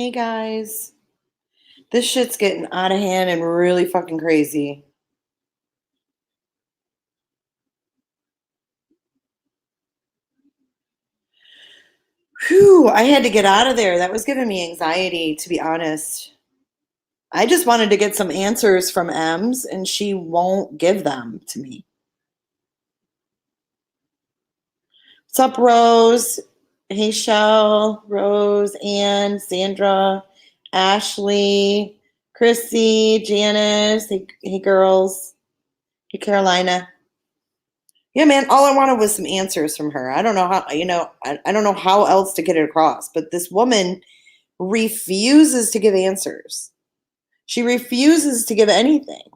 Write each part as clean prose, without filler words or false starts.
Hey guys, this shit's getting out of hand and really fucking crazy. Whew, I had to get out of there. That was giving me anxiety, to be honest. I just wanted to get some answers from Ems, and she won't give them to me. What's up, Rose? Hey, Shell, Rose, Ann, Sandra, Ashley, Chrissy, Janice. Hey, girls. Hey, Carolina. Yeah, man, all I wanted was some answers from her. I don't know how, I don't know how else to get it across, but this woman refuses to give answers. She refuses to give anything.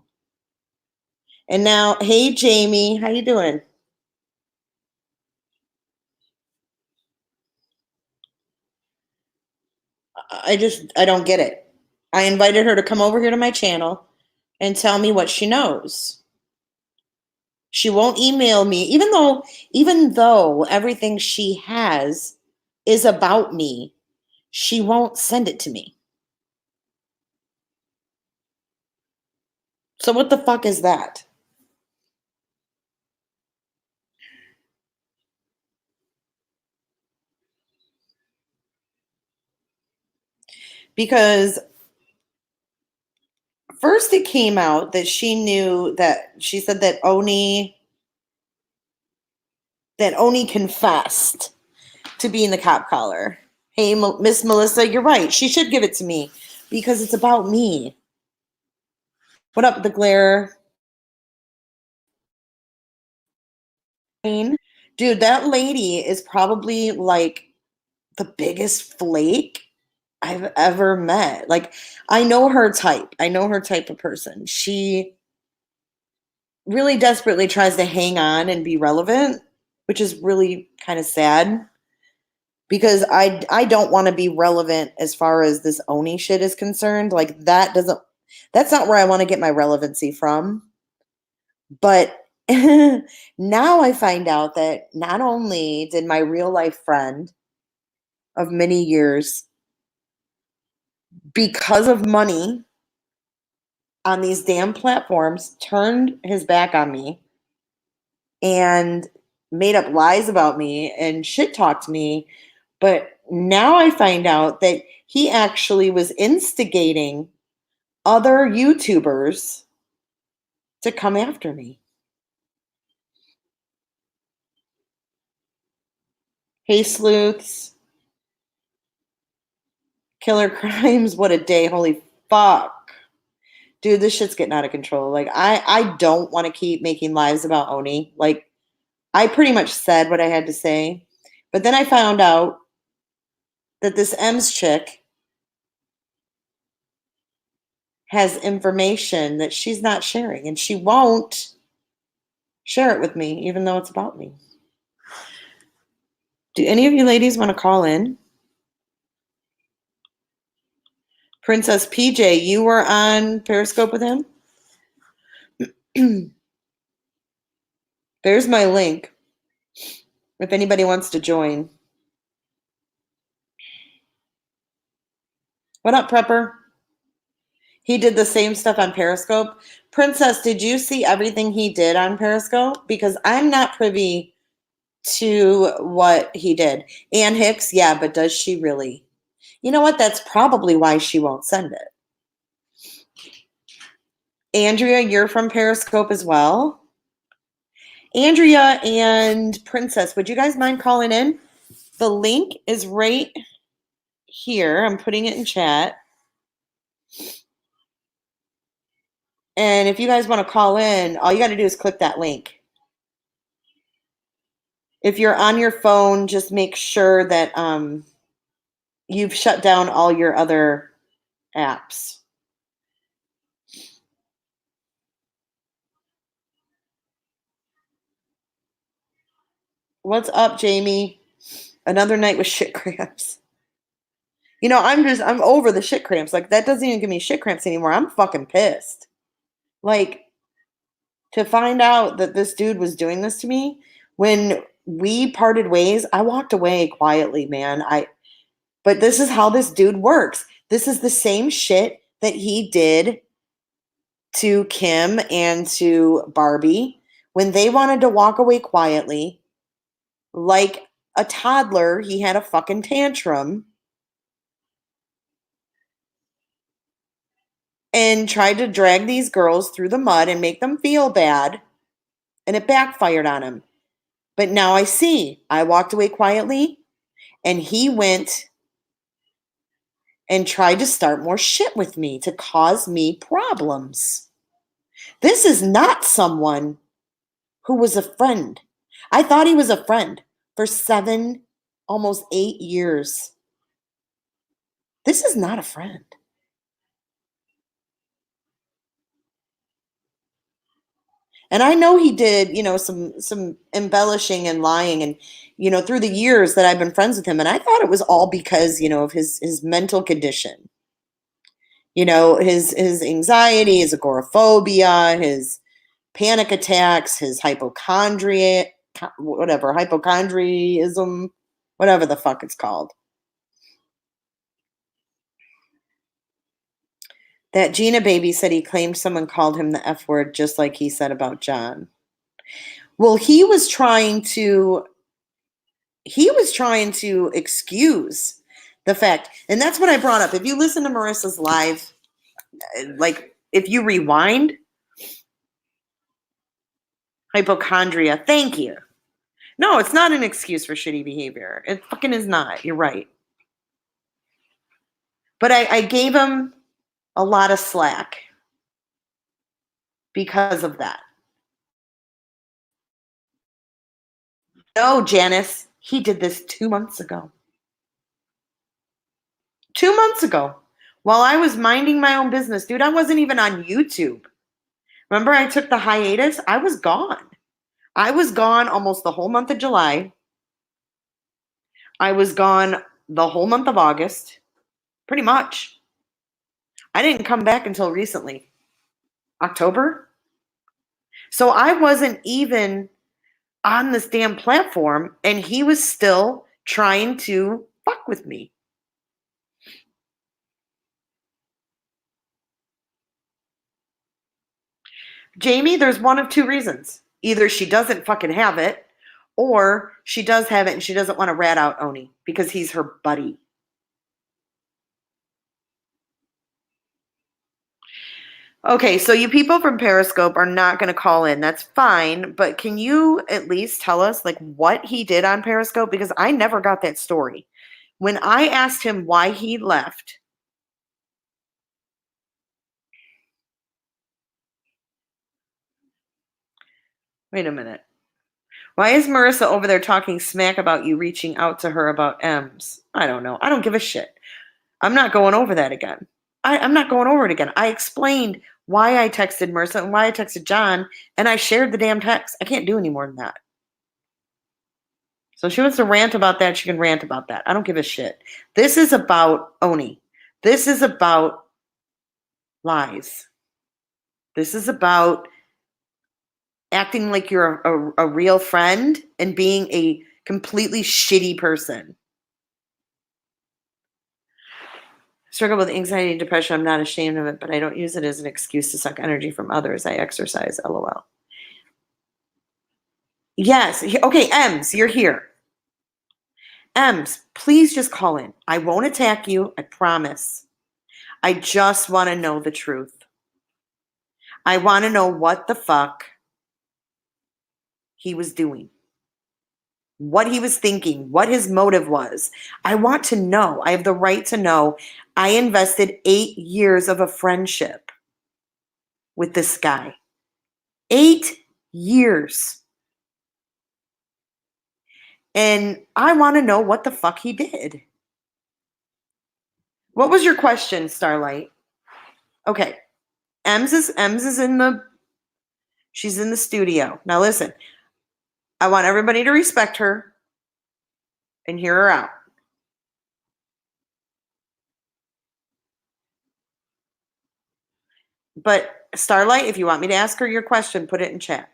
And now, hey Jamie, how you doing? I don't get it. I invited her to come over here to my channel and tell me what she knows. She won't email me even though everything she has is about me. She won't send it to me. So what the fuck is that? Because first it came out that she said that Oni confessed to being the cop caller. Hey, Miss Melissa, you're right. She should give it to me because it's about me. What up, the glare? Dude, that lady is probably like the biggest flake I've ever met. Like, I know her type. I know her type of person. She really desperately tries to hang on and be relevant, which is really kind of sad because I don't want to be relevant as far as this Oni shit is concerned. Like that's not where I want to get my relevancy from. But now I find out that not only did my real life friend of many years, because of money on these damn platforms, turned his back on me and made up lies about me and shit talked me. But now I find out that he actually was instigating other YouTubers to come after me. Hey, sleuths, killer crimes, what a day. Holy fuck. Dude, this shit's getting out of control. Like, I don't want to keep making lives about Oni. Like, I pretty much said what I had to say. But then I found out that this Ems chick has information that she's not sharing, and she won't share it with me, even though it's about me. Do any of you ladies want to call in? Princess PJ, you were on Periscope with him? There's my link if anybody wants to join. What up, Prepper? He did the same stuff on Periscope. Princess, did you see everything he did on Periscope? Because I'm not privy to what he did. Ann Hicks, yeah, but does she really? You know what? That's probably why she won't send it. Andrea, you're from Periscope as well. Andrea and Princess, would you guys mind calling in? The link is right here. I'm putting it in chat. And if you guys want to call in, all you got to do is click that link. If you're on your phone, just make sure that you've shut down all your other apps. What's up, Jamie? Another night with shit cramps. You know, I'm over the shit cramps. Like, that doesn't even give me shit cramps anymore. I'm fucking pissed. Like, to find out that this dude was doing this to me when we parted ways, I walked away quietly, man. But this is how this dude works. This is the same shit that he did to Kim and to Barbie when they wanted to walk away quietly. Like a toddler, he had a fucking tantrum and tried to drag these girls through the mud and make them feel bad, and it backfired on him. But now I see. I walked away quietly, and he went and tried to start more shit with me to cause me problems. This is not someone who was a friend. I thought he was a friend for 7, almost 8 years. This is not a friend. And I know he did, some embellishing and lying, and through the years that I've been friends with him, and I thought it was all because of his mental condition. His anxiety, his agoraphobia, his panic attacks, his hypochondriaism, whatever the fuck it's called. That Gina baby said he claimed someone called him the F word, just like he said about John. Well, he was trying to excuse the fact, and that's what I brought up. If you listen to Marissa's live, like if you rewind, hypochondria, thank you. No, it's not an excuse for shitty behavior. It fucking is not. You're right. But I gave him a lot of slack because of that. No, Janice, he did this 2 months ago. 2 months ago, while I was minding my own business. Dude, I wasn't even on YouTube. Remember I took the hiatus? I was gone. I was gone almost the whole month of July. I was gone the whole month of August. Pretty much. I didn't come back until recently. October? So I wasn't even on this damn platform, and he was still trying to fuck with me. Jamie, there's one of two reasons. Either she doesn't fucking have it, or she does have it and she doesn't want to rat out Oni because he's her buddy. Okay, so you people from Periscope are not going to call in. That's fine, but can you at least tell us like what he did on Periscope? Because I never got that story. When I asked him why he left, wait a minute. Why is Marissa over there talking smack about you reaching out to her about M's? I don't know. I don't give a shit. I'm not going over that again. I'm not going over it again. I explained why I texted Marissa and why I texted John, and I shared the damn text. I can't do any more than that. So if she wants to rant about that, she can rant about that. I don't give a shit. This is about Oni. This is about lies. This is about acting like you're a real friend and being a completely shitty person. Struggle with anxiety and depression. I'm not ashamed of it, but I don't use it as an excuse to suck energy from others. I exercise, LOL. Yes. Okay, Ems, you're here. Ems, please just call in. I won't attack you. I promise. I just want to know the truth. I want to know what the fuck he was doing, what he was thinking, what his motive was. I want to know. I have the right to know. I invested 8 years of a friendship with this guy. 8 years. And I want to know what the fuck he did. What was your question, Starlight? Okay. Ems is she's in the studio. Now listen, I want everybody to respect her and hear her out. But Starlight, if you want me to ask her your question, put it in chat.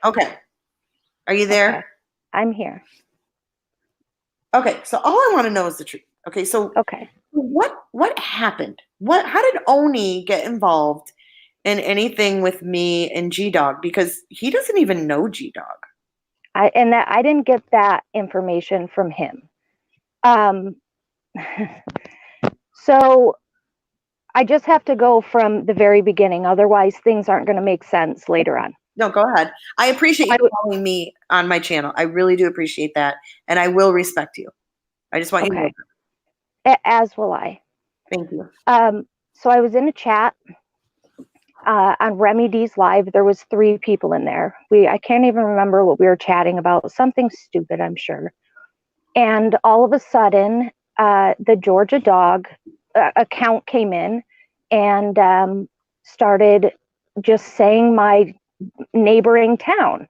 Okay. Are you there? Okay. I'm here. Okay, so all I want to know is the truth. Okay, so Okay. what happened? How did Oni get involved in anything with me and G Dog? Because he doesn't even know G Dog. I didn't get that information from him. Um, so I just have to go from the very beginning. Otherwise, things aren't going to make sense later on. No, go ahead. I appreciate you following me on my channel. I really do appreciate that, and I will respect you. I just want you to know that. As will I. Thank you. So I was in a chat on Remy D's live. There was 3 people in there. I can't even remember what we were chatting about. Something stupid, I'm sure. And all of a sudden, the Georgia Dog account came in and started just saying my neighboring town.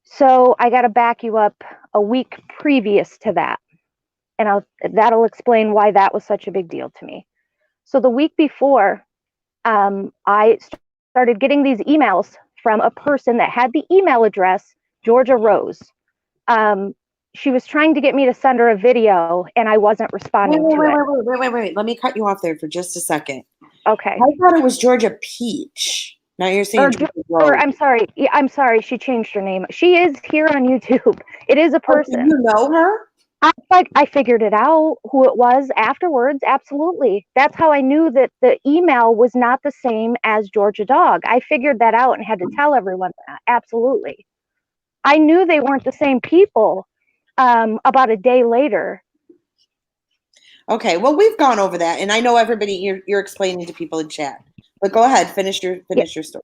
So I got to back you up a week previous to that, and that'll explain why that was such a big deal to me. So the week before, I started getting these emails from a person that had the email address Georgia Rose. She was trying to get me to send her a video, and I wasn't responding to it. Wait. Let me cut you off there for just a second. Okay. I thought it was Georgia Peach. Now you're saying Georgia Rose. I'm sorry. Yeah, I'm sorry. She changed her name. She is here on YouTube. It is a person. Oh, do you know her? I figured it out who it was afterwards. Absolutely. That's how I knew that the email was not the same as Georgia Dog. I figured that out and had to tell everyone that. Absolutely. I knew they weren't the same people about a day later. Okay, well, we've gone over that, and I know everybody you're explaining to people in chat. But go ahead, finish your story.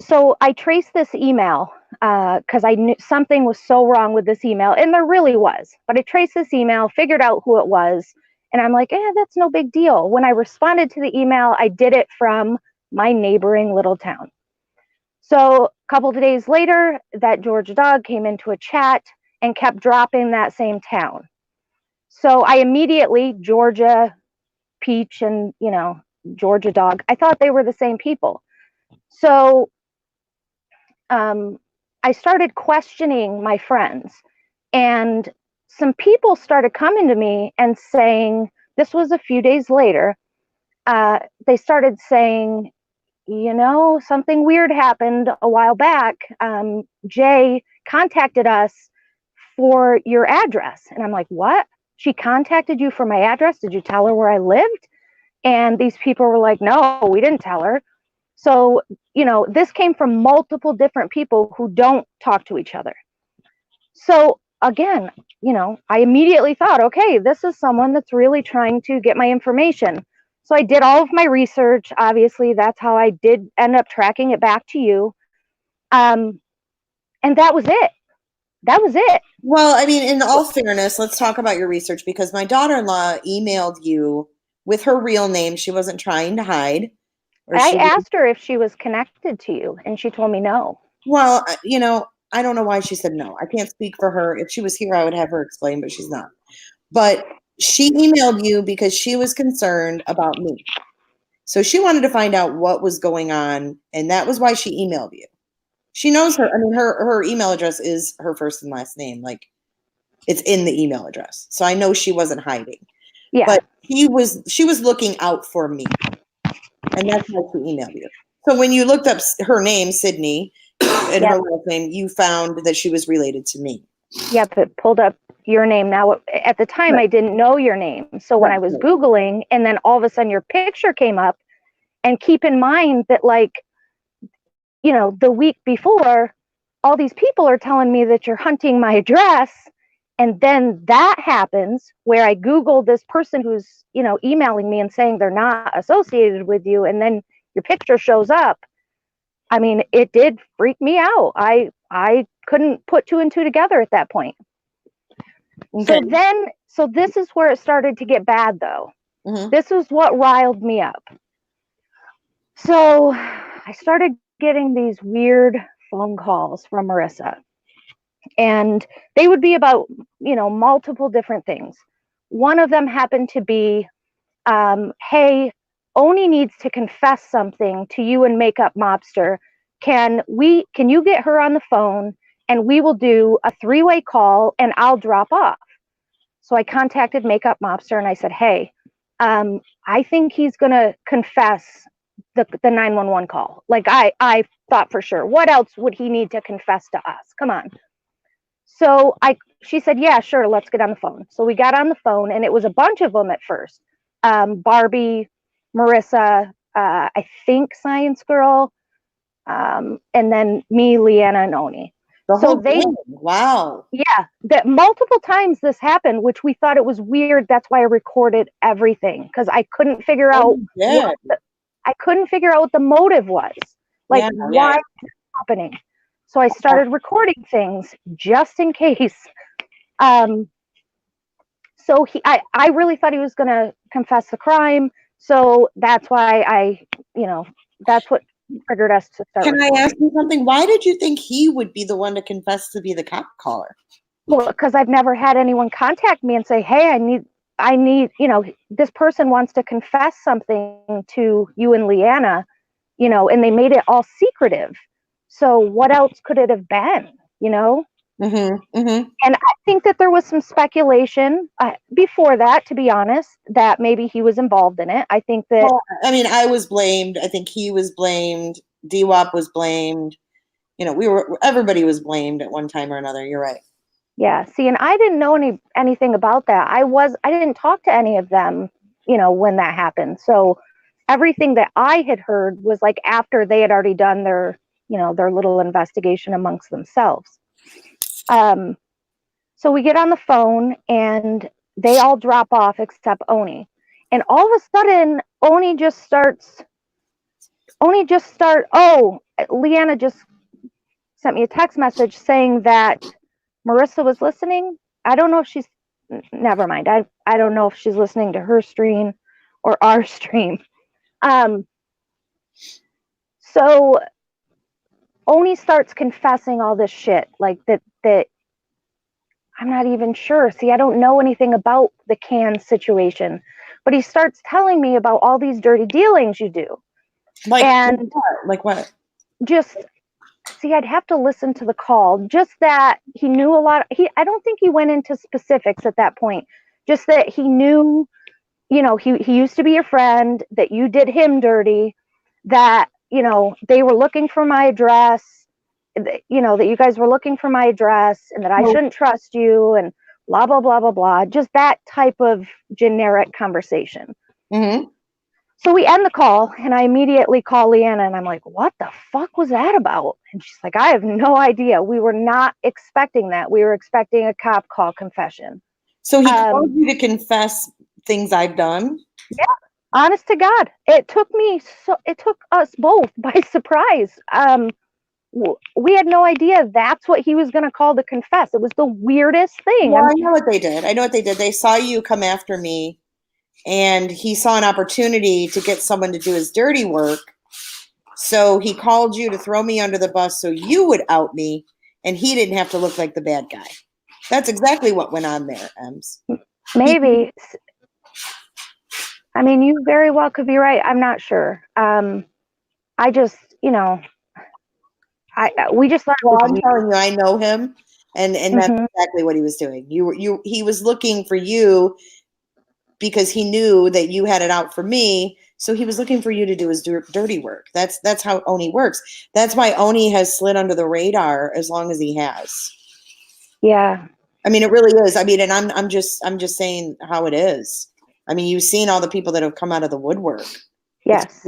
So I traced this email because I knew something was so wrong with this email, and there really was. But I traced this email, figured out who it was, and I'm like, that's no big deal. When I responded to the email, I did it from my neighboring little town. So a couple of days later, that Georgia Dog came into a chat and kept dropping that same town. So I immediately, Georgia Peach and, Georgia Dog, I thought they were the same people. So I started questioning my friends, and some people started coming to me and saying, this was a few days later, they started saying, something weird happened a while back. Jay contacted us for your address. And I'm like, what? She contacted you for my address? Did you tell her where I lived? And these people were like, no, we didn't tell her. So, this came from multiple different people who don't talk to each other. So again, I immediately thought, okay, this is someone that's really trying to get my information. So I did all of my research. Obviously, that's how I did end up tracking it back to you. And that was it. That was it. Well, I mean, in all fairness, let's talk about your research, because my daughter-in-law emailed you with her real name. She wasn't trying to hide. I asked her if she was connected to you, and she told me no. Well, I don't know why she said no. I can't speak for her. If she was here, I would have her explain, but she's not. But she emailed you because she was concerned about me. So she wanted to find out what was going on, and that was why she emailed you. She knows her. I mean, her email address is her first and last name. Like, it's in the email address. So I know she wasn't hiding. Yeah. But she was looking out for me. And that's why she emailed you. So when you looked up her name, Sydney, and her last name, you found that she was related to me. Yep, it pulled up your name. Now, at the time, I didn't know your name. So when I was Googling, and then all of a sudden your picture came up, and keep in mind that, the week before, all these people are telling me that you're hunting my address. And then that happens where I Googled this person who's, emailing me and saying they're not associated with you. And then your picture shows up. I mean, it did freak me out. I couldn't put 2 and 2 together at that point. Okay. So this is where it started to get bad, though. Mm-hmm. This is what riled me up. So I started getting these weird phone calls from Marissa, and they would be about, multiple different things. One of them happened to be, hey, Oni needs to confess something to you and Makeup Mobster. Can you get her on the phone, and we will do a 3-way call, and I'll drop off. So I contacted Makeup Mobster and I said, hey, I think he's going to confess the 911 call. Like I thought for sure. What else would he need to confess to us? Come on. So she said, yeah, sure, let's get on the phone. So we got on the phone, and it was a bunch of them at first. Barbie, Marissa, I think Science Girl, and then me, Leanna, and Oni. Wow. Yeah, that multiple times this happened, which we thought it was weird. That's why I recorded everything, because I couldn't figure out what the motive was. Like, why is it happening? So I started recording things just in case. So I really thought he was going to confess the crime. So that's why that's what triggered us to start. Can I ask you something? Why did you think he would be the one to confess to be the cop caller? Well, because I've never had anyone contact me and say, hey, I need, this person wants to confess something to you and Leanna, and they made it all secretive. So what else could it have been, Mm-hmm, mm-hmm. And I think that there was some speculation before that, to be honest, that maybe he was involved in it. I think that. Well, I mean, I was blamed. I think he was blamed. DWAP was blamed. Everybody was blamed at one time or another. You're right. Yeah. See, and I didn't know anything about that. I didn't talk to any of them, when that happened. So everything that I had heard was like after they had already done their little investigation amongst themselves. So we get on the phone and they all drop off except Oni. And all of a sudden, Leanna just sent me a text message saying that Marissa was listening. I don't know if she's, never mind. I don't know if she's listening to her stream or our stream. So Oni starts confessing all this shit, like that I'm not even sure. See, I don't know anything about the can situation, but he starts telling me about all these dirty dealings you do. Like what? Just see, I'd have to listen to the call. Just that he knew a lot. I don't think he went into specifics at that point. Just that he knew, he used to be your friend, that you did him dirty, that, they were looking for my address, that you guys were looking for my address and that I shouldn't trust you and blah, blah, blah, blah, blah. Just that type of generic conversation. Mm-hmm. So we end the call and I immediately call Leanna and I'm like, what the fuck was that about? And she's like, I have no idea. We were not expecting that. We were expecting a cop call confession. So he called you to confess things I've done? Yeah. Honest to God. It took us both by surprise. We had no idea that's what he was going to call to confess. It was the weirdest thing. Well, I know what they did. They saw you come after me, and he saw an opportunity to get someone to do his dirty work. So he called you to throw me under the bus so you would out me, and he didn't have to look like the bad guy. That's exactly what went on there, Ems. Maybe. I mean, you very well could be right. I'm not sure. I just, we just thought. Well, I'm telling you, I know him, and that's Mm-hmm. exactly what he was doing. He was looking for you because he knew that you had it out for me, so he was looking for you to do his dirty work. That's how Oni works. That's why Oni has slid under the radar as long as he has. Yeah. I mean, it really is. I mean, and I'm just saying how it is. I mean, you've seen all the people that have come out of the woodwork. Yes,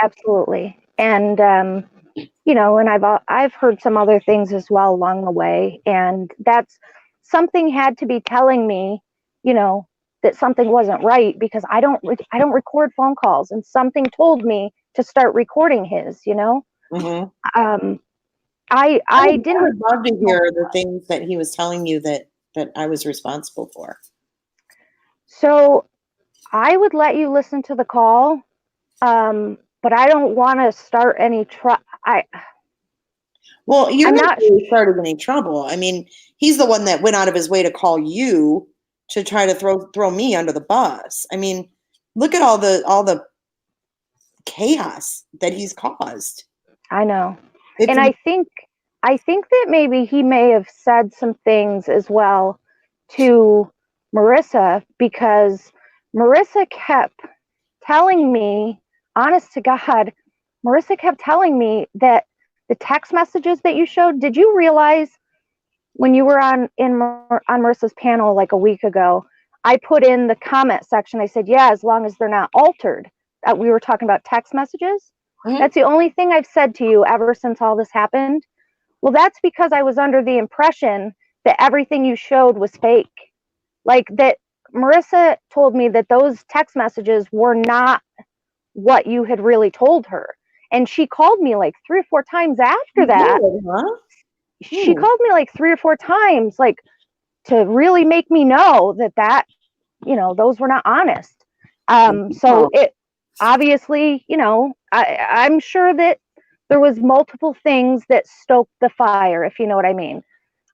absolutely. And and I've heard some other things as well along the way, and that's something had to be telling me, that something wasn't right, because I don't record phone calls, and something told me to start recording his. Mm-hmm. I didn't. would love to hear the things that he was telling you that I was responsible for. So I would let you listen to the call, but I don't want to start any Well, you're not really starting any trouble. I mean, he's the one that went out of his way to call you to try to throw me under the bus. I mean, look at all the chaos that he's caused. I know. And I think that maybe he may have said some things as well to Marissa, because Marissa kept telling me, honest to God, Marissa kept telling me that the text messages that you showed, did you realize when you were on Marissa's panel like a week ago, I put in the comment section, I said, yeah, as long as they're not altered. We were talking about text messages. Mhm. That's the only thing I've said to you ever since all this happened. Well, that's because I was under the impression that everything you showed was fake. Like that Marissa told me that those text messages were not what you had really told her. And she called me like 3 or 4 times after that. Weird, huh? She called me like 3 or 4 times, like to really make me know that, those were not honest. So it obviously, I'm sure that there was multiple things that stoked the fire, if you know what I mean.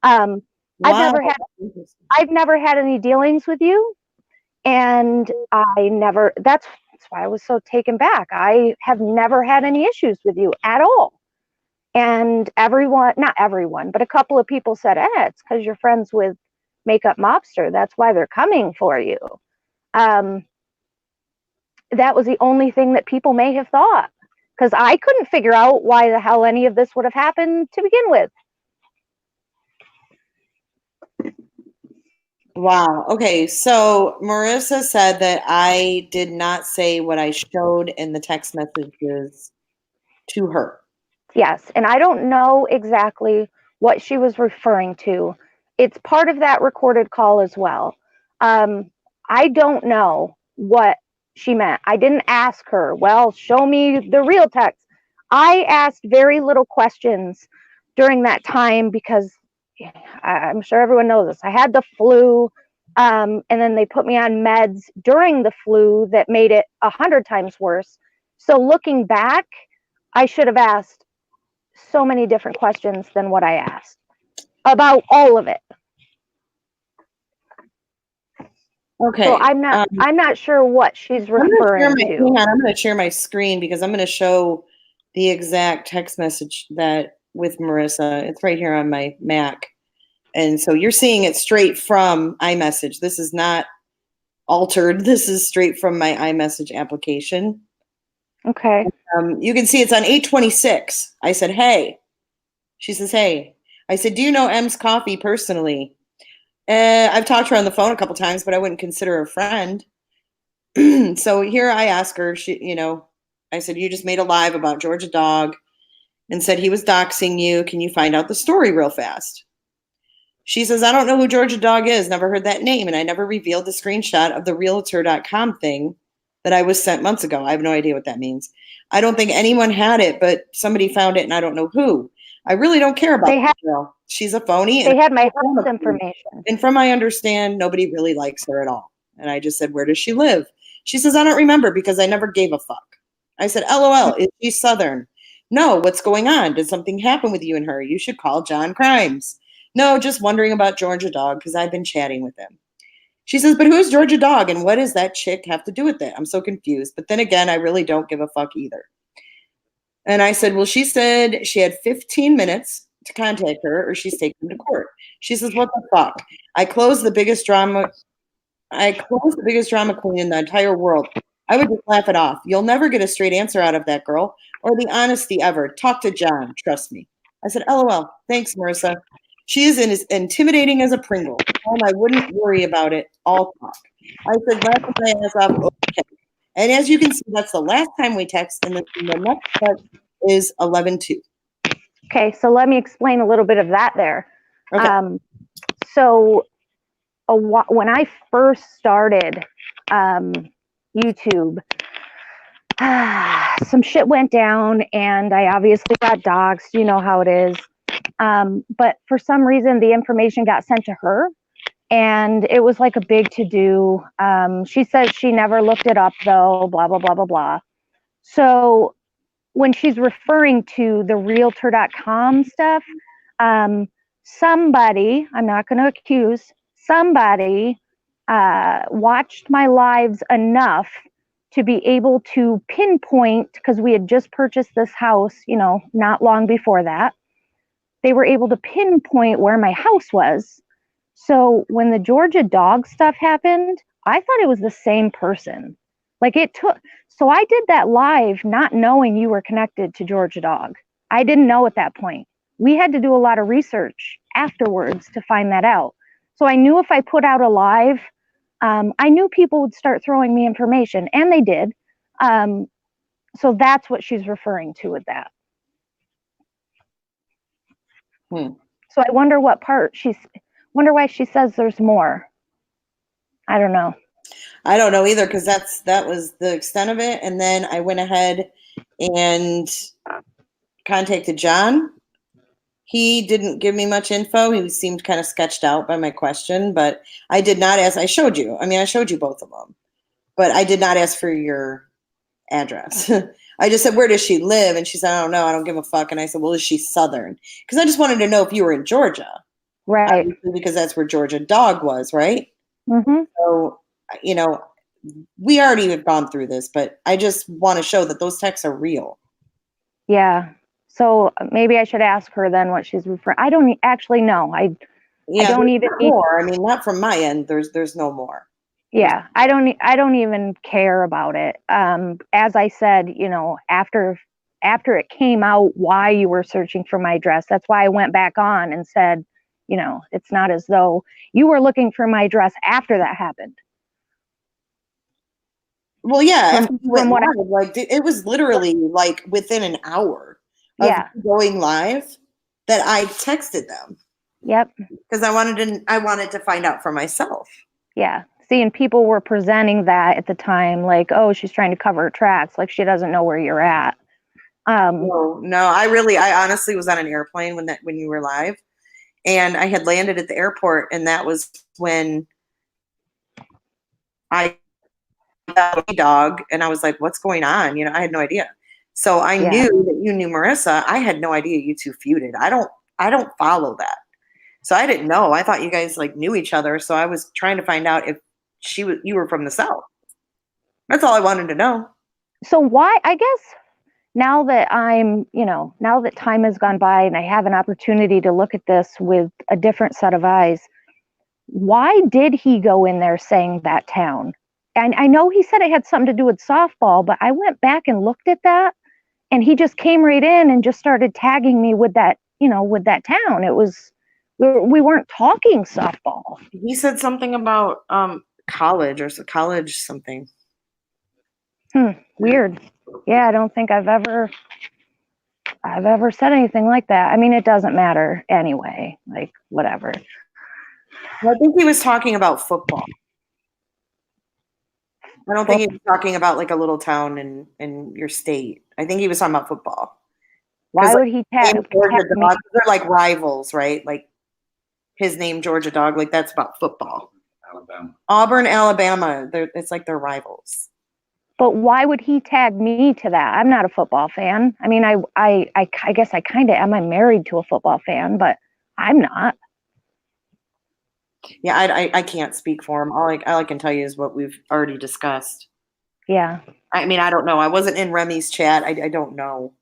Wow. I've never had any dealings with you, and that's why I was so taken back. I have never had any issues with you at all. And not everyone, but a couple of people said, it's because you're friends with Makeup Mobster. That's why they're coming for you. That was the only thing that people may have thought, because I couldn't figure out why the hell any of this would have happened to begin with. Wow. Okay. So Marissa said that I did not say what I showed in the text messages to her. Yes. And I don't know exactly what she was referring to. It's part of that recorded call as well. I don't know what she meant. I didn't ask her, well, show me the real text. I asked very little questions during that time because I'm sure everyone knows this. I had the flu, and then they put me on meds during the flu that made it 100 times worse. So looking back, I should have asked so many different questions than what I asked about all of it. Okay. So I'm not sure what she's referring to. Hang on, I'm going to share my screen because I'm going to show the exact text message that with Marissa. It's right here on my Mac. And so you're seeing it straight from iMessage. This is not altered. This is straight from my iMessage application. Okay. You can see it's on 8/26. I said, hey. She says, hey. I said, do you know M's Coffee personally? I've talked to her on the phone a couple times, but I wouldn't consider her a friend. So here I ask her, I said, you just made a live about Georgia Dog and said he was doxing you. Can you find out the story real fast? She says, I don't know who Georgia Dog is. Never heard that name. And I never revealed the screenshot of the realtor.com thing that I was sent months ago. I have no idea what that means. I don't think anyone had it, but somebody found it and I don't know who. I really don't care about that girl. She's a phony. They had my house information. And from I understand, nobody really likes her at all. And I just said, where does she live? She says, I don't remember because I never gave a fuck. I said, LOL, is she Southern? No, what's going on? Did something happen with you and her? You should call John Crimes. No, just wondering about Georgia Dog because I've been chatting with him. She says, but who's Georgia Dog and what does that chick have to do with it? I'm so confused. But then again, I really don't give a fuck either. And I said, well, she said she had 15 minutes to contact her or she's taken to court. She says, what the fuck? I closed the biggest drama queen in the entire world. I would just laugh it off. You'll never get a straight answer out of that girl or the honesty ever. Talk to John. Trust me. I said, LOL. Thanks, Marissa. She is as intimidating as a Pringle. I wouldn't worry about it. All talk. I said, laugh my ass off. Okay. And as you can see, that's the last time we text, and the next text is 11/2. Okay, so let me explain a little bit of that there. Okay. So when I first started YouTube, some shit went down, and I obviously got doxxed. You know how it is. But for some reason, the information got sent to her. And it was like a big to-do. She says she never looked it up, though, blah, blah, blah, blah, blah. So when she's referring to the realtor.com stuff, somebody, I'm not going to accuse, somebody watched my lives enough to be able to pinpoint, because we had just purchased this house, not long before that. They were able to pinpoint where my house was. So when the Georgia dog stuff happened, I thought it was the same person. Like it took, so I did that live not knowing you were connected to Georgia Dog. I didn't know at that point. We had to do a lot of research afterwards to find that out. So I knew if I put out a live, I knew people would start throwing me information, and they did. So that's what she's referring to with that. So I wonder what part wonder why she says there's more. I don't know. I don't know either, because that was the extent of it. And then I went ahead and contacted John. He didn't give me much info. He seemed kind of sketched out by my question, but I did not ask. I showed you. I mean, I showed you both of them, but I did not ask for your address. I just said, where does she live? And she said, I don't know. I don't give a fuck. And I said, well, is she Southern? Because I just wanted to know if you were in Georgia. Right. Because that's where Georgia Dog was, right? Mm-hmm. So, you know, we already have gone through this, but I just want to show that those texts are real. Yeah. So maybe I should ask her then what she's referring. I don't actually know. I don't even need more. I mean, not from my end. There's no more. Yeah, I don't even care about it. As I said, you know, after it came out why you were searching for my address, that's why I went back on and said, you know, it's not as though you were looking for my address after that happened. Well, yeah, from what it was literally like within an hour of going live that I texted them. Yep. Because I wanted to find out for myself. Yeah. See, and people were presenting that at the time, like, oh, she's trying to cover her tracks, like she doesn't know where you're at. No, I honestly was on an airplane when you were live, and I had landed at the airport, and that was when I got a dog, and I was like, what's going on? You know, I had no idea. So I knew that you knew Marissa. I had no idea you two feuded. I don't follow that. So I didn't know. I thought you guys like knew each other. So I was trying to find out if you were from the South. That's all I wanted to know. So why, I guess now that now that time has gone by and I have an opportunity to look at this with a different set of eyes, why did he go in there saying that town? And I know he said it had something to do with softball, but I went back and looked at that and he just came right in and just started tagging me with that, with that town. It was, we weren't talking softball. He said something about college something. Weird. Yeah, I don't think I've ever said anything like that. I mean, it doesn't matter anyway, like whatever. I think he was talking about football. I don't think he was talking about like a little town in your state. I think he was talking about football. Why would he tag me? They're like rivals, right? Like his name, Georgia Dog, like that's about football. Alabama. Auburn, Alabama. It's like they're rivals. But why would he tag me to that? I'm not a football fan. I mean, I guess I kind of am. I'm married to a football fan, but I'm not. Yeah, I can't speak for him. All I can tell you is what we've already discussed. Yeah. I mean, I don't know. I wasn't in Remy's chat. I don't know.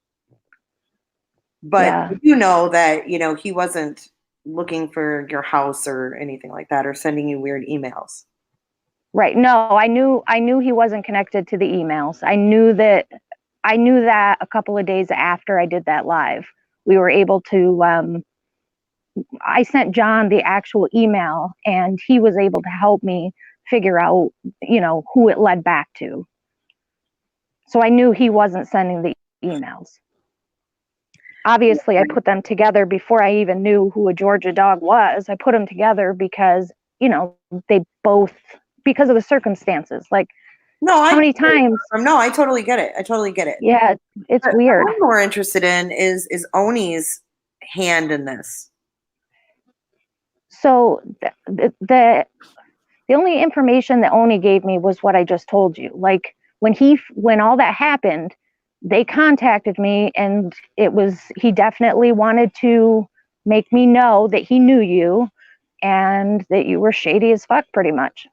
But you know that, he wasn't looking for your house or anything like that or sending you weird emails. Right. No, I knew he wasn't connected to the emails. I knew that a couple of days after I did that live. We were able to I sent John the actual email and he was able to help me figure out, who it led back to. So I knew he wasn't sending the emails. Obviously, I put them together before I even knew who a Georgia Dog was. I put them together because, they both, because of the circumstances. Like, how many times? No, I totally get it. Yeah, it's weird. What I'm more interested in is Oni's hand in this. So the only information that Oni gave me was what I just told you. Like when all that happened, they contacted me and he definitely wanted to make me know that he knew you and that you were shady as fuck pretty much.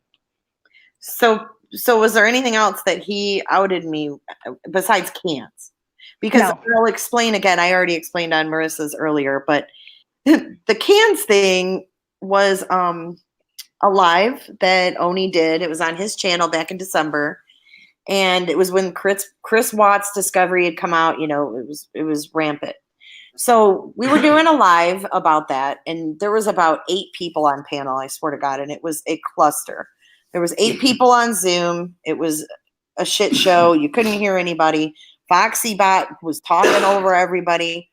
So was there anything else that he outed me besides cans? Because I'll explain again. I already explained on Marissa's earlier, but the cans thing, was a live that Oni did. It was on his channel back in December. And it was when Chris Watts Discovery had come out, it was rampant. So we were doing a live about that, and there was about 8 people on panel, I swear to God, and it was a cluster. There was 8 people on Zoom. It was a shit show. You couldn't hear anybody. Foxy Bot was talking over everybody.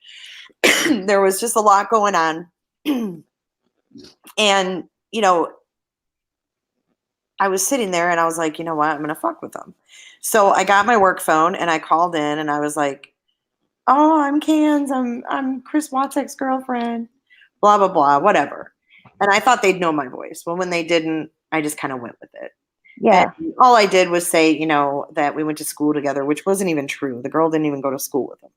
There was just a lot going on. And, I was sitting there and I was like, you know what? I'm going to fuck with them. So I got my work phone and I called in and I was like, oh, I'm Cans. I'm Chris Watts' ex-girlfriend, blah, blah, blah, whatever. And I thought they'd know my voice. Well, when they didn't, I just kind of went with it. Yeah. And all I did was say, that we went to school together, which wasn't even true. The girl didn't even go to school with him.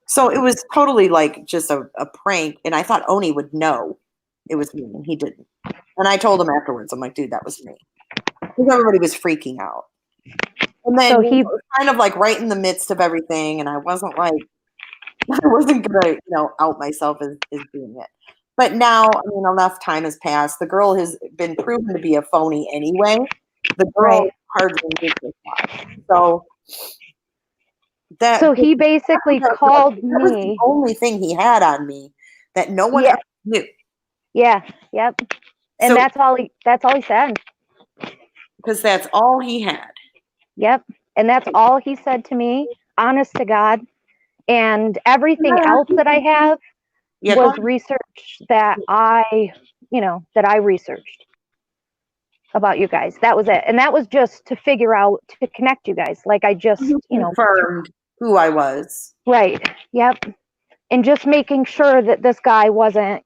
So it was totally like just a prank. And I thought Oni would know it was me, and he didn't. And I told him afterwards, I'm like, dude, that was me. Because everybody was freaking out. And then So it was kind of like right in the midst of everything. And I wasn't like, I wasn't going to, out myself as doing it. But now, enough time has passed. The girl has been proven to be a phony anyway. The girl hardly did this time. So he basically called me. That was the only thing he had on me that no one else knew. Yeah. Yep. And So, that's all he said. Because that's all he had. Yep. And that's all he said to me, honest to God. And everything else that I have was research that I researched about you guys. That was it. And that was just to figure out, to connect you guys. Like I just, confirmed who I was. Right. Yep. And just making sure that this guy wasn't,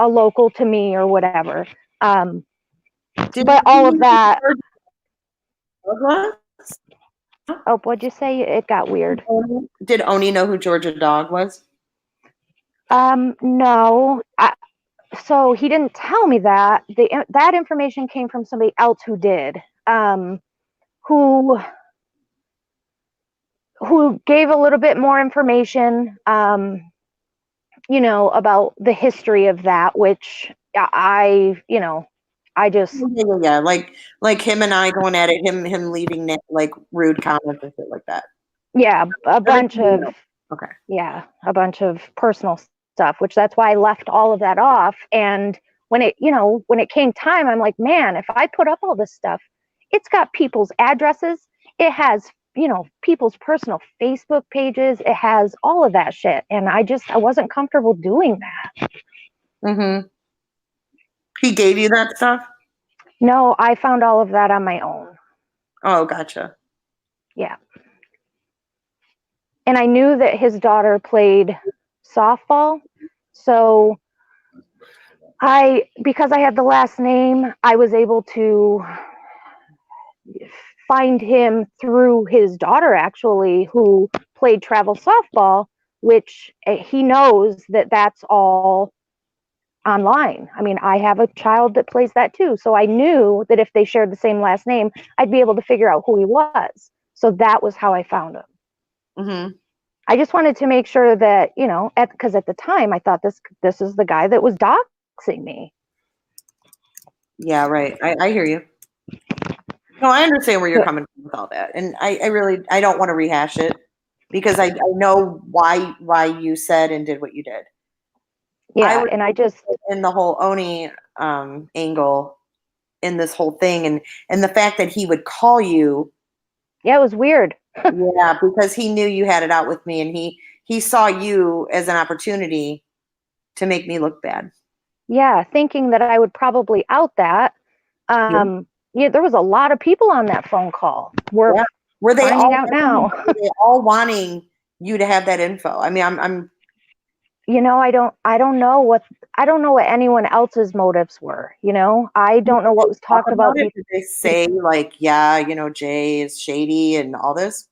a local to me or whatever. But all of that. Oh, what'd you say? It got weird. Did Oni know who Georgia Dog was? No. So he didn't tell me that. That information came from somebody else who did. Who gave a little bit more information, about the history of that, which I just like him and I going at it, him leaving like rude comments and shit like that. Yeah, a bunch of personal stuff, which that's why I left all of that off. And when it came time, I'm like, man, if I put up all this stuff, it's got people's addresses, it has people's personal Facebook pages, it has all of that shit, and I wasn't comfortable doing that. Mm-hmm. He gave you that stuff? No, I found all of that on my own. Oh, gotcha. Yeah. And I knew that his daughter played softball. So because I had the last name, I was able to find him through his daughter, actually, who played travel softball, which he knows that that's all online. I mean, I have a child that plays that too. So I knew that if they shared the same last name, I'd be able to figure out who he was. So that was how I found him. Mm-hmm. I just wanted to make sure that, because at the time I thought this is the guy that was doxing me. Yeah, right. I hear you. No, I understand where you're coming from with all that. And I don't want to rehash it because I know why you said and did what you did. Yeah, and I just in the whole Oni angle in this whole thing and the fact that he would call you. Yeah, it was weird. Yeah, because he knew you had it out with me and he saw you as an opportunity to make me look bad. Yeah, thinking that I would probably out that. Yeah, there was a lot of people on that phone call. Were they all out now? Were they all wanting you to have that info? I mean, I'm I don't know what anyone else's motives were. I don't know what was talked about. Did they say like, yeah, Jay is shady and all this?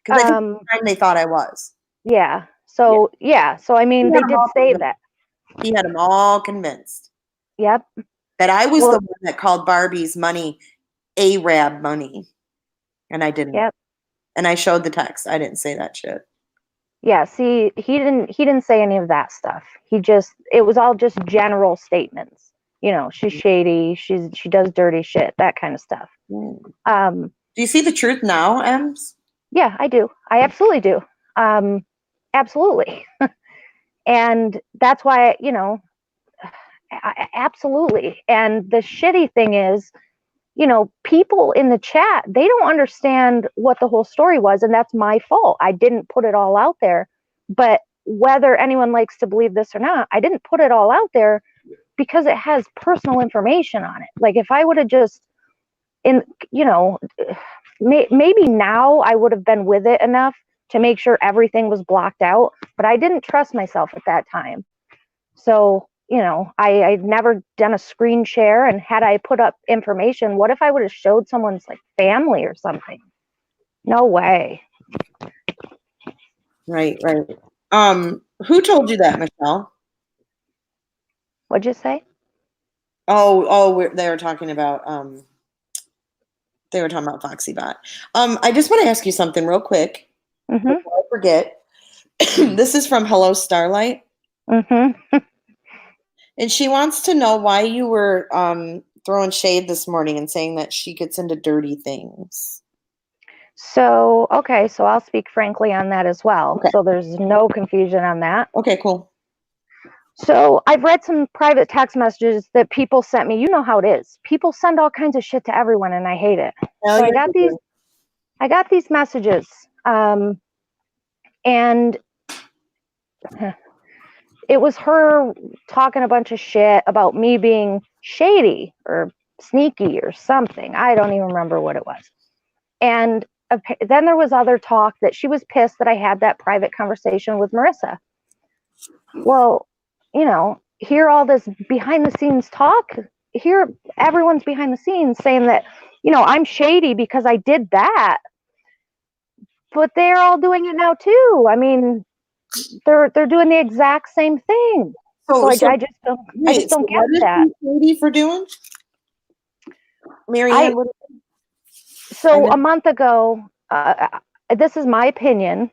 Because I think at the time they thought I was. Yeah. So So I mean, they did say that. He had them all convinced. Yep. That I was the one that called Barbie's money Arab money, and I didn't. Yep. And I showed the text. I didn't say that shit. Yeah, see, he didn't say any of that stuff. It was all just general statements. She's shady, she does dirty shit, that kind of stuff. Do Um, you see the truth now, Ems? yeah, I do. I absolutely do. Absolutely. And that's why, absolutely. And the shitty thing is, people in the chat, they don't understand what the whole story was, and that's my fault. I didn't put it all out there. But whether anyone likes to believe this or not, I didn't put it all out there because it has personal information on it. Like if I would have just you know, maybe now I would have been with it enough to make sure everything was blocked out, but I didn't trust myself at that time. So, I'd never done a screen share, and had I put up information, what if I would have showed someone's like family or something? No way. Right. Who told you that, Michelle? What'd you say? They were talking about FoxyBot. I just want to ask you something real quick before I forget. This is from Hello Starlight. And she wants to know why you were throwing shade this morning and saying that she gets into dirty things. So I'll speak frankly on that as well. Okay. So there's no confusion on that. Okay, cool. So I've read some private text messages that people sent me. You know how it is. People send all kinds of shit to everyone, and I hate it. So I got these messages, and it was her talking a bunch of shit about me being shady or sneaky or something. I don't even remember what it was. And then there was other talk that she was pissed that I had that private conversation with Marissa. Well, hear all this behind the scenes talk, hear everyone's behind the scenes saying that, I'm shady because I did that. But they're all doing it now too. I mean, they're doing the exact same thing. So I just don't get that. What is she for doing? Marianne, a month ago, this is my opinion.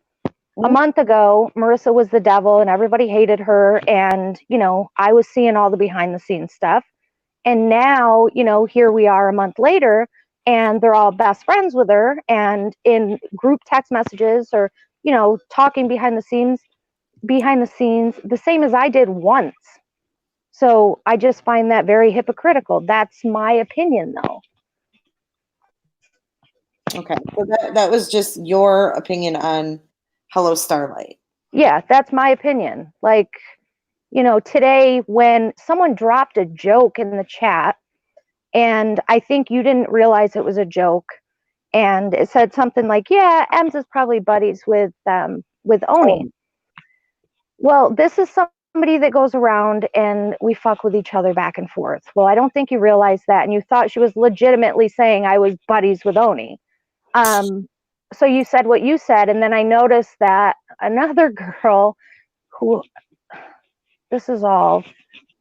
A month ago, Marissa was the devil and everybody hated her. And, I was seeing all the behind the scenes stuff. And now, here we are a month later and they're all best friends with her and in group text messages or, talking behind the scenes, the same as I did once. So I just find that very hypocritical. That's my opinion though. Okay. So that was just your opinion on Hello Starlight. Yeah, that's my opinion. Like, today when someone dropped a joke in the chat, and I think you didn't realize it was a joke, and it said something like, yeah, Ems is probably buddies with Oni. Well, this is somebody that goes around and we fuck with each other back and forth. Well, I don't think you realized that, and you thought she was legitimately saying I was buddies with Oni. So you said what you said, and then I noticed that another girl who, this is all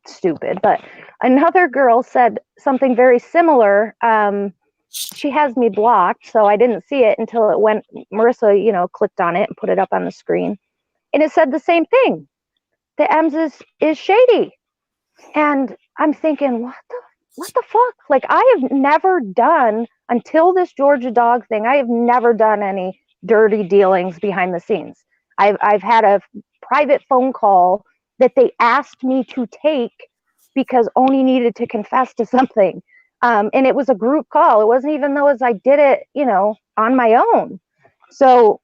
stupid, but another girl said something very similar. She has me blocked, so I didn't see it until it went, Marissa, clicked on it and put it up on the screen. And it said the same thing, that Ems is shady. And I'm thinking, what the fuck? Like, I have never done, until this Georgia dog thing, I have never done any dirty dealings behind the scenes. I've had a private phone call that they asked me to take because Oni needed to confess to something. And it was a group call. It wasn't even though as I did it, on my own. So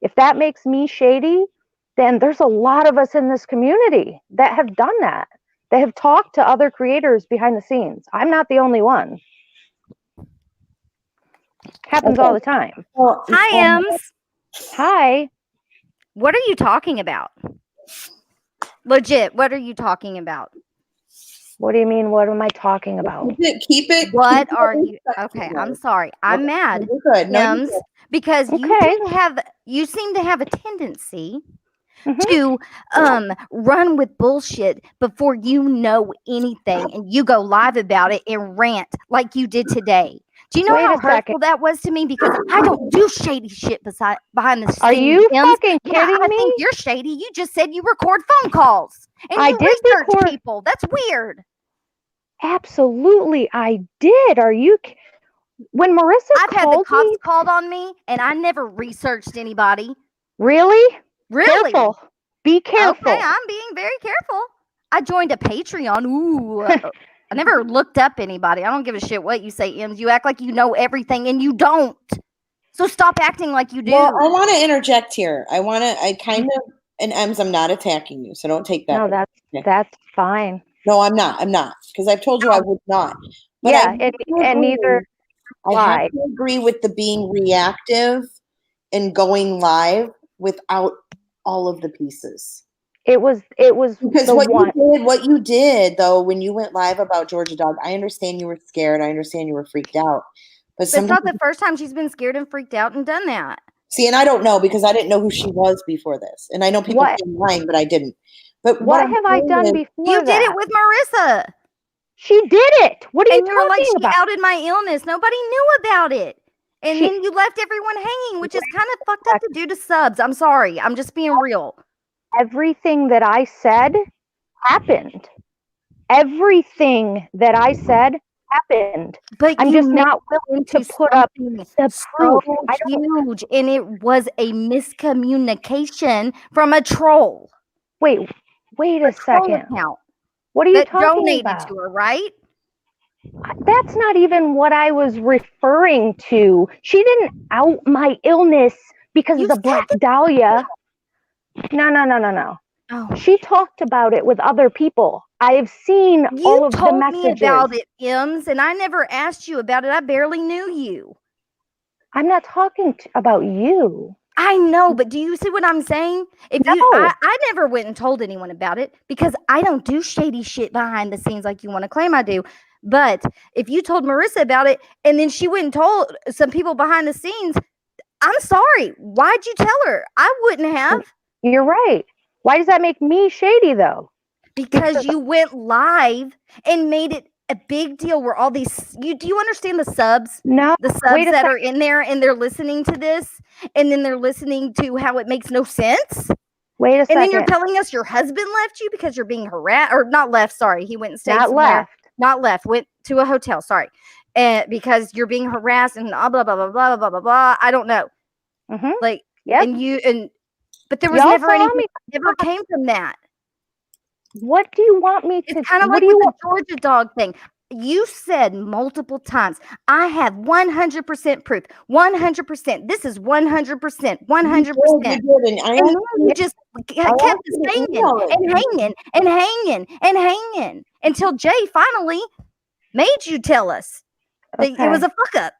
if that makes me shady, then there's a lot of us in this community that have done that. They have talked to other creators behind the scenes. I'm not the only one. Happens all the time. Hi, Ems. Hi. What are you talking about? Legit, what are you talking about? What do you mean? What am I talking about? Keep it. What are you? Okay, I'm sorry. I'm mad, Ems, because you seem to have a tendency to run with bullshit before you know anything, and you go live about it and rant like you did today. Do you know how hurtful that was to me? Because I don't do shady shit behind the scenes. Are you fucking kidding me? I think you're shady. You just said you record phone calls. And I you did research record people. That's weird. Absolutely, I did. Are you? When Marissa I've had the called cops me, called on me, and I never researched anybody. really? Really? Careful. Be careful. Okay, I'm being very careful. I joined a Patreon. Ooh. I never looked up anybody. I don't give a shit what you say, Ems. You act like you know everything, and you don't. So stop acting like you do. Well, I want to interject here. I kind of, and Ems, I'm not attacking you, so don't take that. No, that's fine. No, I'm not. Because I've told you I would not. But yeah, and neither. I have to agree with the being reactive and going live without all of the pieces. It was because what you did though when you went live about Georgia Dog, I understand you were scared. I understand you were freaked out. But it's not the first time she's been scared and freaked out and done that. See, and I don't know because I didn't know who she was before this. And I know people say lying, but I didn't. But what have I done before? You did it with Marissa. She did it. What are you talking about? She outed my illness. Nobody knew about it. And then you left everyone hanging, which is kind of fucked up to do to subs. I'm sorry. I'm just being real. Everything that I said happened. Everything that I said happened. But I'm just not willing to put up the proof. Huge, and it was a miscommunication from a troll. Wait a second. Account. What are you talking donated about? To her, right? That's not even what I was referring to. She didn't out my illness because of the Black Dahlia. No. Oh. She talked about it with other people. I have seen all of the messages. You told me about it, Ems, and I never asked you about it. I barely knew you. I'm not talking about you. I know, but do you see what I'm saying? I never went and told anyone about it because I don't do shady shit behind the scenes like you want to claim I do. But if you told Marissa about it and then she went and told some people behind the scenes, I'm sorry. Why'd you tell her? I wouldn't have. You're right. Why does that make me shady though? Because you went live and made it a big deal where all these do you understand the subs? No. The subs that are in there and they're listening to this and then they're listening to how it makes no sense. Wait a second. And then you're telling us your husband left you because you're being harassed or not left, sorry. He went and stayed Not left, went to a hotel, sorry. Because you're being harassed and blah blah blah blah blah blah blah blah. I don't know. Mm-hmm. Like yep. But there was never anything that ever came from that. What do you want me to? It's kind of like with the Georgia Dog thing. You said multiple times, I have 100% proof. 100%. This is 100%. 100%. You just kept hanging and hanging until Jay finally made you tell us that it was a fuck up.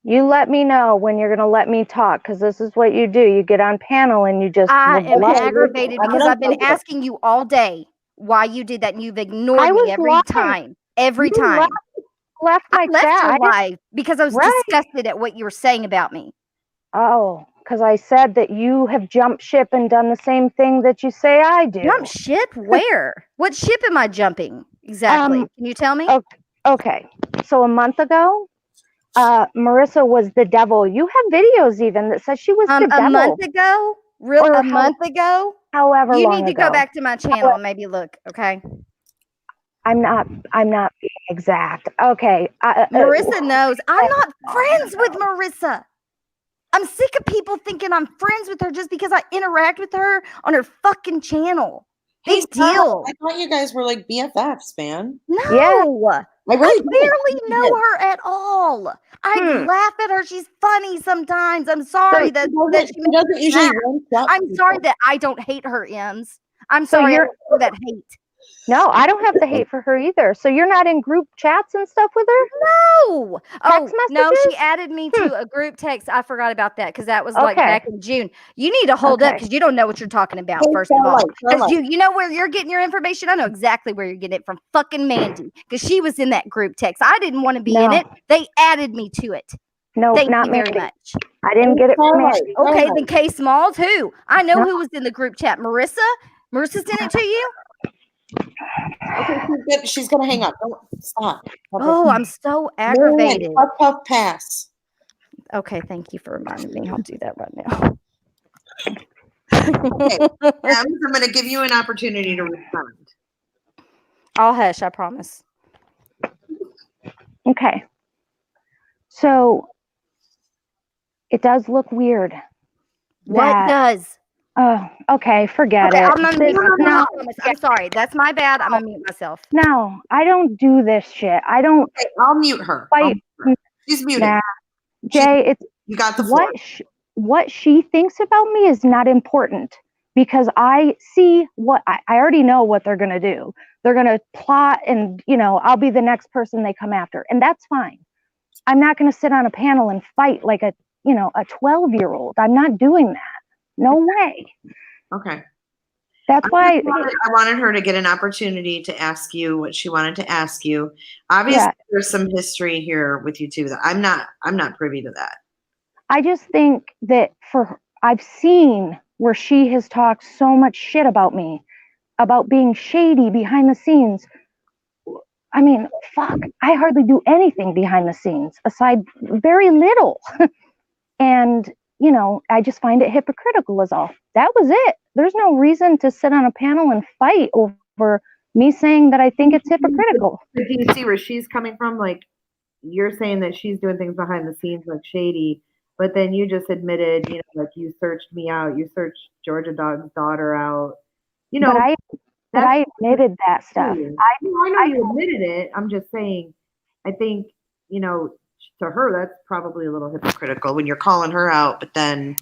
You let me know when you're going to let me talk because this is what you do. You get on panel and you just. I am aggravated because I've been asking you all day why you did that and you've ignored me every time. Every time. Left my chat. Live because I was disgusted at what you were saying about me. Oh, because I said that you have jumped ship and done the same thing that you say I do. Jump ship? Where? What ship am I jumping? Exactly. Can you tell me? Okay. So a month ago, Marissa was the devil. You have videos even that says she was the devil. A month ago? Really? A month ago? However long ago. You need to go back to my channel and maybe look, okay? I'm not being exact. Okay. Marissa knows. I'm not friends with Marissa. I'm sick of people thinking I'm friends with her just because I interact with her on her fucking channel. Big deal. I thought you guys were like BFFs, man. No. Yeah. I barely know her at all. I laugh at her. She's funny sometimes. I'm sorry that she doesn't usually. I'm sorry that I don't hate her, Ems. I'm sorry for that hate. No, I don't have the hate for her either. So you're not in group chats and stuff with her? No. No, she added me to a group text. I forgot about that because that was like back in June. You need to hold up because you don't know what you're talking about, first of all. Because you know where you're getting your information? I know exactly where you're getting it from fucking Mandy because she was in that group text. I didn't want to be in it. They added me to it. No, Thank not you very Mandy. much. I didn't get it from Mandy. Okay, then K Smalls, who? I know who was in the group chat. Marissa? Marissa's in it to you? Okay, she's gonna hang up. Don't stop. Oh, I'm so Marianne, aggravated. puff, pass. Okay, thank you for reminding me. I'll do that right now. Okay, I'm gonna give you an opportunity to respond. I'll hush, I promise. Okay. So it does look weird. What does? Oh, okay. Forget Okay, it. I'm gonna mute myself. No, I promise. I'm sorry. That's my bad. I'm gonna mute myself. no, I don't do this shit. I don't Okay, I'll mute her. fight. She's muted. Nah, Jay, it's You got the floor. what she thinks about me is not important because I see what I already know what they're going to do. They're going to plot and, I'll be the next person they come after. And that's fine. I'm not going to sit on a panel and fight like a 12-year-old. I'm not doing that. No way. Okay. That's why I wanted her to get an opportunity to ask you what she wanted to ask you. Obviously, there's some history here with you two that I'm not privy to that. I just think that I've seen where she has talked so much shit about me, about being shady behind the scenes. I mean, fuck, I hardly do anything behind the scenes aside very little. And, I just find it hypocritical is all. That was it. There's no reason to sit on a panel and fight over me saying that I think it's hypocritical. Do you see where she's coming from? Like, you're saying that she's doing things behind the scenes like shady, but then you just admitted, like you searched me out, you searched Georgia Dog's daughter out. But I admitted that stuff. I know you admitted it. I'm just saying, I think, to her, that's probably a little hypocritical when you're calling her out, but then,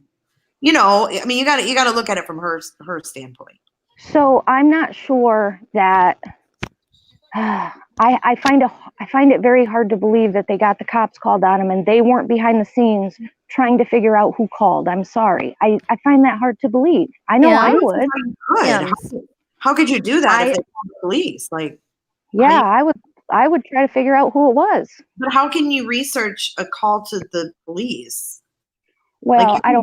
you got to look at it from her standpoint. So I'm not sure that I find it very hard to believe that they got the cops called on them and they weren't behind the scenes trying to figure out who called. I'm sorry. I find that hard to believe. I know I would. How could you do that if they called the police? Like, yeah, I would try to figure out who it was. But how can you research a call to the police? Well, I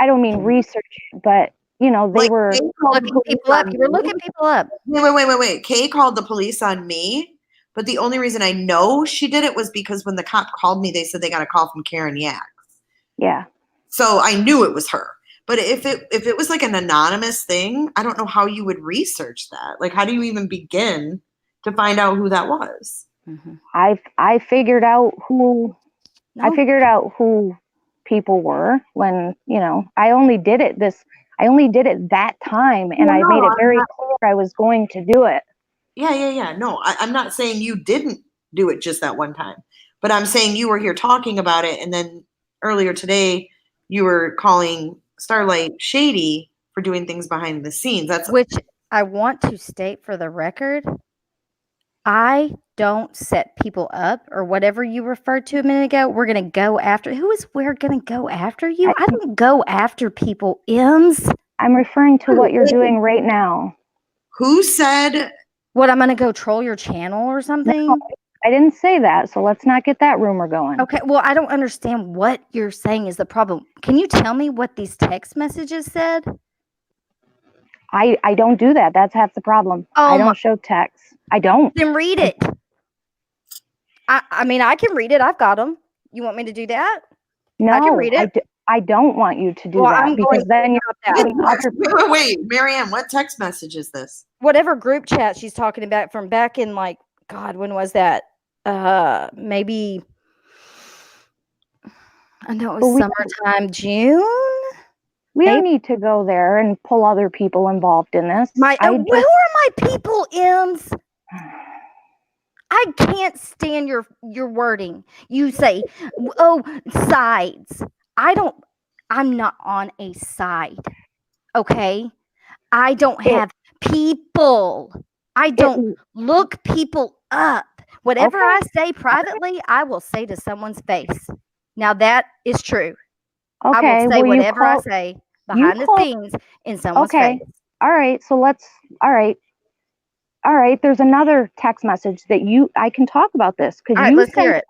don't mean research, but they were looking people up. You were looking people up. Wait. Kay called the police on me, but the only reason I know she did it was because when the cop called me, they said they got a call from Karen Yaks. Yeah. So I knew it was her. But if it was like an anonymous thing, I don't know how you would research that. Like, how do you even begin to find out who that was? Mm-hmm. I figured out who people were when I only did it that time, and I made it very clear I was going to do it. Yeah. No, I'm not saying you didn't do it just that one time, but I'm saying you were here talking about it, and then earlier today you were calling Starlight shady for doing things behind the scenes. That's which I want to state for the record. I don't set people up or whatever you referred to a minute ago. We're going to go after. We're going to go after you? I don't go after people, Ems. I'm referring to what you're doing right now. Who said? What, I'm going to go troll your channel or something? No, I didn't say that, so let's not get that rumor going. Okay, well, I don't understand what you're saying is the problem. Can you tell me what these text messages said? I don't do that. That's half the problem. I don't show text. I don't. Then read it. I mean, I can read it. I've got them. You want me to do that? No, I can read it. I don't want you to do that because then you're. Wait, Marianne, what text message is this? Whatever group chat she's talking about from back in, like, God, when was that? Maybe, I know it was summertime, June. We don't need to go there and pull other people involved in this. Who are my people, Ems? I can't stand your wording. You say, sides. I'm not on a side. Okay? I don't have people. I don't look people up. Whatever I say privately, I will say to someone's face. Now that is true. Okay, I will say whatever I say behind the scenes in someone's face. All right, so all right, there's another text message that I can talk about this because let's hear it.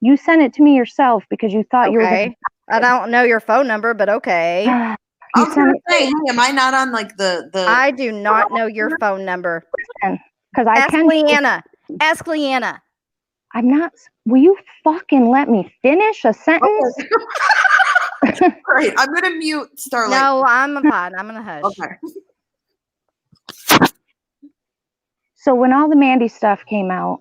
You sent it to me yourself because you thought you were going to. I don't know your phone number, but okay. I was going to say, hey, am I not on like the? I do not know your phone number. listen, because I Ask can. Leanna. Ask Leanna. I'm not. Will you fucking let me finish a sentence? All right, I'm gonna mute Starlight. No, I'm fine. I'm gonna hush. Okay. So when all the Mandy stuff came out,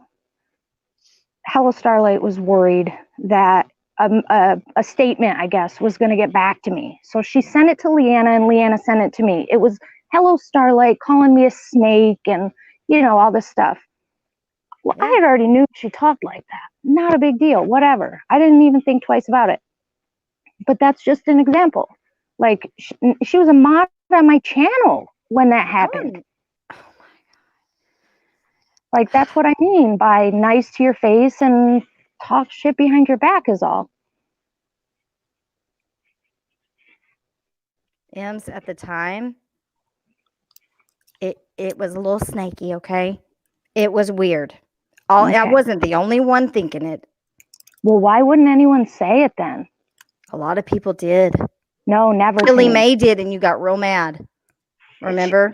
Hello Starlight was worried that a statement, I guess, was going to get back to me. So she sent it to Leanna, and Leanna sent it to me. It was Hello Starlight calling me a snake and, all this stuff. Well, I had already knew she talked like that. Not a big deal, whatever. I didn't even think twice about it. But that's just an example. Like, she was a mod on my channel when that happened. Like, that's what I mean by nice to your face and talk shit behind your back is all. Ems, at the time, it was a little snaky, okay? It was weird. Okay. I wasn't the only one thinking it. Well, why wouldn't anyone say it then? A lot of people did. No, never. Billy May did, and you got real mad. Remember?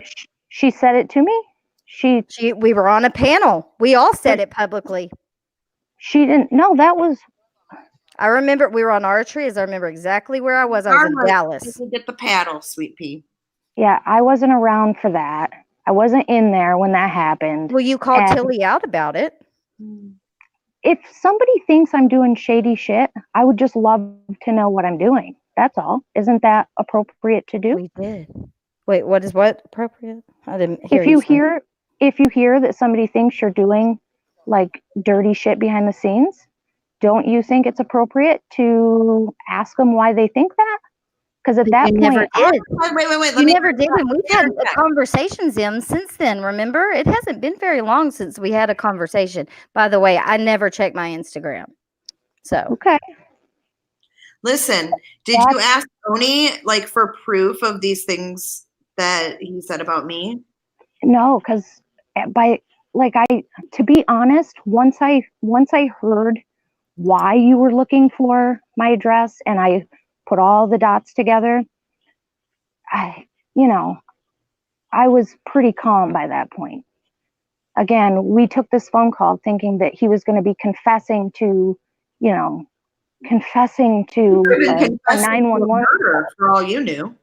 She said it to me? We were on a panel. We all said it publicly. She didn't. No, that was. I remember we were on Archery. As I remember exactly where I was. I was in Dallas. Get the paddle, Sweet Pea. Yeah, I wasn't around for that. I wasn't in there when that happened. Well, you called Tilly out about it. If somebody thinks I'm doing shady shit, I would just love to know what I'm doing. That's all. Isn't that appropriate to do? We did. Wait, what appropriate? I didn't hear If you hear that somebody thinks you're doing like dirty shit behind the scenes, don't you think it's appropriate to ask them why they think that? Because at that point, never did. Wait. You never did. And we've had conversations, since then. Remember, it hasn't been very long since we had a conversation. By the way, I never check my Instagram. So okay. Listen, did you ask Tony like for proof of these things that he said about me? No, because to be honest, once I heard why you were looking for my address and I put all the dots together, I was pretty calm by that point. Again, we took this phone call thinking that he was going to be confessing to a 911 for all you knew.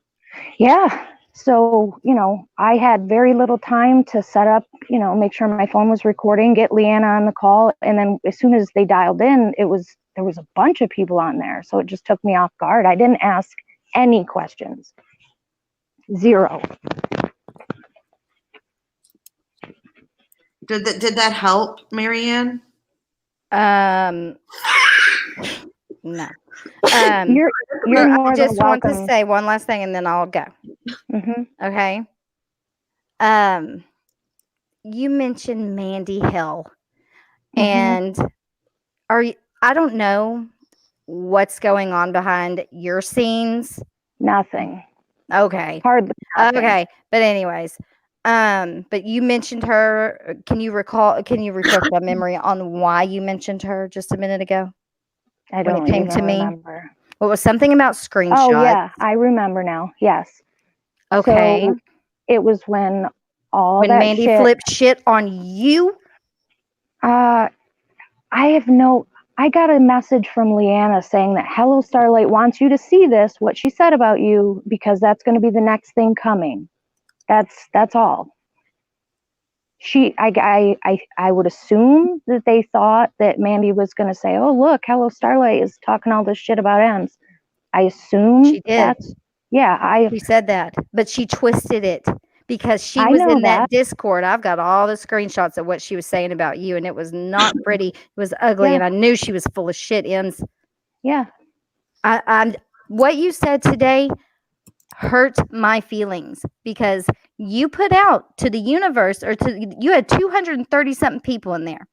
Yeah. So, I had very little time to set up, make sure my phone was recording, get Leanna on the call. And then as soon as they dialed in, there was a bunch of people on there. So it just took me off guard. I didn't ask any questions. Zero. Did that help, Marianne? No. You're more I just than want welcome. to say one last thing and then I'll go. Mm-hmm. Okay. You mentioned Mandy Hill, and I don't know what's going on behind your scenes. Nothing. Okay. Hardly. Nothing. Okay. But anyways, but you mentioned her. Can you refresh my memory on why you mentioned her just a minute ago? I don't when it came even to me. remember. Well, it was something about screenshots. Oh yeah, I remember now. Yes. Okay. So it was when Mandy flipped shit on you. I got a message from Leanna saying that Hello Starlight wants you to see this, what she said about you, because that's going to be the next thing coming. That's all. I would assume that they thought that Mandy was going to say, "Oh, look, Hello Starlight is talking all this shit about Ems." I assume she did. She said that, but she twisted it because she was in that Discord. I've got all the screenshots of what she was saying about you, and it was not pretty. It was ugly, and I knew she was full of shit. Ems. Yeah. What you said today hurt my feelings because you put out to the universe you had 230 something people in there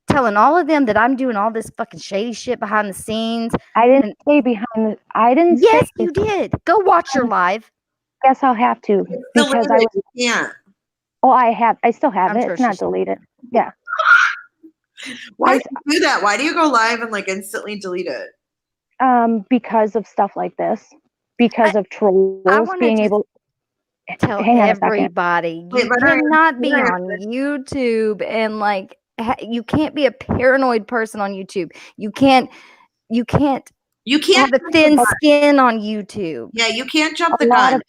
telling all of them that I'm doing all this fucking shady shit behind the scenes. I didn't say Yes, you did. Go watch your live. Guess I'll have to because I still have it. It's not deleted. Yeah. Why do you do that? Why do you go live and like instantly delete it? Because of stuff like this. Because of trolls being able. tell hang on a second. everybody. Wait, You let her- cannot be let her- on YouTube and like you can't be a paranoid person on YouTube. You can't You can't have a jump thin the gun. skin on YouTube. Yeah, you can't jump A the lot gun. of-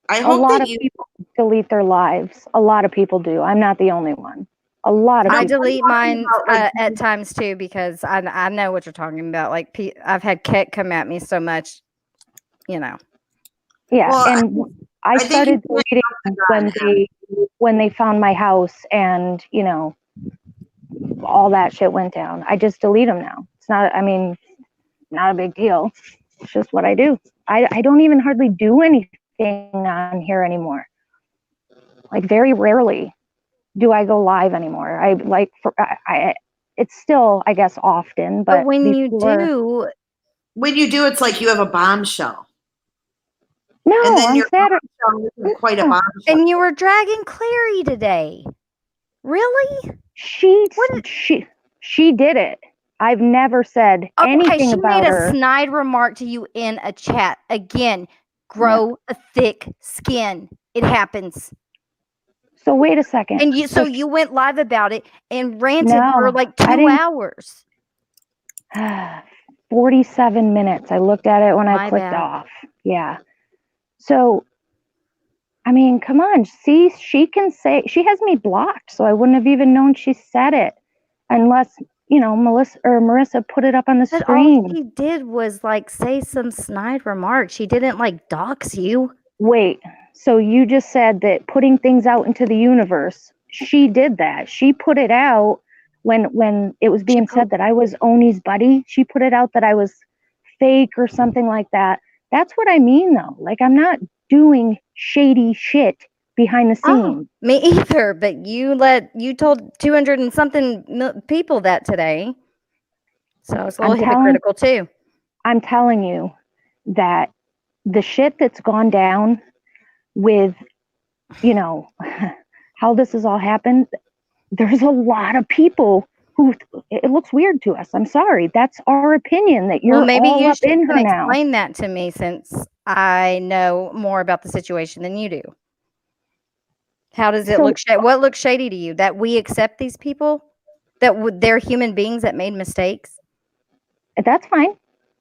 I A hope lot that of you. people delete their lives. A lot of people do. I'm not the only one. A lot of I people. delete talking mine about, like, at times too because I know what you're talking about. Like I've had Ket come at me so much, you know. Yeah, Well, and I think started you deleting gun, when they found my house, and all that shit went down. I just delete them now. It's not. I mean, not a big deal. It's just what I do. I don't even hardly do anything on here anymore. Like very rarely do I go live anymore. It's still, I guess, often, But when you before- do, when you do, it's like you have a bombshell. no, And then on your Saturday. bombshell isn't quite a No. bombshell. and you were dragging Clary today. Really? She did it. I've never said Okay, anything she about made a her. snide remark to you in a chat. Again, grow a thick skin. It happens. So wait a second. And you went live about it and ranted No, for like I 2 didn't- hours. 47 minutes. I looked at it when I My clicked bad. off. Yeah. So, I mean, come on. See, she can say, she has me blocked, so I wouldn't have even known she said it unless, Melissa or Marissa put it up on the But screen. all she did was like say some snide remark. She didn't like dox you. Wait, so you just said that putting things out into the universe, she did that. She put it out when it was being said that I was Oni's buddy. She put it out that I was fake or something like that. That's what I mean, though. Like, I'm not doing shady shit behind the scenes. Me either. But you told 200 and something people that today. So it's a little hypocritical too. I'm telling you that the shit that's gone down with, how this has all happened, there's a lot of people who, it looks weird to us. I'm sorry. That's our opinion that you're Maybe all you up in can her now. explain that to me since I know more about the situation than you do. How does it look? What looks shady to you? That we accept these people? That they're human beings that made mistakes? That's fine.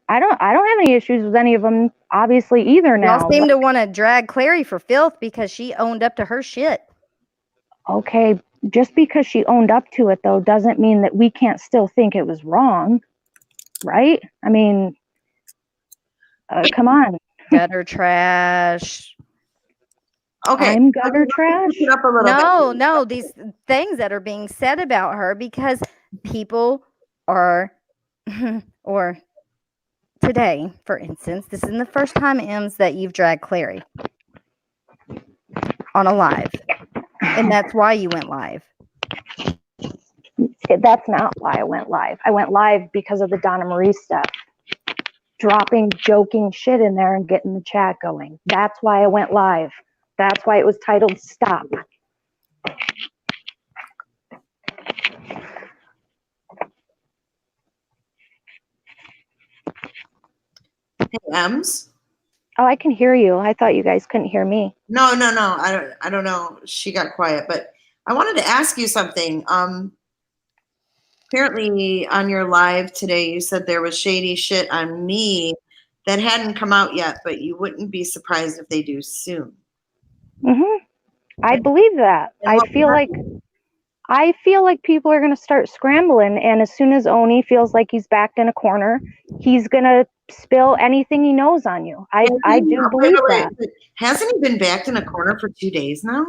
I don't have any issues with any of them, obviously, either now. Y'all seem to want to drag Clary for filth because she owned up to her shit. Okay, just because she owned up to it, though, doesn't mean that we can't still think it was wrong, right? I mean, come on. Gutter trash. Okay. I'm gutter trash? Pick it up a little bit. No, these things that are being said about her because people are, or today, for instance, this isn't the first time, Ems, that you've dragged Clary on a live. And that's why you went live. That's not why I went live. I went live because of the Donna Marie stuff. Dropping joking shit in there and getting the chat going. That's why I went live. That's why it was titled Stop. Hey, Ems? Oh, I can hear you. I thought you guys couldn't hear me. No. I don't know. She got quiet, but I wanted to ask you something. Apparently on your live today, you said there was shady shit on me that hadn't come out yet, but you wouldn't be surprised if they do soon. I believe that. I feel like people are going to start scrambling, and as soon as Oni feels like he's backed in a corner, he's going to spill anything he knows on you. I do believe that. Hasn't he been backed in a corner for 2 days now?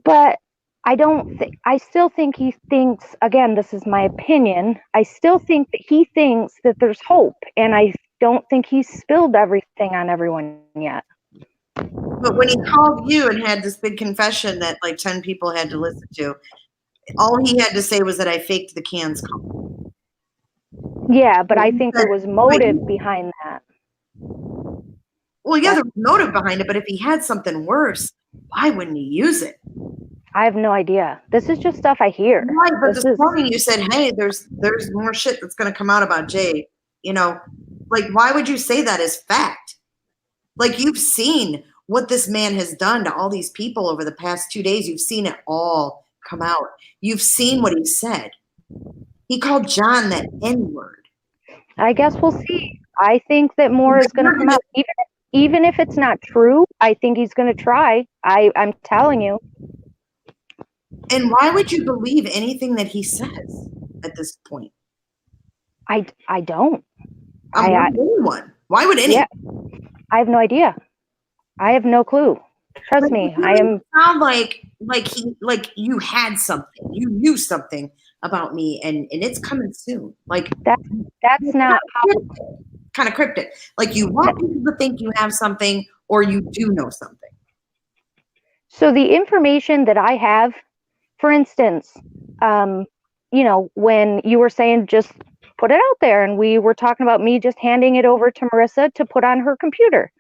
But I still think he thinks, again, this is my opinion, I still think that he thinks that there's hope, and I don't think he's spilled everything on everyone yet. But when he called you and had this big confession that like 10 people had to listen to, all he had to say was that I faked the cans call. Yeah, but I think there was motive behind that. Well, yeah, there was motive behind it, but if he had something worse, why wouldn't he use it? I have no idea. This is just stuff I hear. Right, but this morning you said, hey, there's more shit that's going to come out about Jay. Like, why would you say that as fact? Like, you've seen what this man has done to all these people over the past 2 days. You've seen it all come out. You've seen what he said. He called John that N-word. I guess we'll see. I think that more is going to come out. Even if it's not true, I think he's going to try. I'm telling you. And why would you believe anything that he says at this point? I don't. Anyone. Why would anyone? Yeah, I have no idea. I have no clue. Trust me. I am. Sound like you had something. You knew something about me, and it's coming soon. Like that's not kind of cryptic. Like you want people to think you have something, or you do know something. So the information that I have, for instance, when you were saying just put it out there, and we were talking about me just handing it over to Marissa to put on her computer,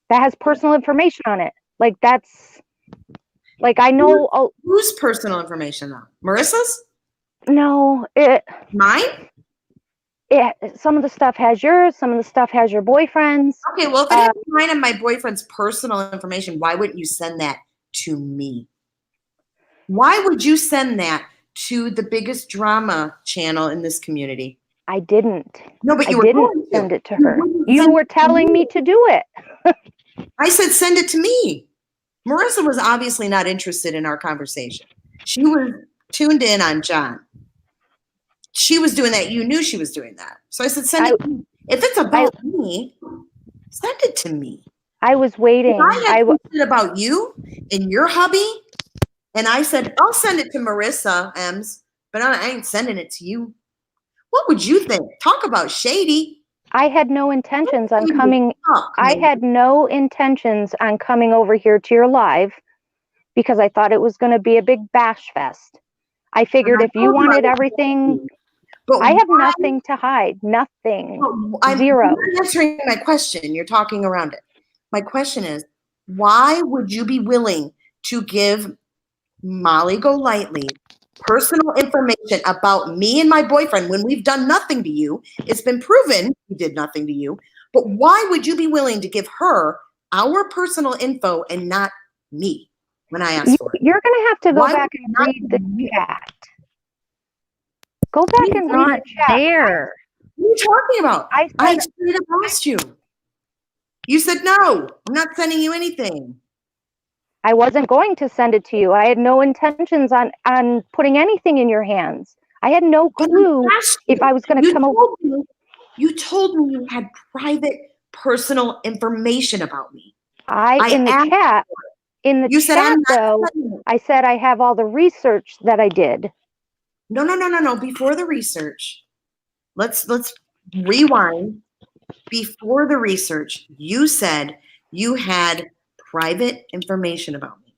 that has personal information on it. Like that's, like I know. Whose personal information though? Marissa's? No, Mine? Some of the stuff has yours. Some of the stuff has your boyfriend's. Okay, well, if it has mine and my boyfriend's personal information, why wouldn't you send that to me? Why would you send that to the biggest drama channel in this community? I didn't. No, but I didn't send it to her. You were telling me to do it. I said send it to me. Marissa was obviously not interested in our conversation. She was tuned in on John. She was doing that. You knew she was doing that. So I said, send it to me. If it's about me, send it to me. I was waiting. I had about you and your hubby, and I said, I'll send it to Marissa Ems, but I ain't sending it to you. What would you think? Talk about shady. I had no intentions on coming. I had no intentions on coming over here to your live because I thought it was going to be a big bash fest. I figured if you wanted everything, but I have nothing to hide. Nothing. Zero. I'm not answering my question. You're talking around it. My question is, why would you be willing to give Molly Golightly personal information about me and my boyfriend when we've done nothing to you? It's been proven we did nothing to you. But why would you be willing to give her our personal info and not me when I asked for it? You're going to have to go back and read the chat. Go back and read the chat. There. What are you talking about? I straight up asked you. You said, no, I'm not sending you anything. I wasn't going to send it to you. I had no intentions on putting anything in your hands. I had no clue if I was going to come over. You told me you had private, personal information about me. In the chat, though, I said I have all the research that I did. No. Before the research, let's rewind. Before the research, you said you had private information about me.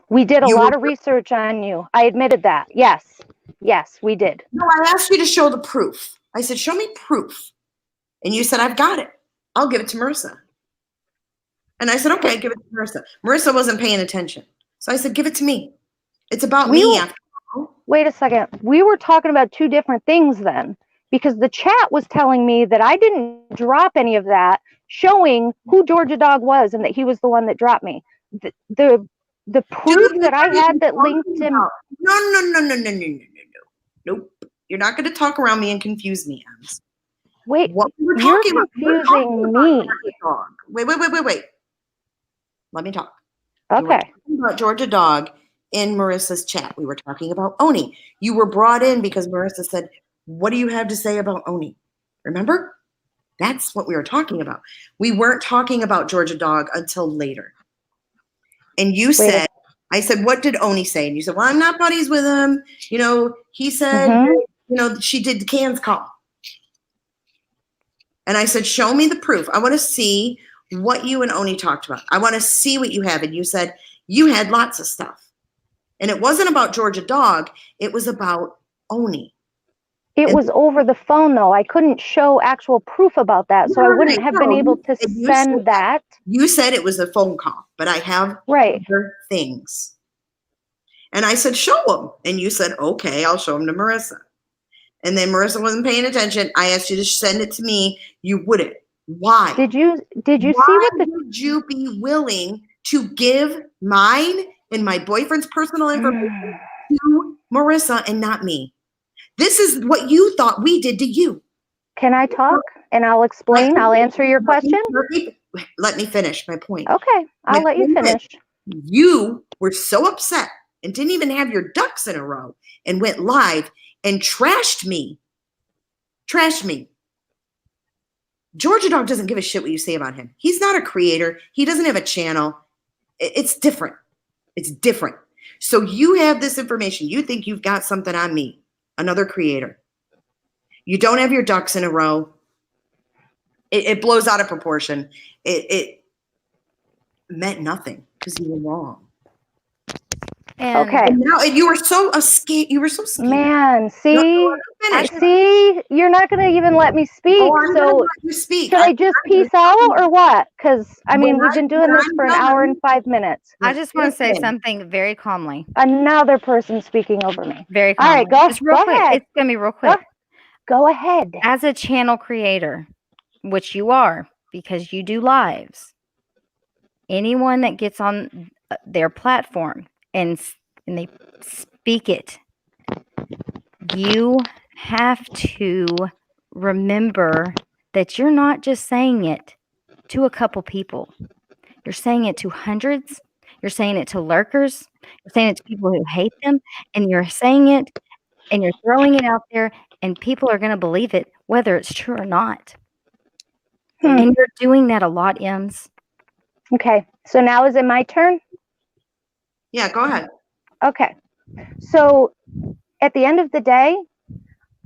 We did a lot of research on you. I admitted that. Yes, we did. No, I asked you to show the proof. I said, show me proof. And you said, I've got it. I'll give it to Marissa. And I said, okay, give it to Marissa. Marissa wasn't paying attention. So I said, give it to me. It's about me after all. Wait a second. We were talking about two different things then, because the chat was telling me that I didn't drop any of that, showing who Georgia Dog was and that he was the one that dropped me. The proof that I had that linked him. No. Nope. You're not going to talk around me and confuse me, Ems. Wait, what we were you're talking confusing me. Wait. Let me talk. Okay. We were talking about Georgia Dog in Marissa's chat. We were talking about Oni. You were brought in because Marissa said, what do you have to say about Oni? Remember? That's what we were talking about. We weren't talking about Georgia Dog until later. And you said, I said, what did Oni say? And you said, well, I'm not buddies with him. You know, he said, she did the cans call. And I said, show me the proof. I want to see what you and Oni talked about. I want to see what you have. And you said you had lots of stuff. And it wasn't about Georgia Dog. It was about Oni. It was over the phone, though. I couldn't show actual proof about that. So I wouldn't have been able to send that. You said it was a phone call, but I have other things. And I said, show them. And you said, okay, I'll show them to Marissa. And then Marissa wasn't paying attention. I asked you to send it to me. You wouldn't. Why? Did you see Why what the would you be willing to give mine and my boyfriend's personal information to Marissa and not me? This is what you thought we did to you. Can I talk and I'll explain? I'll answer your question. Let me finish my point. Okay, I'll let you finish. You were so upset and didn't even have your ducks in a row and went live and trashed me. Trashed me. Georgia Dog doesn't give a shit what you say about him. He's not a creator. He doesn't have a channel. It's different. It's different. So you have this information. You think you've got something on me, another creator. You don't have your ducks in a row. It blows out of proportion. It meant nothing because you were wrong. And Okay. And now you were so scared. You were so scared. Man, see, Finish. see, you're not going to even let me speak. Oh, I'm gonna So let you speak. should I just peace out or what? Because I mean, When we've been doing this I'm for an done- hour and 5 minutes. I just want to say Listen. something very calmly. Another person speaking over me. Very All calmly. right, go- Just real go quick. ahead. It's gonna be real quick. Go ahead. As a channel creator, which you are because you do lives, anyone that gets on their platform and they speak it, you have to remember that you're not just saying it to a couple people. You're saying it to hundreds. You're saying it to lurkers. You're saying it to people who hate them. And you're saying it and you're throwing it out there, and people are going to believe it, whether it's true or not. And you're doing that a lot, Ems. Okay, so now is it my turn? Yeah, go ahead. Okay, so at the end of the day,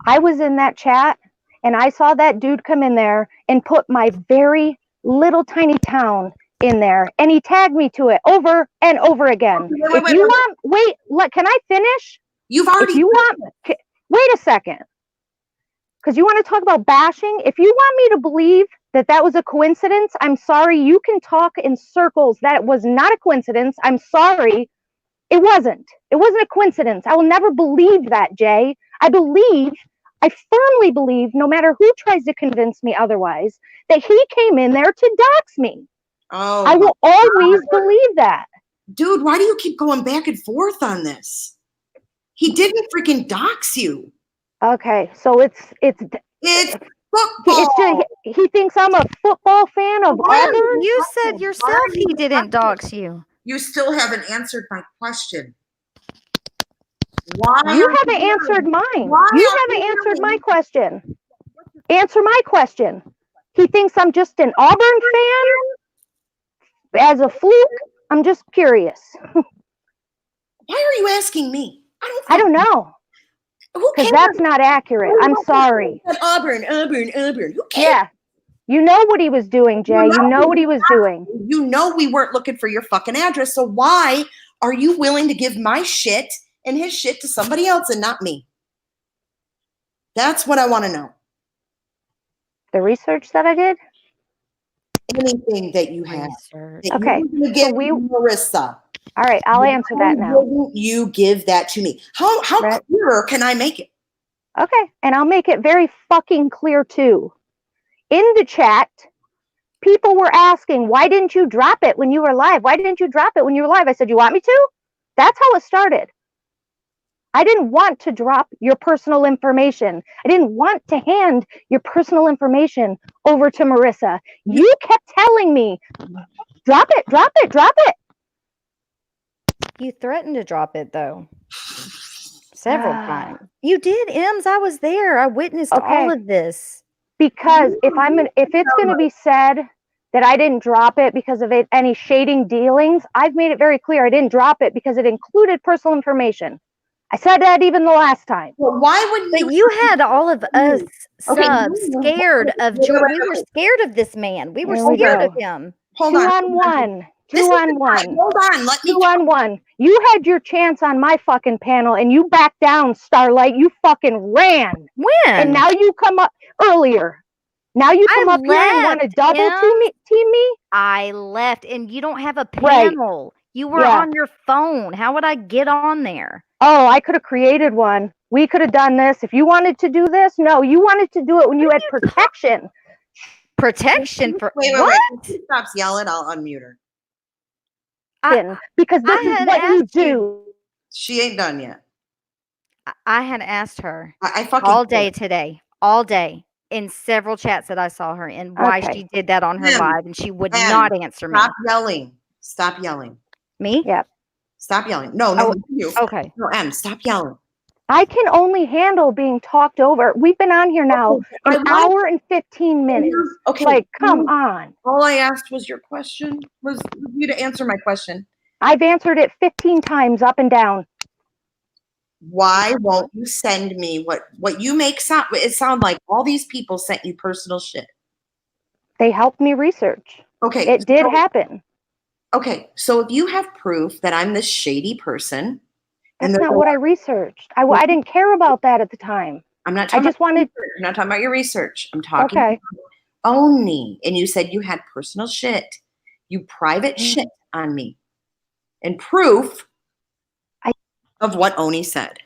I was in that chat and I saw that dude come in there and put my very little tiny town in there, and he tagged me to it over and over again. Can I finish? You've already. If you want, wait a second, because you want to talk about bashing. If you want me to believe that that was a coincidence, I'm sorry. You can talk in circles. That was not a coincidence. I'm sorry. It wasn't. It wasn't a coincidence. I will never believe that, Jay. I firmly believe, no matter who tries to convince me otherwise, that he came in there to dox me. Oh, I will always believe that. dude, why do you keep going back and forth on this? He didn't freaking dox you. Okay, so it's football. he thinks I'm a football fan of Auburn. You said yourself he didn't dox you. You still haven't answered my question. Why? You haven't answered mine. You haven't answered my question. Answer my question. He thinks I'm just an Auburn fan as a fluke. I'm just curious. Why are you asking me? I don't know. Who Because cares? that's not accurate. I'm sorry. Auburn. Who cares? Yeah. You know what he was doing, Jay. You know what he was doing. You know we weren't looking for your fucking address. So why are you willing to give my shit and his shit to somebody else and not me? That's what I want to know. The research that I did? Anything that you have. Okay. So Marissa. All right, I'll answer that now. Wouldn't you give that to me? How clearer can I make it? Okay, and I'll make it very fucking clear too. In the chat, people were asking, why didn't you drop it when you were live? Why didn't you drop it when you were live? I said, you want me to? That's how it started. I didn't want to drop your personal information. I didn't want to hand your personal information over to Marissa. You kept telling me, drop it, drop it, drop it. You threatened to drop it though. Several times. You did, Ems. I was there. I witnessed all of this. Because if it's going to be said that I didn't drop it because of any shading dealings, I've made it very clear I didn't drop it because it included personal information. I said that even the last time. Well, why wouldn't But you had all of us subs scared of George. We were scared of this man. We were scared of him. Hold on. 2-on-1. 2-on-1. Hold on. Let me 2-on-1. You had your chance on my fucking panel and you backed down, Starlight. You fucking ran. When? And now you come up earlier. Now you come up here and want to double team me? I left, and you don't have a panel. Right. You were on your phone. How would I get on there? Oh, I could have created one. We could have done this. If you wanted to do this, no, you wanted to do it when you had protection. Protection for Wait. what? If she stops yelling, I'll unmute her. Because this is had what you asked you- do. She ain't done yet. I had asked her I fucking all day today, all day in several chats that I saw her in why Okay. she did that on her Em, live, and she would Em, not answer me. Stop yelling. Stop yelling. Me? Yeah. Stop yelling. No, Oh, you. Okay. No, Em, stop yelling. I can only handle being talked over. We've been on here now Okay, I an want- hour and 15 minutes. Okay. Like, come on. All I asked was your question. Was you to answer my question. I've answered it 15 times up and down. Why won't you send me what you make sound? It sound like all these people sent you personal shit. They helped me research. Okay. It did so- happen. Okay, so if you have proof that I'm this shady person, That's there's not a what I researched. I didn't care about that at the time. I'm not I talking just about wanted. I'm not talking about your research. I'm talking Okay. about own me. And you said you had personal shit. You private Mhm. shit on me. And proof I- of what Oni said.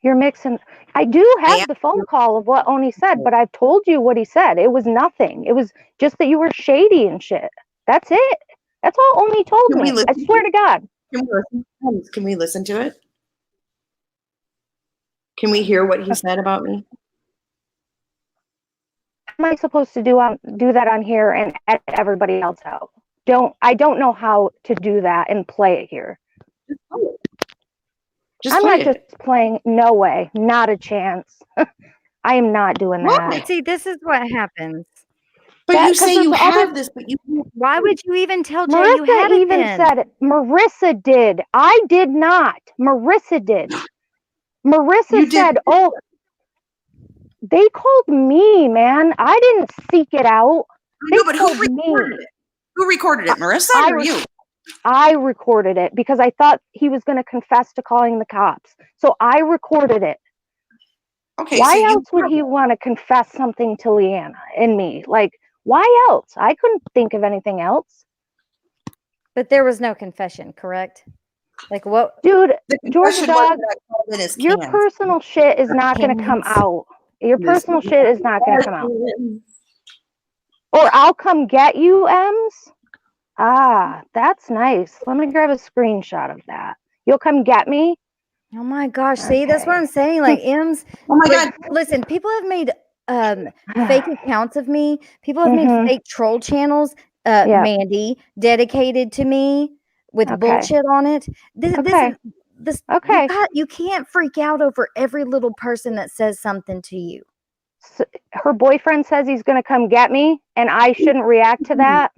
You're mixing. I do have the phone call of what Oni said, but I've told you what he said. It was nothing. It was just that you were shady and shit. That's it. That's all Oni told Can we me. I listen swear to God. Can we listen to it? Can we hear what he said about me? How am I supposed to do that on here and edit everybody else out? I don't know how to do that and play it here. Just I'm play not it. just playing. No way. Not a chance. I am not doing Why? that. See, this is what happens. But That- you 'cause say you there's other- have this, but you Why would you even tell Jay you had Marissa it even then? said it. Marissa did. I did not. Marissa did. Marissa You did. said, "Oh, they called me, man. I didn't seek it out. They No, but who called recorded me. it? Who recorded it? Marissa I or re- you? I recorded it because I thought he was going to confess to calling the cops. So I recorded it. Okay, Why so you else would he want to confess something to Leanna and me? Like, why else? I couldn't think of anything else. But there was no confession, correct? Like what? Dude, the Georgia confession was Dog, that I called in his your cans. personal shit is not going to come Cans. out. Your Yes. personal shit is not going to come out. Or I'll come get you, Ems. Ah, that's nice. Let me grab a screenshot of that. You'll come get me? Oh my gosh! See, that's what Okay. I'm saying. Like M's. Oh my But God. listen, people have made fake accounts of me. People have Mhm. made fake troll channels. Yeah. Mandy dedicated to me with Okay. bullshit on it. Okay. This Okay. you can't freak out over every little person that says something to you. Her boyfriend says he's going to come get me, and I shouldn't react to that.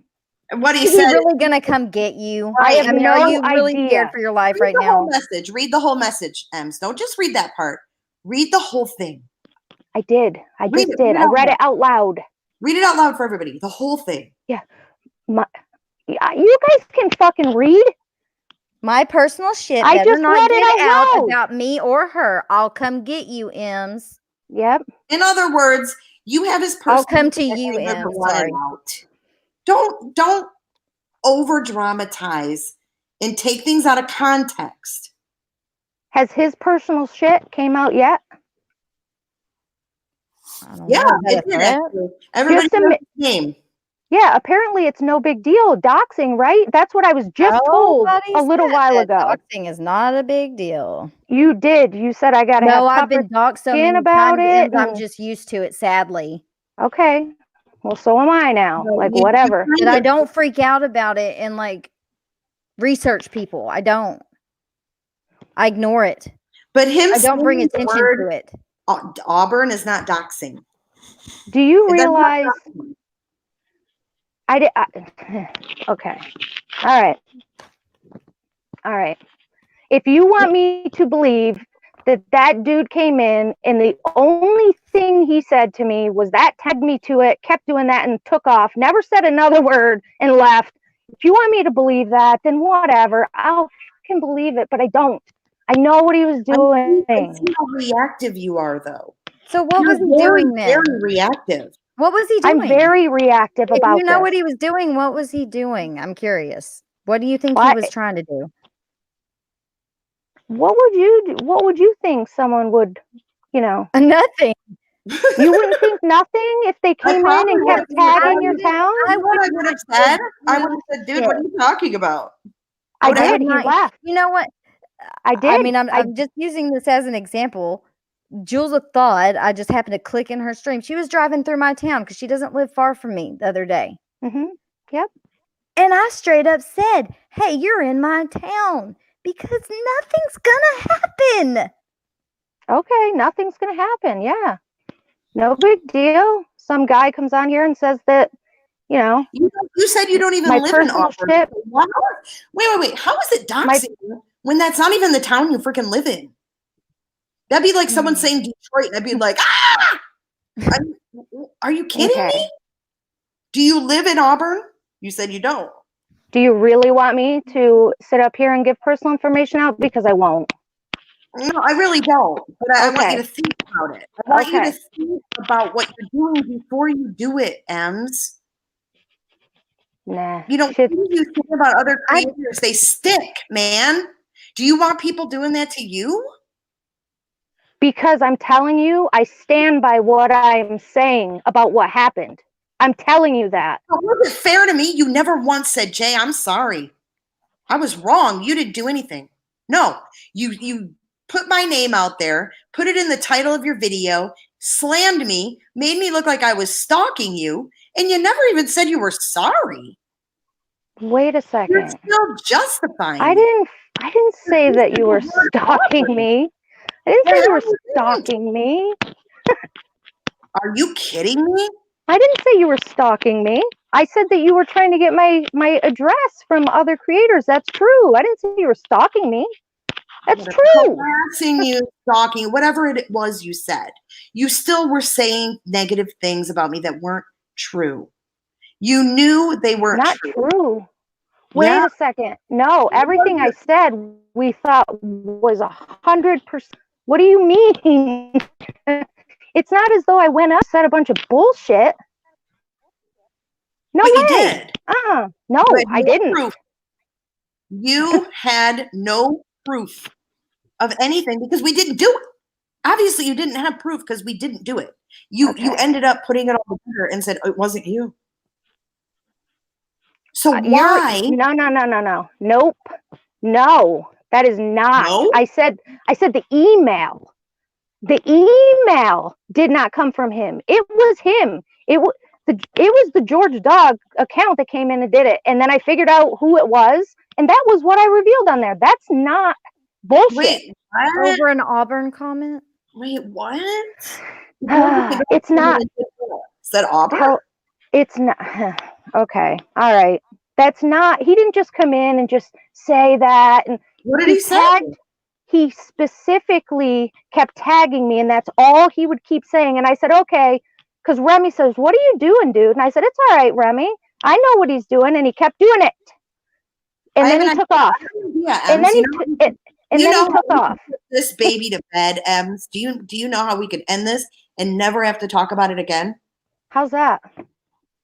What he Is he said. really gonna come get you? I have mean, no are you really idea. scared for your life Read right the whole now? message. Read the whole message, Ems. Don't just read that part. Read the whole thing. I did. I Read just it. did. Read it I out read loud. it out loud. Read it out loud for everybody. The whole thing. Yeah, you guys can fucking read. My personal shit I better just not read it get out out loud. about me or her. I'll come get you, M's. Yep. In other words, you have his personal. I'll come to shit you, and Em. want it Sorry. out. Don't over dramatize and take things out of context. Has his personal shit came out yet? I don't Yeah, know. Is that it a did threat? actually. Everybody Just a knows mi- his name. Yeah, apparently it's no big deal. Doxing, right? That's what I was just told Nobody a little said while that ago. Doxing is not a big deal. You did. You said I got to have No, I've tougher been doxed so skin many about times, it. Ems, I'm and- just used to it, sadly. Okay. Well, so am I now. No, Like, you- whatever. But I don't freak out about it and like research people. I don't. I ignore it. But him I don't bring saying the attention word to it. Auburn is not doxing. Do you That's not realize doxing. okay. All right. All right. If you want me to believe that dude came in and the only thing he said to me was that tagged me to it, kept doing that and took off, never said another word and left. If you want me to believe that, then whatever. I'll fucking believe it, but I don't. I know what he was doing. I see how reactive you are, though. So what was he You're doing then? Very reactive. What was he doing? I'm very reactive If about you know this. what he was doing, what was he doing? I'm curious. What do you think Why- he was trying to do? What would you do? What would you think someone would, Nothing. You wouldn't think nothing if they came in and probably kept wouldn't. tagging your town? I would have said. I would have said, dude, what are you talking about? I would have did. He not- left. You know what? I did. I mean, I'm just using this as an example. Jules of Thought, I just happened to click in her stream. She was driving through my town because she doesn't live far from me the other day. Yep. And I straight up said, hey, you're in my town because nothing's gonna happen. Okay, nothing's gonna happen. Yeah. No big deal. Some guy comes on here and says that, you know, You said you don't even my live in personal Auburn. shit. Why? Wait. How is it doxing you when that's not even the town you freaking live in? That'd be like someone saying Detroit. I'd be like, ah! Are you kidding me? Do you live in Auburn? You said you don't. Do you really want me to sit up here and give personal information out? Because I won't. No, I really don't. But I want Okay. you to think about it. I want you Okay. to think about what you're doing before you do it, Ems. Nah. You know, Shit. things you think about other creators, they stick, man. Do you want people doing that to you? Because I'm telling you, I stand by what I'm saying about what happened. I'm telling you that. It wasn't fair to me. You never once said, Jay, I'm sorry. I was wrong. You didn't do anything. No, you put my name out there, put it in the title of your video, slammed me, made me look like I was stalking you, and you never even said you were sorry. Wait a You're second. still justifying. I didn't say that you were stalking me. I didn't say you were stalking me. Are you kidding me? I didn't say you were stalking me. I said that you were trying to get my address from other creators. That's true. I didn't say you were stalking me. That's true. Harassing you, stalking, whatever it was you said. You still were saying negative things about me that weren't true. You knew they weren't Not true. Wait Yeah. a second. No, everything I said we thought was 100%. What do you mean? It's not as though I went up and said a bunch of bullshit. No But you way. did. No, You had I no didn't. proof. You had no proof of anything because we didn't do it. Obviously, you didn't have proof because we didn't do it. You ended up putting it all together and said it wasn't you. So why? No. Nope. No, that is not. No? I said the email. The email did not come from him. It was him. It was the George Dog account that came in and did it. And then I figured out who it was. And that was what I revealed on there. That's not bullshit. Wait, what? Over an Auburn comment? Wait, what? It's not. Is that Auburn? It's not. Okay. All right. That's not. He didn't just come in and just say that. And What did he say? He specifically kept tagging me, and that's all he would keep saying. And I said, okay, because Remy says, what are you doing, dude? And I said, it's all right, Remy. I know what he's doing. And he kept doing it. And then he took off. And then he took off. This baby to bed, Ems. Do you know how we could end this and never have to talk about it again? How's that?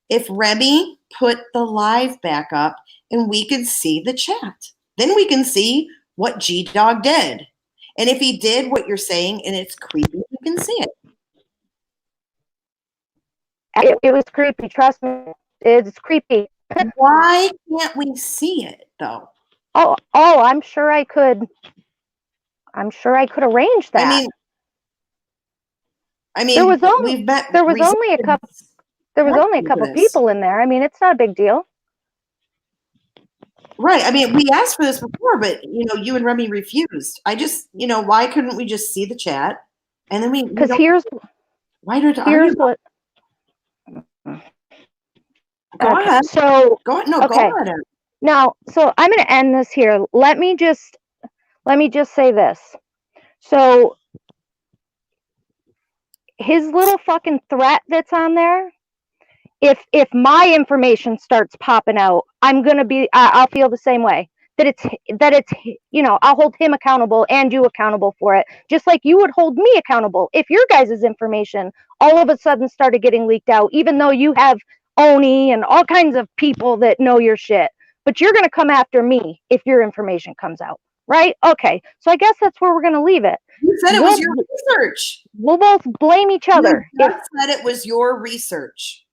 If Remy put the live back up and we can see the chat, then we can see what G-Dog did. And if he did what you're saying and it's creepy, you can see it. It was creepy. Trust me. It's creepy. Why can't we see it though? Oh, I'm sure I could. I'm sure I could arrange that. I mean, there was we've met. There was only a couple. There was only a couple people in there. I mean, it's not a big deal. Right. I mean, we asked for this before, but you and Remy refused. I just, why couldn't we just see the chat? And then because here's what. Go ahead. So go ahead. No, okay. go ahead. Now, so I'm going to end this here. Let me just say this. So his little fucking threat that's on there. If my information starts popping out, I'll feel the same way. That it's I'll hold him accountable and you accountable for it, just like you would hold me accountable if your guys' information all of a sudden started getting leaked out, even though you have Oni and all kinds of people that know your shit. But you're gonna come after me if your information comes out, right? Okay. So I guess that's where we're going to leave it. You said it was your research. We'll both blame each other. You just said it was your research.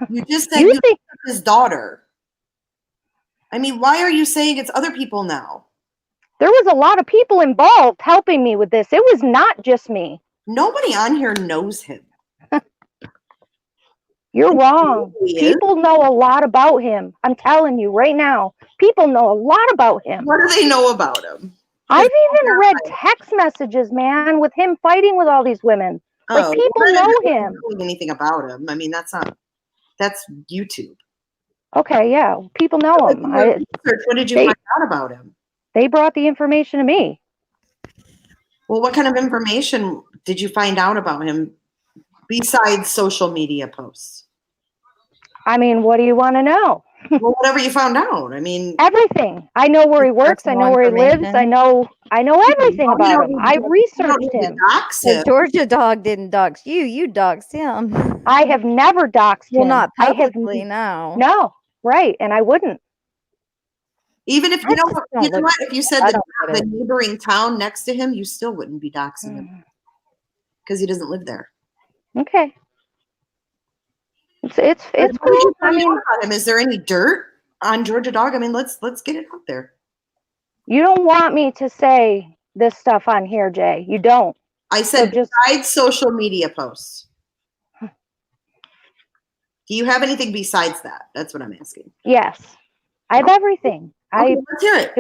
You just said you think his daughter. I mean, why are you saying it's other people now? there was a lot of people involved helping me with this. It was not just me. Nobody on here knows him. You're wrong. People know a lot about him. I'm telling you right now. People know a lot about him. What do they know about him? I've even read text messages, man, with him fighting with all these women. Like, people know him. Anything about him? I mean, that's YouTube. Okay, yeah, people know him. What did you find out about him? They brought the information to me. Well, what kind of information did you find out about him besides social media posts? I mean, what do you want to know? Well, whatever you found out. I mean, everything. I know where he works. I know where he lives. I know everything about him. I researched him. The Georgia dog didn't dox you. You doxed him. I have never doxed him. Well, not publicly, no. No, right, and I wouldn't. Even if you know what, if you said the neighboring town next to him, you still wouldn't be doxing him because he doesn't live there. Okay. It's cool. I mean, is there any dirt on Georgia Dog? I mean, let's get it out there. You don't want me to say this stuff on here, Jay. You don't. I said besides social media posts. Do you have anything besides that? That's what I'm asking. Yes. I have everything. Okay, let's hear it.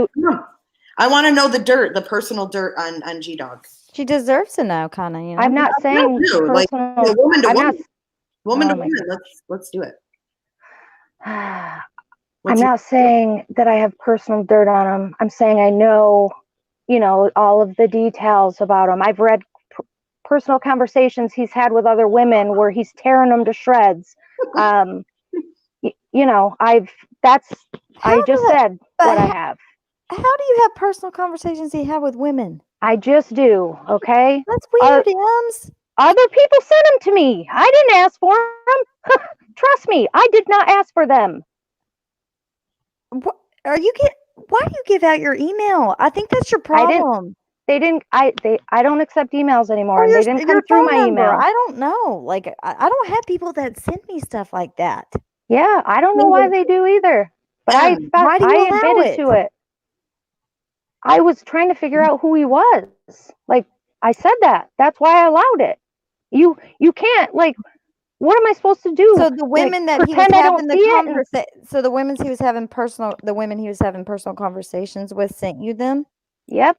I want to know the dirt, the personal dirt on G Dog. She deserves to know, kind of. You know? I'm not saying personal. Like woman to woman. Woman to woman. Let's do it. I'm not saying that I have personal dirt on him. I'm saying I know, all of the details about him. I've read personal conversations he's had with other women where he's tearing them to shreds. I just said what I have. How do you have personal conversations he had with women? I just do, okay? That's weird, Ems. Other people sent them to me. I didn't ask for them. Trust me, I did not ask for them. What why do you give out your email? I think that's your problem. I don't accept emails anymore. They didn't come through my email. I don't know. Like, I don't have people that send me stuff like that. Yeah, I don't know why they do either. But I admitted to it. I was trying to figure out who he was. Like, I said that. That's why I allowed it. You can't, like, what am I supposed to do? So the women that he was having the women he was having personal conversations with sent you them? Yep.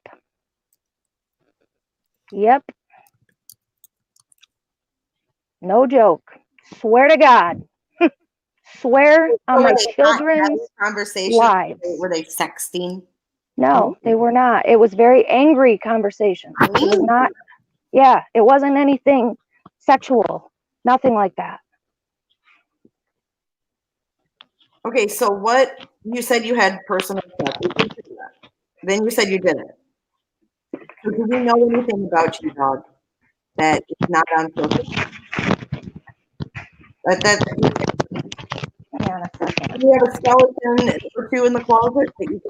No joke. Swear to God. Swear on my children's lives. Were they sexting? No, they were not. It was very angry conversation. It was not. Yeah, it wasn't anything sexual. Nothing like that. Okay, so what you said you had personal sex. Then you said you didn't. So do we know anything about you, dog, that is not on social? Hang on a second. Do you have a skeleton or two in the closet that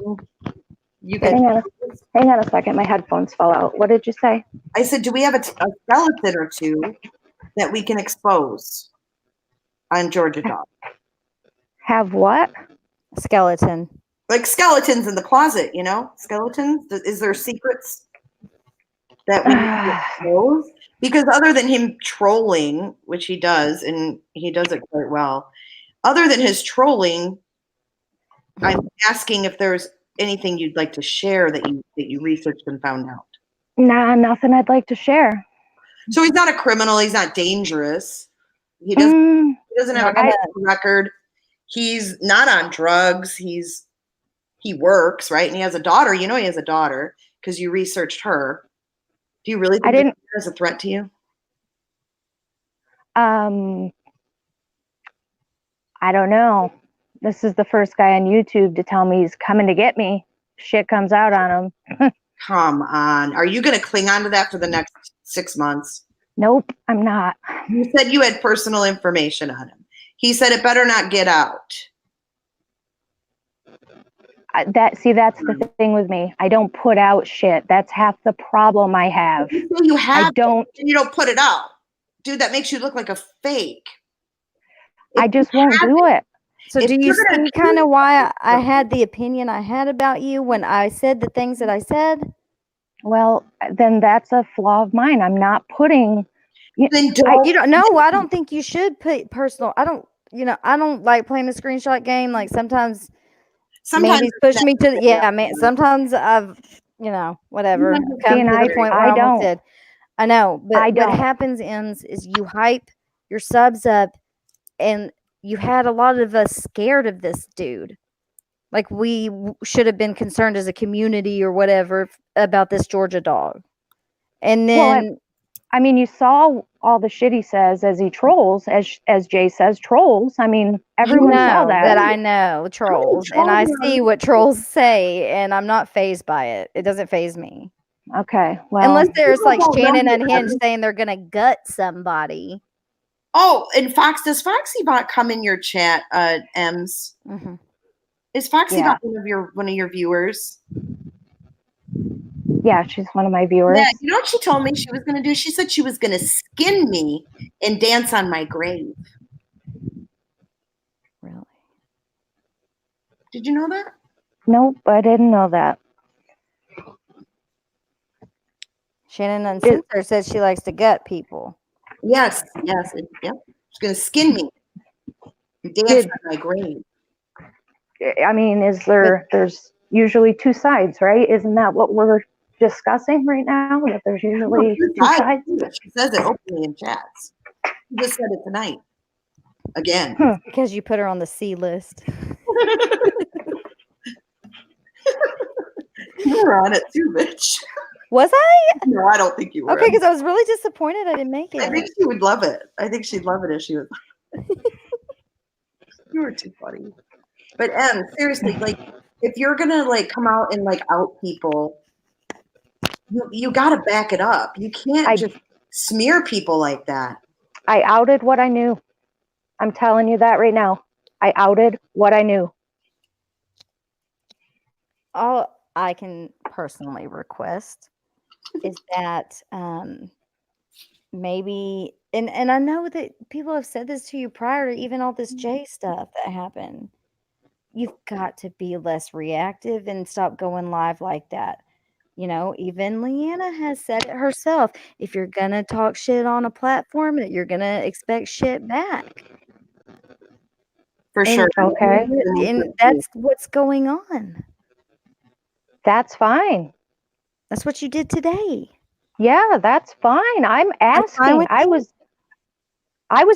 you can hang on a second. My headphones fell out. What did you say? I said, do we have a skeleton or two that we can expose on Georgia Dog? Have what? Skeleton. Like skeletons in the closet, Skeletons? Is there secrets that we can expose? Because other than him trolling, which he does, and he does it quite well, other than his trolling, I'm asking if there's anything you'd like to share that you researched and found out. Nah, nothing I'd like to share. So he's not a criminal. He's not dangerous. He doesn't have a record. He's not on drugs. He works, right? And he has a daughter. He has a daughter because you researched her. Do you really think he is a threat to you? I don't know. This is the first guy on YouTube to tell me he's coming to get me. Shit comes out on him. Come on. Are you going to cling on to that for the next 6 months? Nope, I'm not. You said you had personal information on him. He said it better not get out. That's the thing with me. I don't put out shit. That's half the problem I have. You have I don't. You don't put it out, dude. That makes you look like a fake. I just won't do it. So do you see kind of why I had the opinion I had about you when I said the things that I said? Well, then that's a flaw of mine. I'm not putting. Then don't. You don't know. I don't think you should put personal. I don't. I don't like playing the screenshot game. Like sometimes Mandy's pushing me to. Yeah, man. Sometimes I've. Whatever. See, and I don't. Did. I know, but I don't. what happens is you hype your subs up, and you had a lot of us scared of this dude. Like we should have been concerned as a community or whatever about this Georgia dog. And then, I mean, you saw all the shit he says as he trolls, as Jay says, trolls. I mean, everyone saw that. I know trolls, and I see what trolls say, and I'm not fazed by it. It doesn't faze me. Okay, well, unless there's like Shannon Unhinged saying they're gonna gut somebody. Oh, and does Foxy Bot come in your chat, Ems? Mm-hmm. Is Foxy Bot one of your viewers? Yeah, she's one of my viewers. Yeah, you know what she told me she was going to do? She said she was going to skin me and dance on my grave. Really? Did you know that? Nope, I didn't know that. Shannon Uncensored says she likes to gut people. Yes. Yep. She's going to skin me and dance on my grave. I mean, there's usually two sides, right? Isn't that what we're discussing right now? That there's usually two sides? She says it openly in chats. She just said it tonight. Again. Because you put her on the C list. You were on it too, bitch. Was I? No, I don't think you were. Okay, because I was really disappointed I didn't make it. I think she would love it. I think she'd love it if she was. You were too funny. But seriously, like, if you're gonna like come out and like out people, you gotta back it up. You can't just smear people like that. I outed what I knew. I'm telling you that right now. I outed what I knew. All I can personally request is that maybe, and I know that people have said this to you prior to even all this Jay stuff that happened. You've got to be less reactive and stop going live like that. Even Leanna has said it herself. If you're going to talk shit on a platform, you're going to expect shit back. For sure. Okay. And that's what's going on. That's fine. That's what you did today. Yeah, that's fine. I'm asking. I was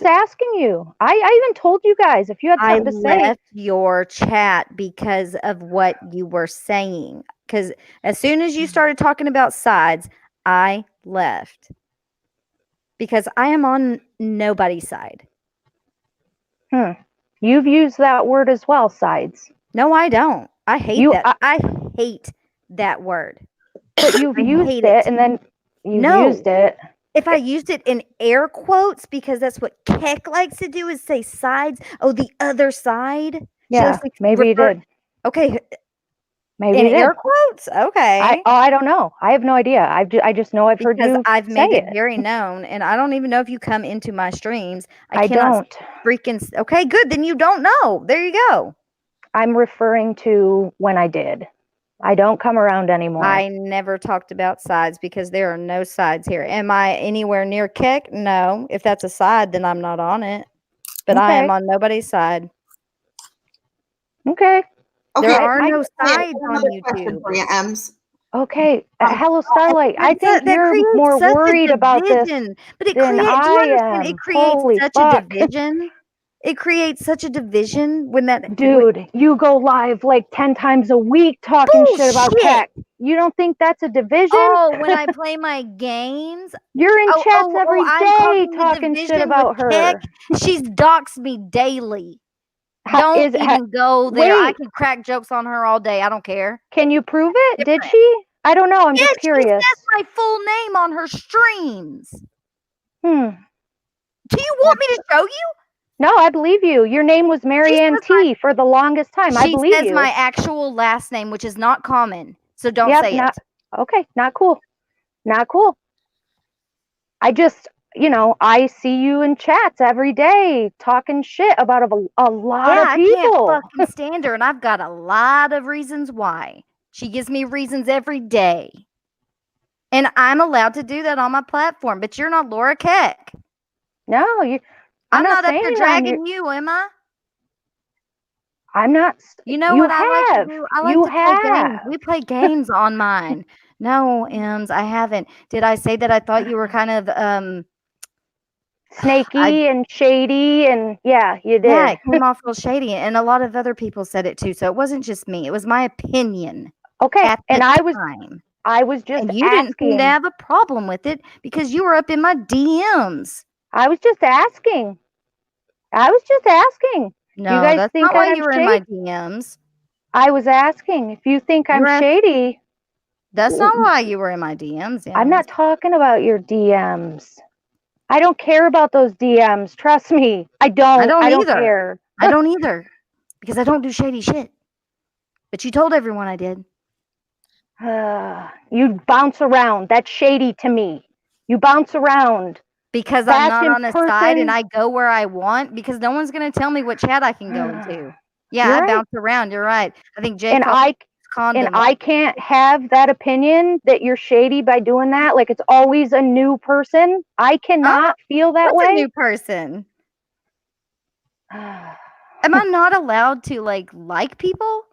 asking you. I even told you guys if you had something to say. I left your chat because of what you were saying. Because as soon as you started talking about sides, I left. Because I am on nobody's side. You've used that word as well, sides. No, I don't. I hate that. I hate that word. But you've used it, and then you've used it. If I used it in air quotes, because that's what Keck likes to do, is say sides. Oh, the other side. Yeah, maybe you did. Okay. Maybe in air quotes. Okay. I don't know. I have no idea. I just know I've heard you I've made say it very known, and I don't even know if you come into my streams. I don't. Freaking. Okay, good. Then you don't know. There you go. I'm referring to when I did. I don't come around anymore. I never talked about sides because there are no sides here. Am I anywhere near Keck? No. If that's a side, then I'm not on it. But I am on nobody's side. Okay. There are no sides on YouTube. For you, Ems. Okay. Hello, Starlight. I think you're more worried about this but than I am. It creates such a division. It creates such a division when that dude, you go live like 10 times a week talking shit about Keck. You don't think that's a division? Oh, when I play my games, you're in chats every day talking shit about her. Keck. She's doxed me daily. Don't even go there. I can crack jokes on her all day. I don't care. Can you prove it? Did she? I don't know. I'm just curious. She says my full name on her streams. Do you want me to show you? No, I believe you. Your name was Marianne T for the longest time. I She believe says you. my actual last name, which is not common. So don't Yep, say not it. okay. Not cool. Not cool. I just, I see you in chats every day talking shit about a lot Yeah, of I can't people. fucking stand her, and I've got a lot of reasons why. She gives me reasons every day. And I'm allowed to do that on my platform, but you're not Laura Keck. No, I'm not not up saying here it on dragging you, am I? I'm not. You know You what I like have. to do? I like You to play games. have. We play games on mine. No, Ems, I haven't. Did I say that I thought you were kind of Snaky and shady, and yeah, you did. yeah, it came off real shady, and a lot of other people said it too. So it wasn't just me; it was my opinion. Okay, at and the I was just and you didn't seem asking. to have a problem with it because you were up in my DMs. I was just asking. No, You guys that's think not why I'm you were in shady? my DMs. I was asking if you think I'm shady. That's not why you were in my DMs. I'm not talking about your DMs. I don't care about those DMs. Trust me. I don't either. care. I don't either because I don't do shady shit. But you told everyone I did. You bounce around. That's shady to me. You bounce around. Because I'm not on a side and I go where I want because no one's going to tell me what chat I can go into. Yeah, I bounce around. You're right. I think Jay I can't have that opinion that you're shady by doing that. Like it's always a new person. I cannot feel that way. A new person. Am I not allowed to like people?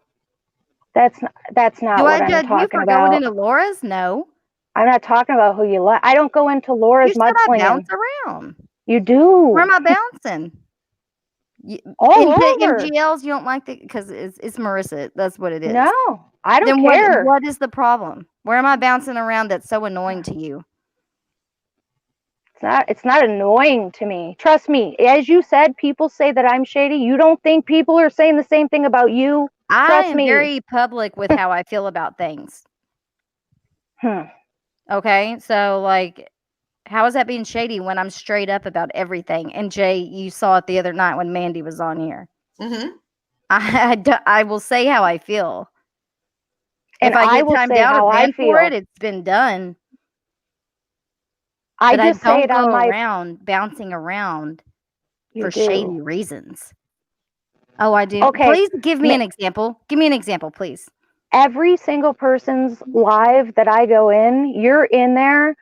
That's not Do what I I'm judge you talking for about. going into Laura's? No. I'm not talking about who you like. I don't go into Laura's mudslinging. I bounce around. You do. Where am I bouncing? All over. MGLs, you don't like it because it's Marissa. That's what it is. No, I don't care. What is the problem? Where am I bouncing around that's so annoying to you? It's not annoying to me. Trust me. As you said, people say that I'm shady. You don't think people are saying the same thing about you? Trust me. I am very public with how I feel about things. Okay, so how is that being shady when I'm straight up about everything? And Jay, you saw it the other night when Mandy was on here. Mm-hmm. I will say how I feel. And if I get will timed say out how or I banned feel. for it, it's been done. I but just I don't say it go on my around bouncing around for do. shady reasons. Oh, I do. Okay. Please give me an example. Give me an example, please. Every single person's live that I go in, you're in there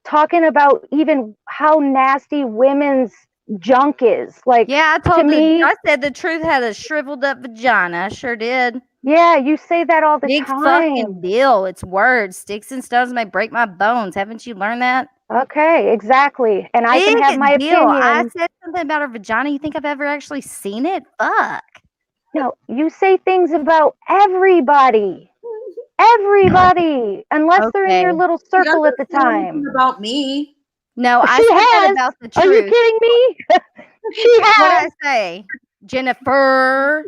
talking about even how nasty women's junk is. Yeah, I said the truth had a shriveled up vagina. I sure did. Yeah, you say that all the Big time. fucking deal. It's words. Sticks and stones may break my bones. Haven't you learned that? Okay, exactly. And I can have my opinion. I said something about her vagina. You think I've ever actually seen it? Fuck. No, you say things about everybody. Everybody. Unless they're in your little circle at the time. About me. No, I said that about the truth. Are you kidding me? She has. What did I say? Jennifer,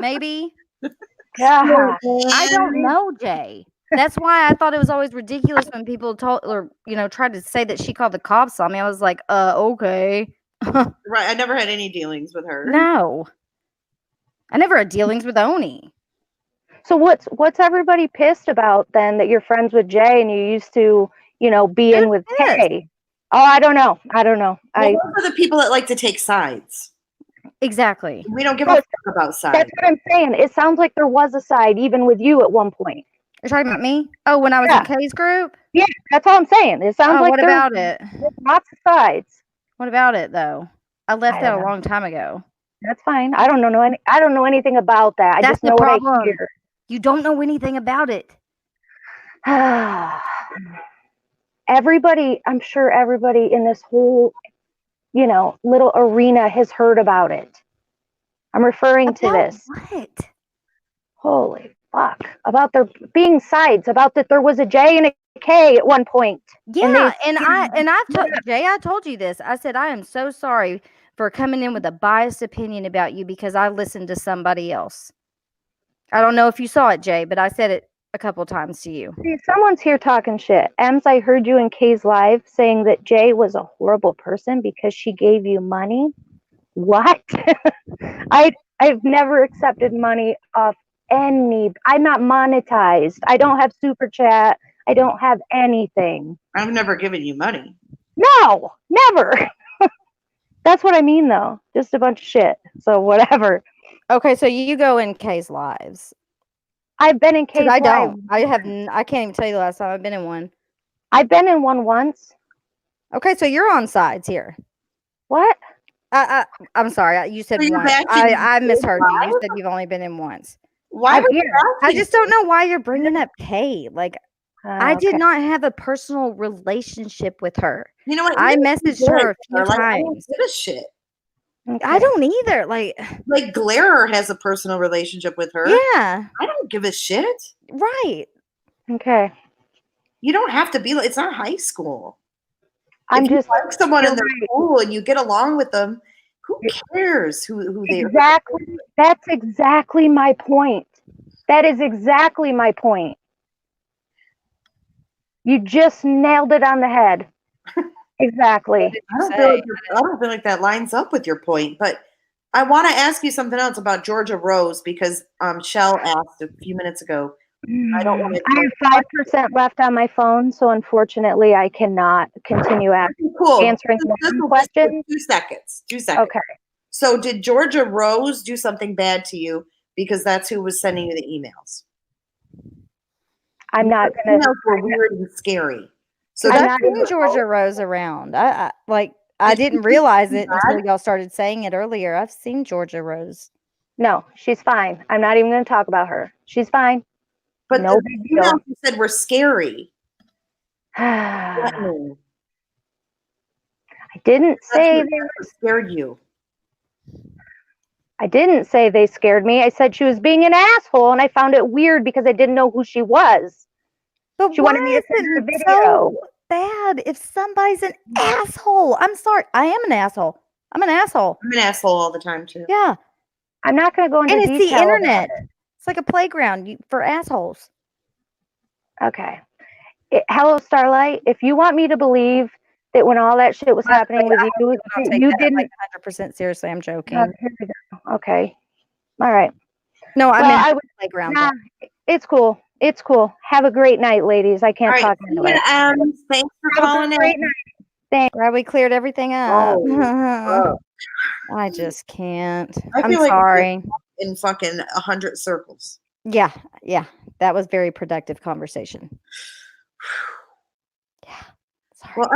maybe? Yeah. I don't know, Jay. That's why I thought it was always ridiculous when people told or tried to say that she called the cops on me. I was like, okay. Right. I never had any dealings with her. No. I never had dealings with Oni. So what's everybody pissed about then that you're friends with Jay and you used to, be in with Kay? Oh, I don't know. Well, those are the people that like to take sides. Exactly. We don't give a fuck about sides. That's what I'm saying. It sounds like there was a side even with you at one point. You're talking about me? Oh, when I was in Kay's group? Yeah, that's all I'm saying. It sounds like what about it? Lots of sides. What about it though? I left that a long time ago. That's fine. I don't know anything about that. That's I just know what I hear. You don't know anything about it. I'm sure everybody in this whole, little arena has heard about it. I'm referring to this. What? Holy fuck. About there being sides, about that there was a J and a K at one point. Yeah, I've told Jay, I told you this. I said I am so sorry for coming in with a biased opinion about you because I listened to somebody else. I don't know if you saw it, Jay, but I said it a couple times to you. See, someone's here talking shit. Ems, I heard you in Kay's live saying that Jay was a horrible person because she gave you money. What? I've never accepted money off any. I'm not monetized. I don't have super chat. I don't have anything. I've never given you money. No, never. That's what I mean, though. Just a bunch of shit. So whatever. Okay, so you go in Kay's lives. I've been in Kay's Because I live. don't. I can't even tell you the last time I've been in one. I've been in one once. Okay, so you're on sides here. What? I'm sorry. You said So you're once. back in I misheard you. You live? said you've only been in once. Why would Yeah. you I ask me? just don't know why you're bringing up Kay. Like, I did Okay. not have a personal relationship with her. You know what? I You messaged did, her a few like, I don't times. give a shit. Okay. I don't either. Like, Glare has a personal relationship with her. yeah, I don't give a shit. right. Okay. You don't have to be. It's not high school. I'm if you just like someone in you're their right. school and you get along with them, who cares who they are? Exactly. That's exactly my point. That is exactly my point. You just nailed it on the head. Exactly. I don't feel like that lines up with your point, but I want to ask you something else about Georgia Rose because Shell asked a few minutes ago. I don't want to. I have 5% left on my phone, so unfortunately, I cannot continue answering the questions. 2 seconds. 2 seconds. Okay. So, did Georgia Rose do something bad to you? Because that's who was sending you the emails. I'm not The gonna. emails were weird and scary. So I've that's seen Georgia Rose around. I didn't realize it until y'all started saying it earlier. I've seen Georgia Rose. No, she's fine. I'm not even going to talk about her. She's fine. But no the big deal. emails you said were scary. I didn't say they scared you. I didn't say they scared me. I said she was being an asshole, and I found it weird because I didn't know who she was. But She why wanted me to is send her it a video. so bad if somebody's an asshole? I'm sorry. I am an asshole. I'm an asshole. I'm an asshole all the time too. Yeah. I'm not going to go into And detail. it's the internet. It's like a playground for assholes. Okay. Hello, Starlight. If you want me to believe that when all that shit was happening with you, you didn't. Like 100% seriously. I'm joking. Here we go. Okay. All right. No, I mean I would. playground. Nah, it's cool. It's cool. Have a great night, ladies. I can't talk anyway. Thanks for calling in. Thanks. Glad we cleared everything up. Oh. I just can't. I I'm feel like sorry. in fucking 100 circles. Yeah. That was very productive conversation. Yeah. Sorry. Well,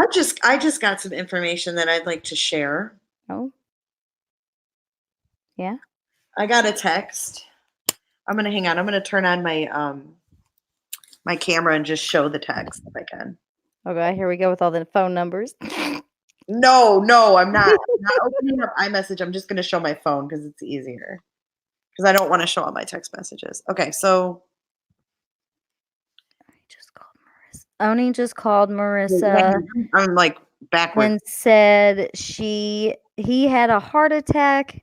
I just got some information that I'd like to share. Oh. Yeah. I got a text. I'm gonna hang on. I'm gonna turn on my my camera and just show the text if I can. Okay, here we go with all the phone numbers. No, I'm not. I'm not opening up iMessage. I'm just gonna show my phone because it's easier. Because I don't want to show all my text messages. Okay, so Oni just called Marissa. I'm like backwards. And said he had a heart attack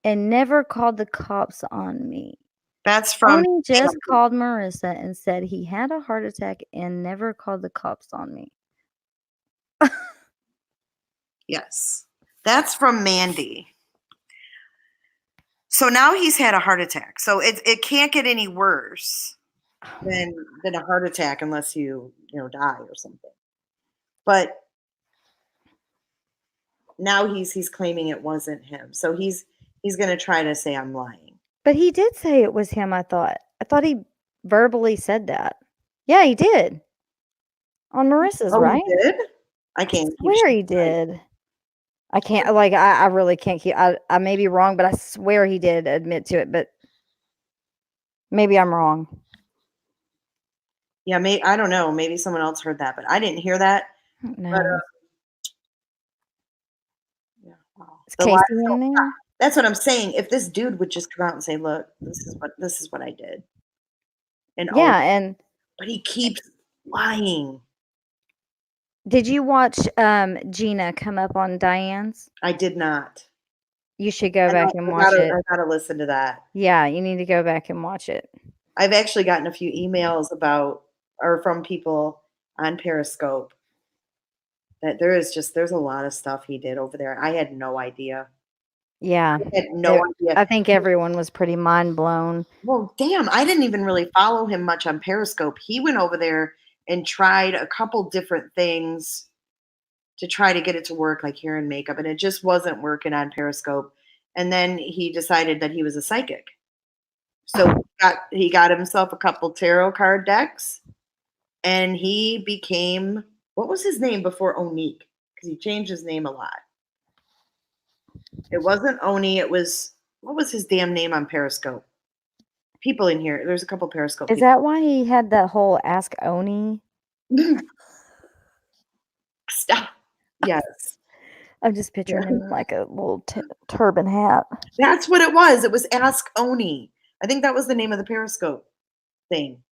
and never called the cops on me. That's from Oni just called Marissa and said he had a heart attack and never called the cops on me. Yes. That's from Mandy. So now he's had a heart attack. So it can't get any worse than a heart attack unless you die or something. But now he's claiming it wasn't him. So he's going to try to say I'm lying. But he did say it was him, I thought. I thought he verbally said that. Yeah, he did. On Marissa's, right? He did? I can't. I swear he did. I can't, I really can't keep, I may be wrong, but I swear he did admit to it, but maybe I'm wrong. Yeah, I don't know. Maybe someone else heard that, but I didn't hear that. No. But, Is Casey in there? That's what I'm saying. If this dude would just come out and say, "Look, this is what I did," and but he keeps lying. Did you watch Gina come up on Diane's? I did not. You should go back and watch it. I gotta listen to that. Yeah, you need to go back and watch it. I've actually gotten a few emails from people on Periscope that there's a lot of stuff he did over there. I had no idea. Yeah. I had no idea. I think everyone was pretty mind blown. Well, damn, I didn't even really follow him much on Periscope. He went over there and tried a couple different things to try to get it to work, like hair and makeup, and it just wasn't working on Periscope. And then he decided that he was a psychic. So he got himself a couple tarot card decks, and he became, what was his name before Onique? Because he changed his name a lot. It wasn't Oni. It was, what was his damn name on Periscope? People in here. There's a couple Periscope. Is that why he had that whole Ask Oni? Stop. Yes. I'm just picturing him in like a little turban hat. That's what it was. It was Ask Oni. I think that was the name of the Periscope thing.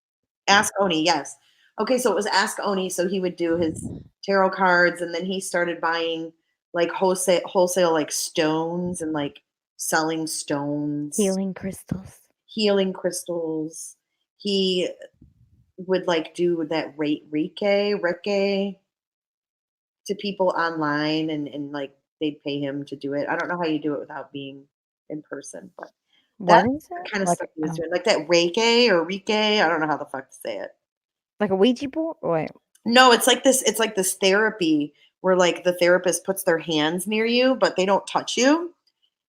Ask Oni, yes. Okay, so it was Ask Oni. So he would do his tarot cards, and then he started buying like wholesale like stones and like selling stones. Healing crystals. He would like do that Reiki to people online, and like they'd pay him to do it. I don't know how you do it without being in person, but What that's is it? the kind of Like, stuff he was doing. Like that Reiki or Rike. I don't know how the fuck to say it. like a Ouija board? Wait. No, it's like this therapy where like the therapist puts their hands near you, but they don't touch you.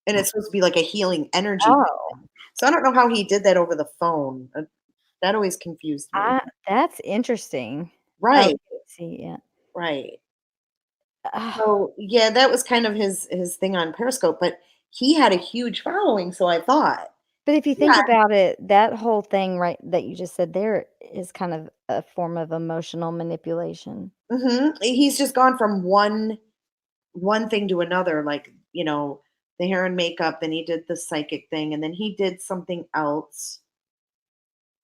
And it's supposed to be like a healing energy. Oh. So I don't know how he did that over the phone. That always confused me. That's interesting. Right. See, yeah. Right. So yeah, that was kind of his thing on Periscope, but he had a huge following, so I thought. But if you think about it, that whole thing right that you just said there is kind of a form of emotional manipulation. He's just gone from one thing to another, like, the hair and makeup, then he did the psychic thing, and then he did something else.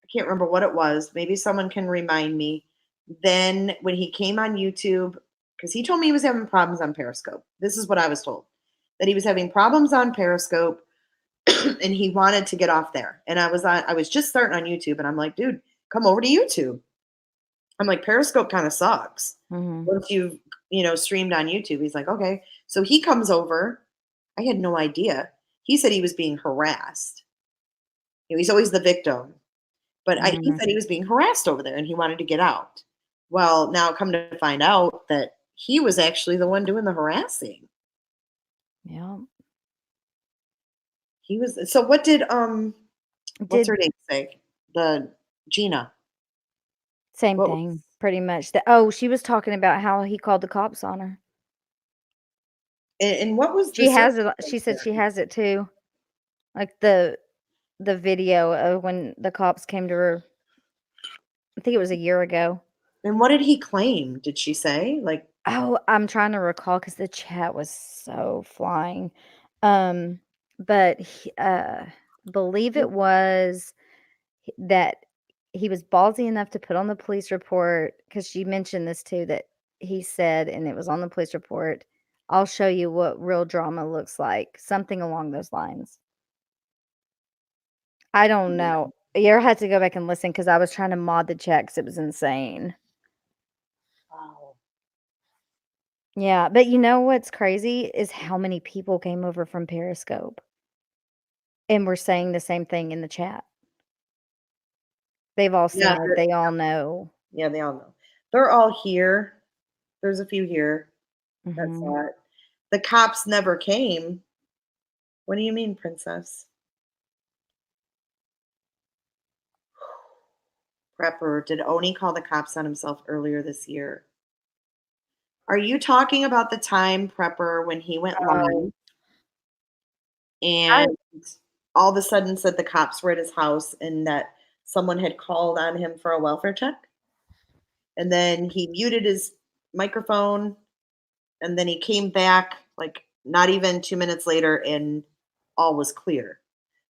I can't remember what it was. Maybe someone can remind me. Then when he came on YouTube, because he told me he was having problems on Periscope. This is what I was told. That he was having problems on Periscope and he wanted to get off there. And I was just starting on YouTube, and I'm like, dude, come over to YouTube. I'm like, Periscope kind of sucks. Once you've, streamed on YouTube. He's like, okay. So he comes over. I had no idea. He said he was being harassed. He's always the victim. But he said he was being harassed over there and he wanted to get out. Well, now come to find out that he was actually the one doing the harassing. Yeah. He was. So what did what's her name say? The Gina. Same thing, pretty much. She was talking about how he called the cops on her. And what was she has it? She said she has it too, like the video of when the cops came to her. I think it was a year ago. And what did he claim? Did she say like? Oh, I'm trying to recall because the chat was so flying. But believe it was that he was ballsy enough to put on the police report, because she mentioned this too, that he said, and it was on the police report, I'll show you what real drama looks like. Something along those lines. I don't know. You had to go back and listen because I was trying to mod the chat because it was insane. Wow. Yeah, but you know what's crazy is how many people came over from Periscope and were saying the same thing in the chat. They've all seen it. They all know. Yeah, they all know. They're all here. There's a few here. That's that. The cops never came. What do you mean, princess? Prepper, did Oni call the cops on himself earlier this year? Are you talking about the time, Prepper, when he went live and all of a sudden said the cops were at his house and that someone had called on him for a welfare check? And then he muted his microphone, and then he came back like not even 2 minutes later and all was clear.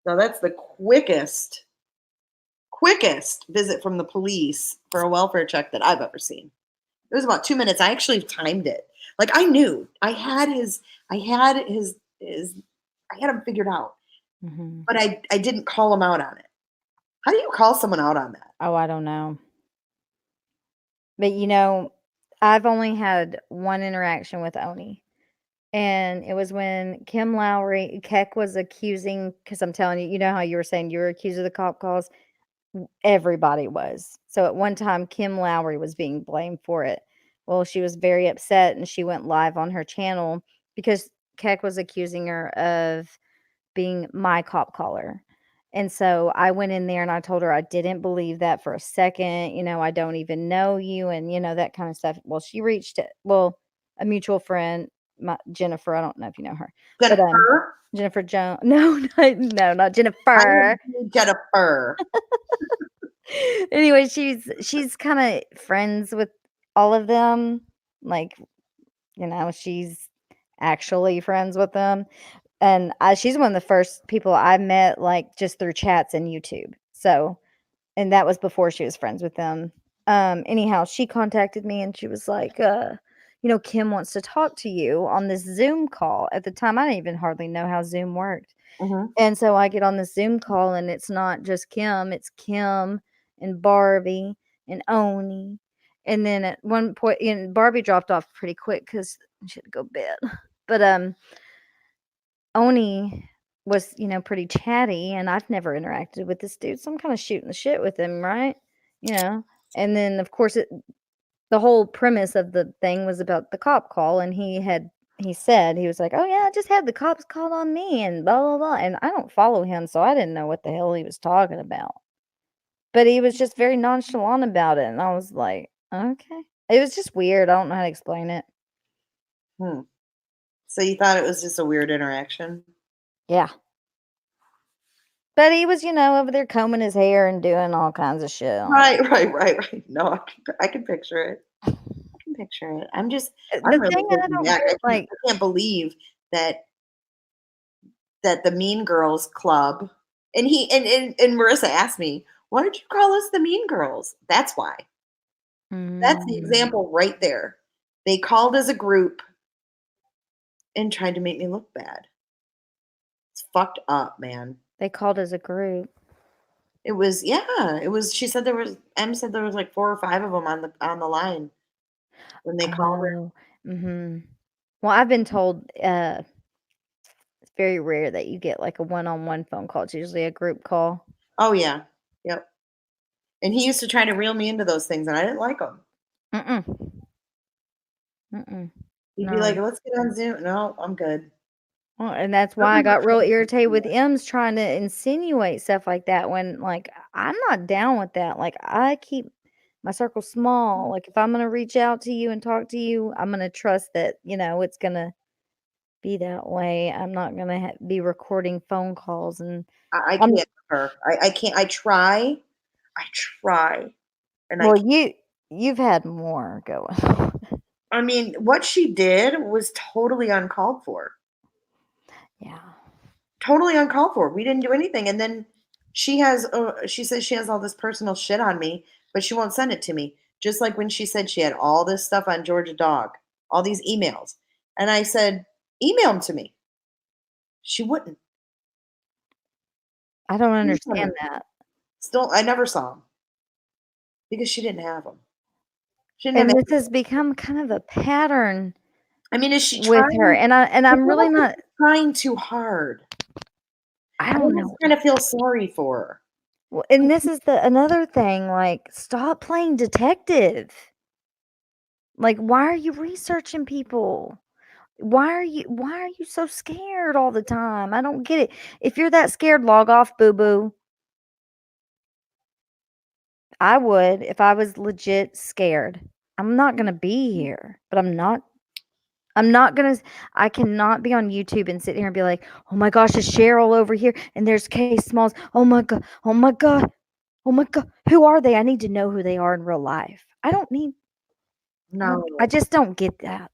Now that's the quickest visit from the police for a welfare check that I've ever seen. It was about 2 minutes. I actually timed it. Like I knew I had him figured out, but I didn't call him out on it. How do you call someone out on that? Oh, I don't know. But I've only had one interaction with Oni, And it was when Kim Lowry, Keck was accusing, because I'm telling you, you know how you were saying you were accused of the cop calls? Everybody was. So at one time, Kim Lowry was being blamed for it. Well, she was very upset and she went live on her channel because Keck was accusing her of being my cop caller. And so I went in there and I told her I didn't believe that for a second. I don't even know you and, that kind of stuff. Well, she reached it. Well, a mutual friend, Jennifer, I don't know if you know her. But Jennifer Jones. No, not Jennifer. Jennifer. Anyway, she's kind of friends with all of them. Like, she's actually friends with them. And she's one of the first people I met, like, just through chats and YouTube. So, and that was before she was friends with them. Anyhow, she contacted me and she was like, Kim wants to talk to you on this Zoom call. At the time, I didn't even hardly know how Zoom worked. Mm-hmm. And so I get on this Zoom call and it's not just Kim, it's Kim and Barbie and Oni. And then at one point, Barbie dropped off pretty quick because she had to go to bed. But Oni was, pretty chatty, and I've never interacted with this dude, so I'm kind of shooting the shit with him, right? And then of course the whole premise of the thing was about the cop call, and he said, he was like, "Oh yeah, I just had the cops called on me," and blah blah blah. And I don't follow him, so I didn't know what the hell he was talking about. But he was just very nonchalant about it, and I was like, okay. It was just weird. I don't know how to explain it. So you thought it was just a weird interaction? Yeah. But he was, over there combing his hair and doing all kinds of shit. Right. No, I can picture it. I'm really taken back. I can't believe that the Mean Girls Club, and Marissa asked me, why did you call us the Mean Girls? That's why. That's the example right there. They called as a group and tried to make me look bad. It's fucked up, man. They called as a group. It was, she said M said there was like 4 or 5 of them on the line when they called her. Mm-hmm. Well, I've been told it's very rare that you get like a one-on-one phone call. It's usually a group call. Oh yeah. Yep. And he used to try to reel me into those things, and I didn't like them. He'd be like, let's get on Zoom. No, I'm good. Well, and that's why I got real irritated with M's trying to insinuate stuff like that when, like, I'm not down with that. Like, I keep my circle small. Like, if I'm going to reach out to you and talk to you, I'm going to trust that, it's going to be that way. I'm not going to be recording phone calls. And I can't with her. I can't. I try. And well, you've had more going. I mean, what she did was totally uncalled for. Yeah. Totally uncalled for. We didn't do anything. And then she says she has all this personal shit on me, but she won't send it to me. Just like when she said she had all this stuff on Georgia Dog, all these emails. And I said, email them to me. She wouldn't. I don't understand that. Still, I never saw them because she didn't have them. And this has become kind of a pattern. I mean, is she with her? And I'm really not trying too hard. I don't know. Kind of feel sorry for her. Well, and this is another thing. Like, stop playing detective. Like, why are you researching people? Why are you so scared all the time? I don't get it. If you're that scared, log off, boo-boo. I would if I was legit scared. I'm not going to be here, but I'm not going to, I cannot be on YouTube and sit here and be like, oh my gosh, is Cheryl over here? And there's Kay Smalls. Oh my God. Oh my God. Oh my God. Who are they? I need to know who they are in real life. I don't need. No. I just don't get that.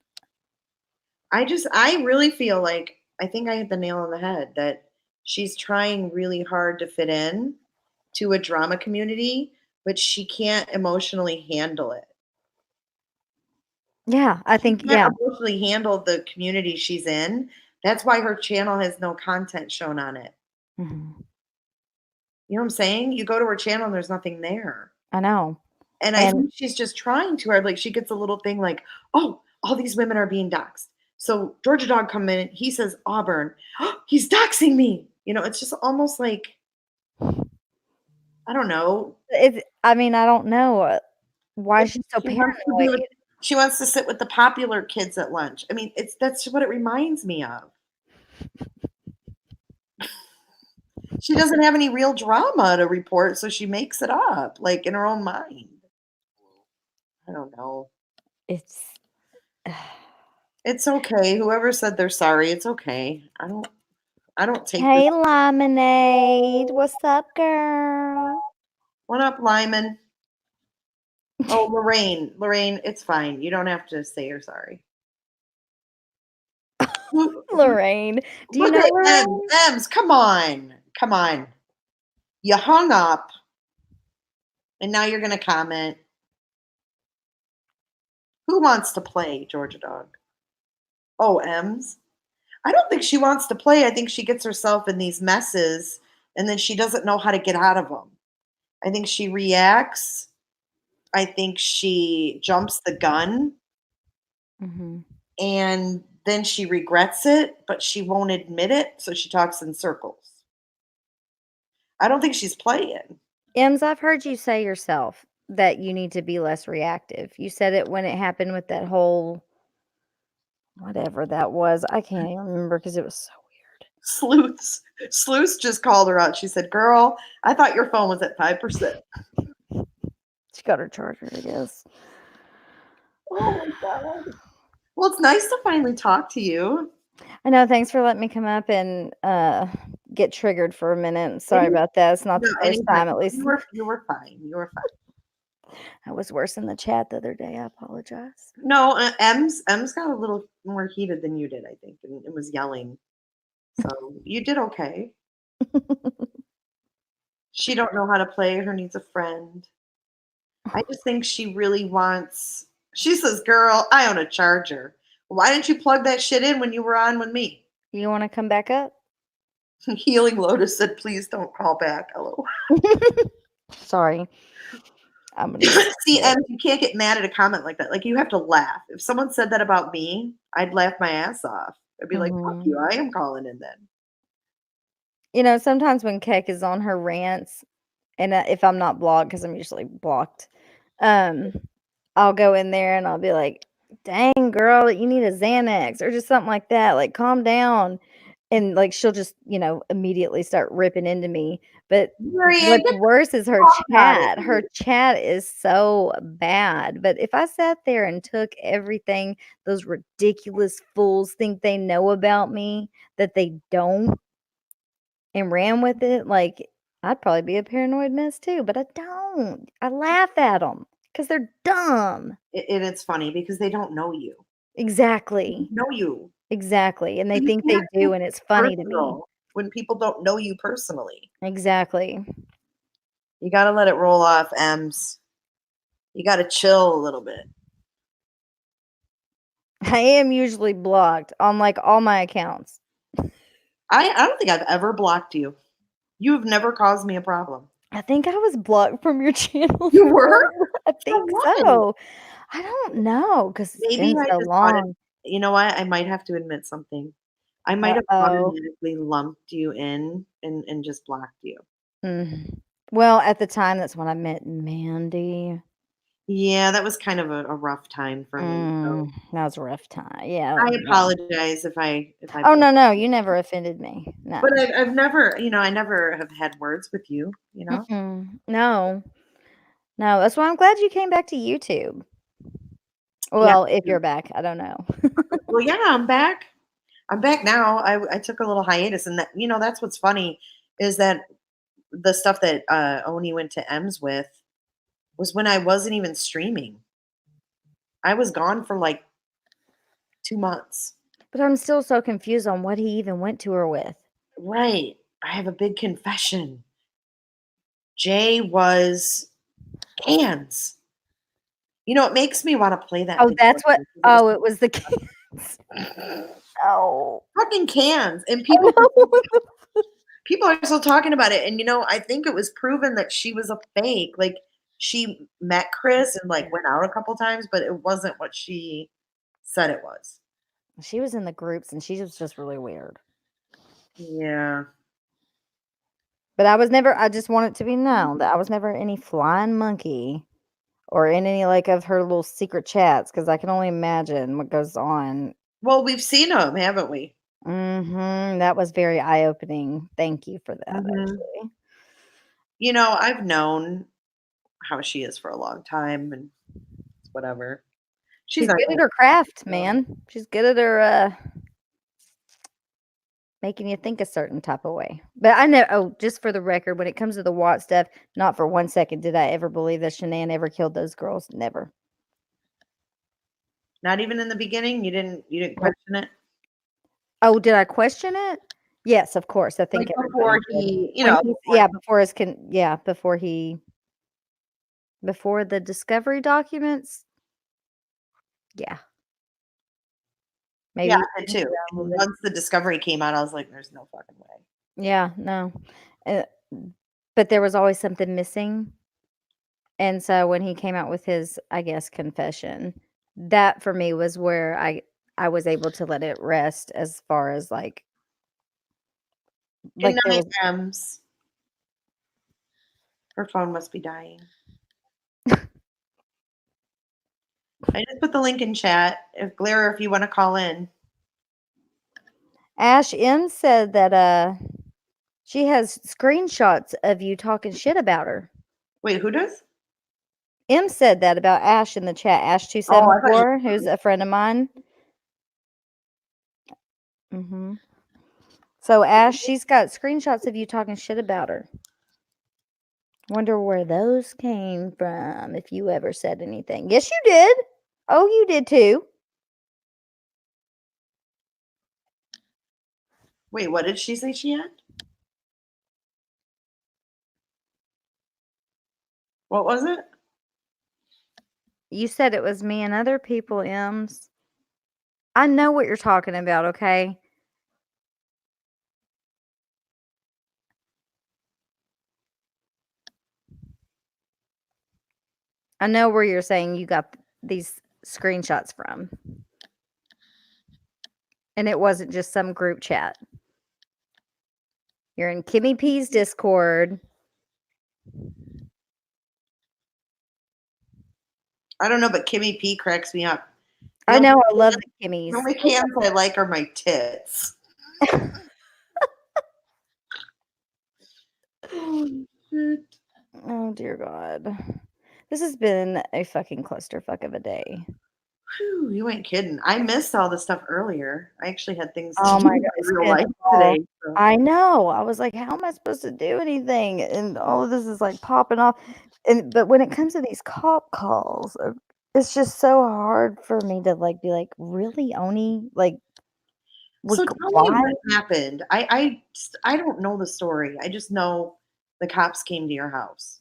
I really feel like, I think I hit the nail on the head that she's trying really hard to fit in to a drama community, but she can't emotionally handle it. Yeah, I think, yeah. Emotionally handle the community she's in. That's why her channel has no content shown on it. Mm-hmm. You know what I'm saying? You go to her channel and there's nothing there. I know. And I think she's just trying too hard. Like, she gets a little thing like, oh, all these women are being doxxed. So Georgia Dog come in, he says Auburn. He's doxing me. It's just almost like, I don't know. I mean, I don't know why she's so paranoid. She wants to sit with the popular kids at lunch. I mean, that's what it reminds me of. She doesn't have any real drama to report, so she makes it up, like in her own mind. I don't know. It's It's okay. Whoever said they're sorry, it's okay. I don't take Hey, this. Lemonade. What's up, girl? What up, Lyman? Oh, Lorraine. Lorraine, it's fine. You don't have to say you're sorry. Lorraine. Do you Look know at Lorraine? Ems. Come on. Come on. You hung up, and now you're going to comment. Who wants to play, Georgia Dog? Oh, Ems. I don't think she wants to play. I think she gets herself in these messes, and then she doesn't know how to get out of them. I think she reacts. I think she jumps the gun, Mm-hmm. and then she regrets it, but she won't admit it, so she talks in circles. I don't think she's playing. Ems, I've heard you say yourself that you need to be less reactive. You said it when it happened with that whole whatever that was. I can't even remember because it was so weird. Sleuths just called her out. She said, "Girl, I thought your phone was at 5%." She got her charger, I guess. Oh my God. Well, it's nice to finally talk to you. I know. Thanks for letting me come up and get triggered for a minute. Sorry about that. It's not the first time, at least. You were fine. You were fine. I was worse in the chat the other day. I apologize. No, Ems got a little more heated than you did, I think, and it was yelling. So you did okay. She don't know how to play. Her needs a friend. I just think she really wants. She says, "Girl, I own a charger. Why didn't you plug that shit in when you were on with me?" You want to come back up? Healing Lotus said, "Please don't call back." Hello. Sorry. I'm gonna See, Em, you can't get mad at a comment like that. Like, you have to laugh. If someone said that about me, I'd laugh my ass off. I'd be like, "Fuck you! I am calling in then." Sometimes when Keck is on her rants, and if I'm not blocked, because I'm usually blocked, I'll go in there and I'll be like, "Dang, girl, you need a Xanax," or just something like that. Like, calm down. And like she'll just, immediately start ripping into me. But Marianne, what's worse is her talk about chat. it. Her chat is so bad. But if I sat there and took everything those ridiculous fools think they know about me that they don't and ran with it, like I'd probably be a paranoid mess too. But I don't. I laugh at them because they're dumb. And it's funny because they don't know you. Exactly. They know you. Exactly. And they You think they can't do, take and it's it funny to me. personal when people don't know you personally. Exactly. You got to let it roll off, Ems. You got to chill a little bit. I am usually blocked on like all my accounts. I don't think I've ever blocked you. You have never caused me a problem. I think I was blocked from your channel. You were? I think so. I don't know because it's Maybe been I so just thought long. you know what? I might have to admit something. I might have automatically lumped you in and just blocked you. Well, at the time, that's when I met Mandy. Yeah, that was kind of a rough time for me. So That was a rough time. Yeah. I apologize if I. Oh no, you never offended me. No. But I've never, I never have had words with you. No. That's why I'm glad you came back to YouTube. Well, if you're back, I don't know. Well, yeah, I'm back. I'm back now. I took a little hiatus, and that's what's funny is that the stuff that Oni went to Ems with was when I wasn't even streaming. I was gone for like 2 months. But I'm still so confused on what he even went to her with. Right. I have a big confession. Jay was cans. It makes me want to play that. Oh, that's what. Oh, it was the cans. Oh, fucking cans, and people are still talking about it. And I think it was proven that she was a fake. Like, she met Chris and like went out a couple times, but it wasn't what she said it was. She was in the groups and she was just really weird. Yeah. But I just want it to be known that I was never any flying monkey or in any like of her little secret chats because I can only imagine what goes on. Well, we've seen them, haven't we? That was very eye opening. Thank you for that. Actually, You know, I've known how she is for a long time, and whatever. she's not good gonna- at her craft, man. She's good at her making you think a certain type of way. But I know, oh, just for the record, when it comes to the Watt stuff, not for 1 second did I ever believe that Shanann ever killed those girls. Never. Not even in the beginning. You didn't Nope. question it. Oh, did I question it? Yes, of course. I think Like everybody before did. he, you When know, yeah, before the discovery documents. Yeah. Maybe. yeah, I did too. And once the discovery came out, I was like, "There's no fucking way." Yeah, no. Uh, but there was always something missing. And so when he came out with his, I guess, confession, that for me was where I was able to let it rest as far as like Good there night, was Ems. Her phone must be dying. I just put the link in chat. If Glera, if you want to call in. Ash M said that she has screenshots of you talking shit about her. Wait, who does? M said that about Ash in the chat. Oh, Ash274, who's a friend of mine. So Ash, she's got screenshots of you talking shit about her. Wonder where those came from, if you ever said anything. Yes, you did. Oh, you did too. Wait, what did she say she had? What was it? You said it was me and other people, Ems. I know what you're talking about, okay? I know where you're saying you got these screenshots from. And it wasn't just some group chat. You're in Kimmy P's Discord. I don't know, but Kimmy P cracks me up. I know, I love the Kimmies. The only cans I like are my tits. Oh, dear God. This has been a fucking clusterfuck of a day. Whew, you ain't kidding. I missed all the stuff earlier. I actually had things to Oh do my in God, my real life today. So. I know. I was like, how am I supposed to do anything? And all of this is like popping off. But when it comes to these cop calls, it's just so hard for me to like be like, really, Oni? Like, So tell me what happened. I don't know the story. I just know the cops came to your house.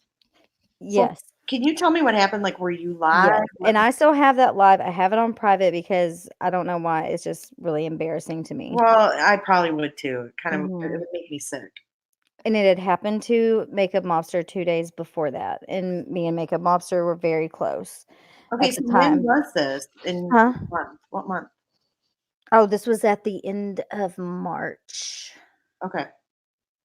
Yes. So can you tell me what happened? Like, were you live? Yes. And I still have that live. I have it on private because I don't know why. It's just really embarrassing to me. Well, I probably would too. It kind of it would make me sick. And it had happened to Makeup Mobster 2 days before that. And me and Makeup Mobster were very close. Okay, at so the time. when was this? In Huh? what month? Oh, this was at the end of March. Okay.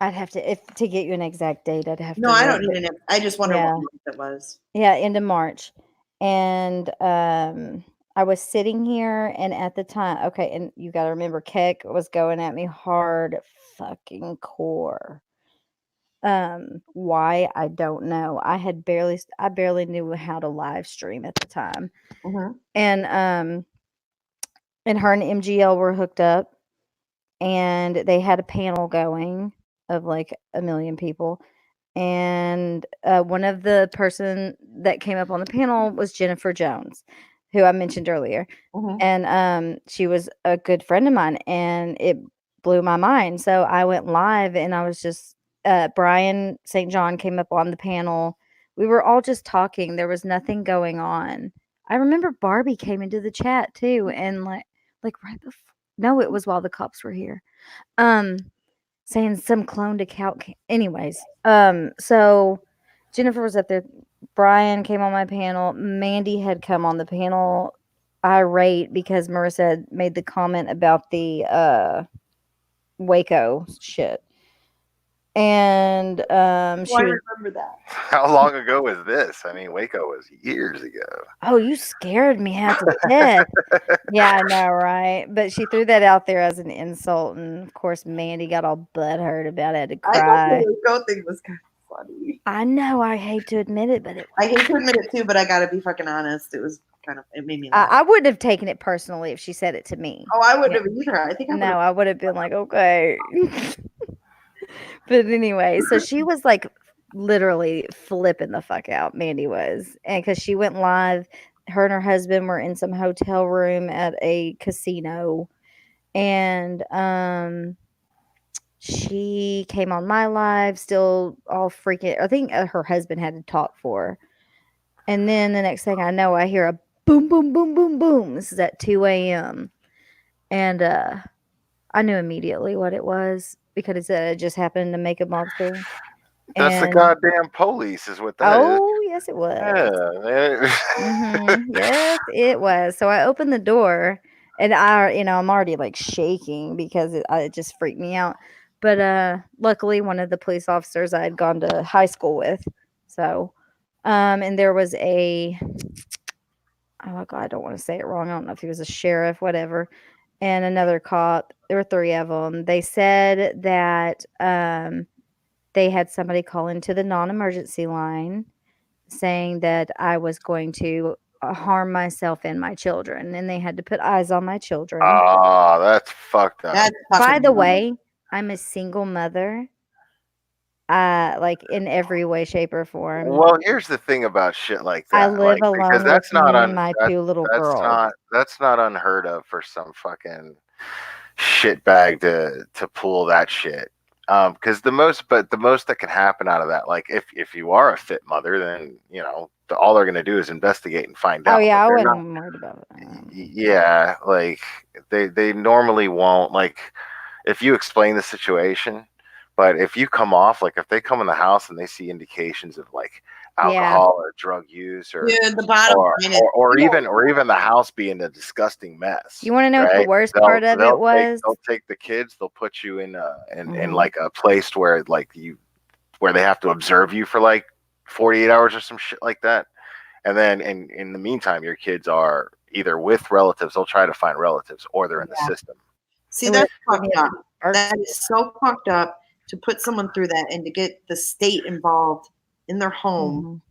I'd have to get you an exact date. I'd have to. No, I don't need an. I just wonder Yeah. what month it was. Yeah, end of March. And I was sitting here, and at the time, okay, and you got to remember, Keck was going at me hard fucking core. Why? I don't know. I barely knew how to live stream at the time. And her and MGL were hooked up, and they had a panel going of like a million people. And one of the person that came up on the panel was Jennifer Jones, who I mentioned earlier. And she was a good friend of mine, and it blew my mind. So I went live, and I was just Brian St. John came up on the panel. We were all just talking. There was nothing going on. I remember Barbie came into the chat too, and like right before. No, it was while the cops were here. Saying some cloned account. Anyways, so Jennifer was up there. Brian came on my panel. Mandy had come on the panel. irate because Marissa made the comment about the Waco shit. And she was, remember that. How long ago was this? I mean, Waco was years ago. oh, you scared me half to death. Yeah, I know, right? But she threw that out there as an insult, and of course, Mandy got all butthurt about it, had to I thought cry. the Waco thing was kind of funny. I know, I hate to admit it, but I hate to admit it too, but I gotta be fucking honest. It made me laugh. I wouldn't have taken it personally if she said it to me. Oh, I wouldn't have either. I think I No, I would have been like, okay. But anyway, so she was like literally flipping the fuck out. Mandy was. And because she went live, her and her husband were in some hotel room at a casino. And she came on my live, still all freaking. I think her husband had to talk for her. And then the next thing I know, I hear a boom, boom, boom, boom, boom. This is at 2 a.m. And I knew immediately what it was because it just happened to make a monster. That's the And- goddamn police, is what that is. Oh, yes, it was. Yeah, man. Mhm. Yes, it was. So I opened the door, and I'm already like shaking because it just freaked me out. But luckily, one of the police officers I had gone to high school with. So, and there was oh God, I don't want to say it wrong. I don't know if he was a sheriff, whatever, and another cop. There were 3 of them. They said that they had somebody call into the non-emergency line saying that I was going to harm myself and my children, and they had to put eyes on my children. Oh, that's fucked up. That's By fucking the funny. way, I'm a single mother, like in every way, shape, or form. Well, here's the thing about shit like that. I live because alone that's with not me and my that- 2 little that's girls. that's not unheard of for some fucking shitbag to pull that shit. Because the most that can happen out of that, like if you are a fit mother, then all they're gonna do is investigate and find out. Oh yeah, But I they're wasn't not- worried about it. Yeah, like they normally won't, like, if you explain the situation. But if you come off, like, if they come in the house and they see indications of like alcohol or drug use or Dude, the bottom line is or even the house being a disgusting mess. You want to know what the right? worst part of it was? They'll take the kids. They'll put you in Mhm. like a place where they have to observe you for like 48 hours or some shit like that. And then in the meantime, your kids are either with relatives. They'll try to find relatives, or they're in the system. See, It that's was- fucked up. That is so fucked up to put someone through that and to get the state involved in their home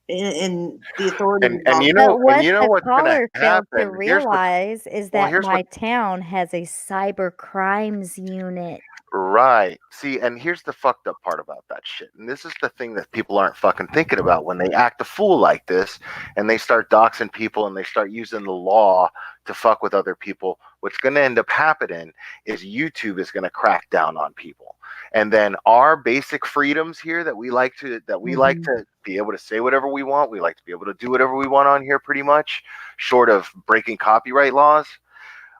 Mhm. and the authorities And involved. you know But what the the what's gonna caller failed to happen. realize is well, that here's my what- town has a cyber crimes unit. Right. See, and here's the fucked up part about that shit. And this is the thing that people aren't fucking thinking about when they act a fool like this and they start doxing people and they start using the law to fuck with other people. What's going to end up happening is YouTube is going to crack down on people. And then our basic freedoms here that we like to be able to say whatever we want, we like to be able to do whatever we want on here pretty much, short of breaking copyright laws.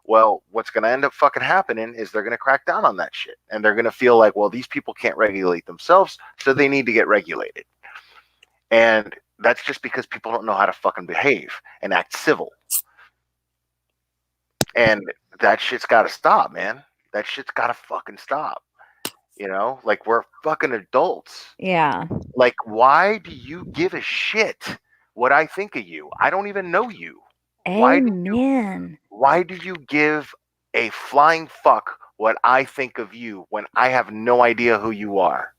Well, what's going to end up fucking happening is they're going to crack down on that shit. And they're going to feel like, well, these people can't regulate themselves, so they need to get regulated. And that's just because people don't know how to fucking behave and act civil. And that shit's got to stop, man. That shit's got to fucking stop. Like, we're fucking adults. Yeah. Like, why do you give a shit what I think of you? I don't even know you. Amen. Why do you give a flying fuck what I think of you when I have no idea who you are?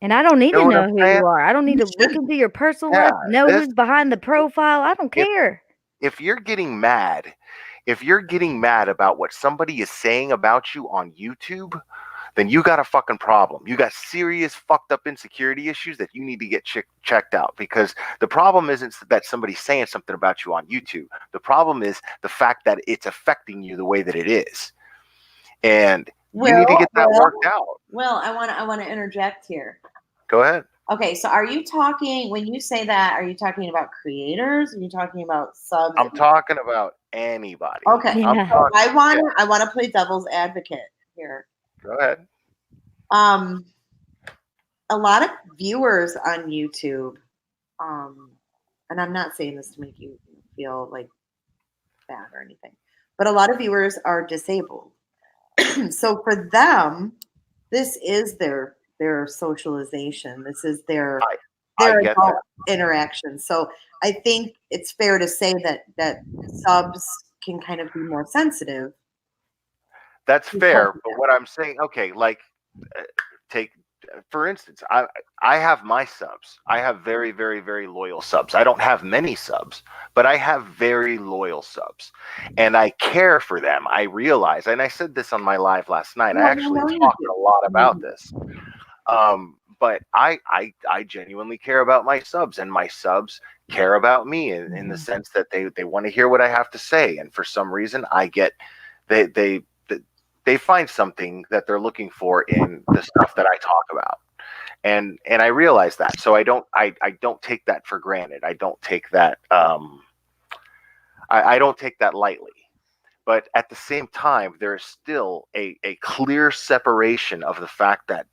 And I don't need Know to what know I'm who saying? you are. I don't need You to look shouldn't. into your personal Yeah, life, know this- who's behind the profile. I don't care. If you're getting mad about what somebody is saying about you on YouTube, then you got a fucking problem. You got serious fucked up insecurity issues that you need to get checked out, because the problem isn't that somebody's saying something about you on YouTube. The problem is the fact that it's affecting you the way that it is. And you need to get that worked out. Well, I want to interject here. Go ahead. Okay, so are you talking, when you say that, are you talking about creators? Are you talking about subs? I'm talking about anybody. Okay. Yeah. I'm talking, I want to play devil's advocate here. go ahead. A lot of viewers on YouTube, and I'm not saying this to make you feel like bad or anything. But a lot of viewers are disabled. So for them, this is their socialization. This is their I get adult that. interaction. So I think it's fair to say that subs can kind of be more sensitive. That's because fair. of But that. what I'm saying, okay, like take for instance, I have my subs. I have very, very, very loyal subs. I don't have many subs, but I have very loyal subs, and I care for them. I realize, and I said this on my live last night. I Well, actually no, you talked do. a lot about this. But I genuinely care about my subs, and my subs care about me in the sense that they want to hear what I have to say, and for some reason I get they find something that they're looking for in the stuff that I talk about. And I realize that. So I don't take that for granted. I don't take that I don't take that lightly. But at the same time, there is still a clear separation of the fact that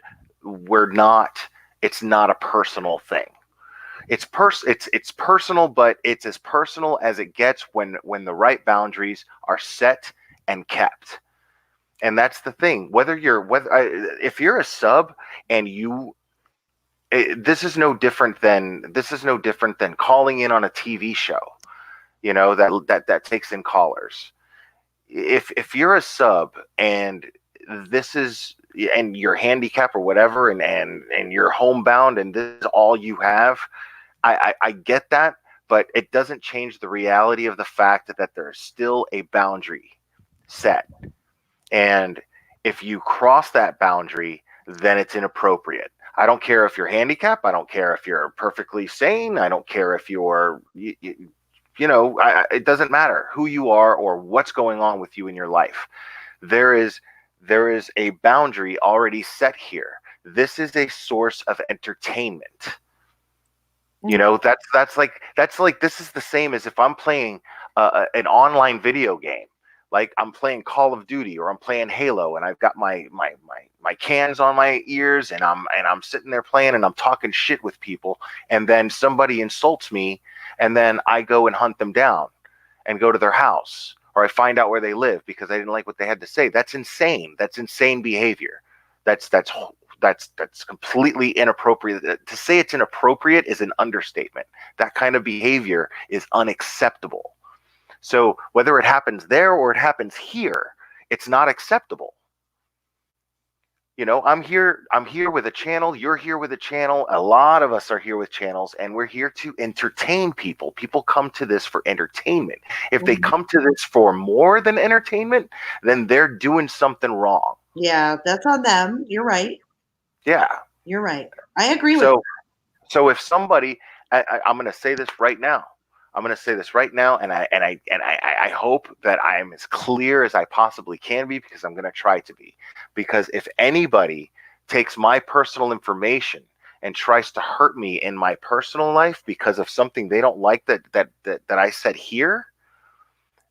it's not a personal thing. It's personal, but it's as personal as it gets when the right boundaries are set and kept. And that's the thing. If you're a sub and this is no different than calling in on a TV show, that takes in callers. If you're a sub and you're handicapped or whatever, and you're homebound and this is all you have, I get that, but it doesn't change the reality of the fact that there's still a boundary set. And if you cross that boundary, then it's inappropriate. I don't care if you're handicapped. I don't care if you're perfectly sane. I don't care if you're, it doesn't matter who you are or what's going on with you in your life. There is a boundary already set here. This is a source of entertainment. That's like this is the same as if I'm playing an online video game. Like I'm playing Call of Duty or I'm playing Halo, and I've got my cans on my ears, and I'm sitting there playing, and I'm talking shit with people, and then somebody insults me, and then I go and hunt them down and go to their house, or I find out where they live because I didn't like what they had to say. That's insane. That's insane behavior. That's completely inappropriate. To say it's inappropriate is an understatement. That kind of behavior is unacceptable. So whether it happens there or it happens here, it's not acceptable. I'm here with a channel. You're here with a channel. A lot of us are here with channels, and we're here to entertain people. People come to this for entertainment. If they come to this for more than entertainment, then they're doing something wrong. Yeah, that's on them. You're right. Yeah. You're right. I agree with you. So if somebody, I'm going to say this right now. I'm going to say this right now, and I hope that I'm as clear as I possibly can be, because I'm going to try to be. Because if anybody takes my personal information and tries to hurt me in my personal life because of something they don't like that I said here,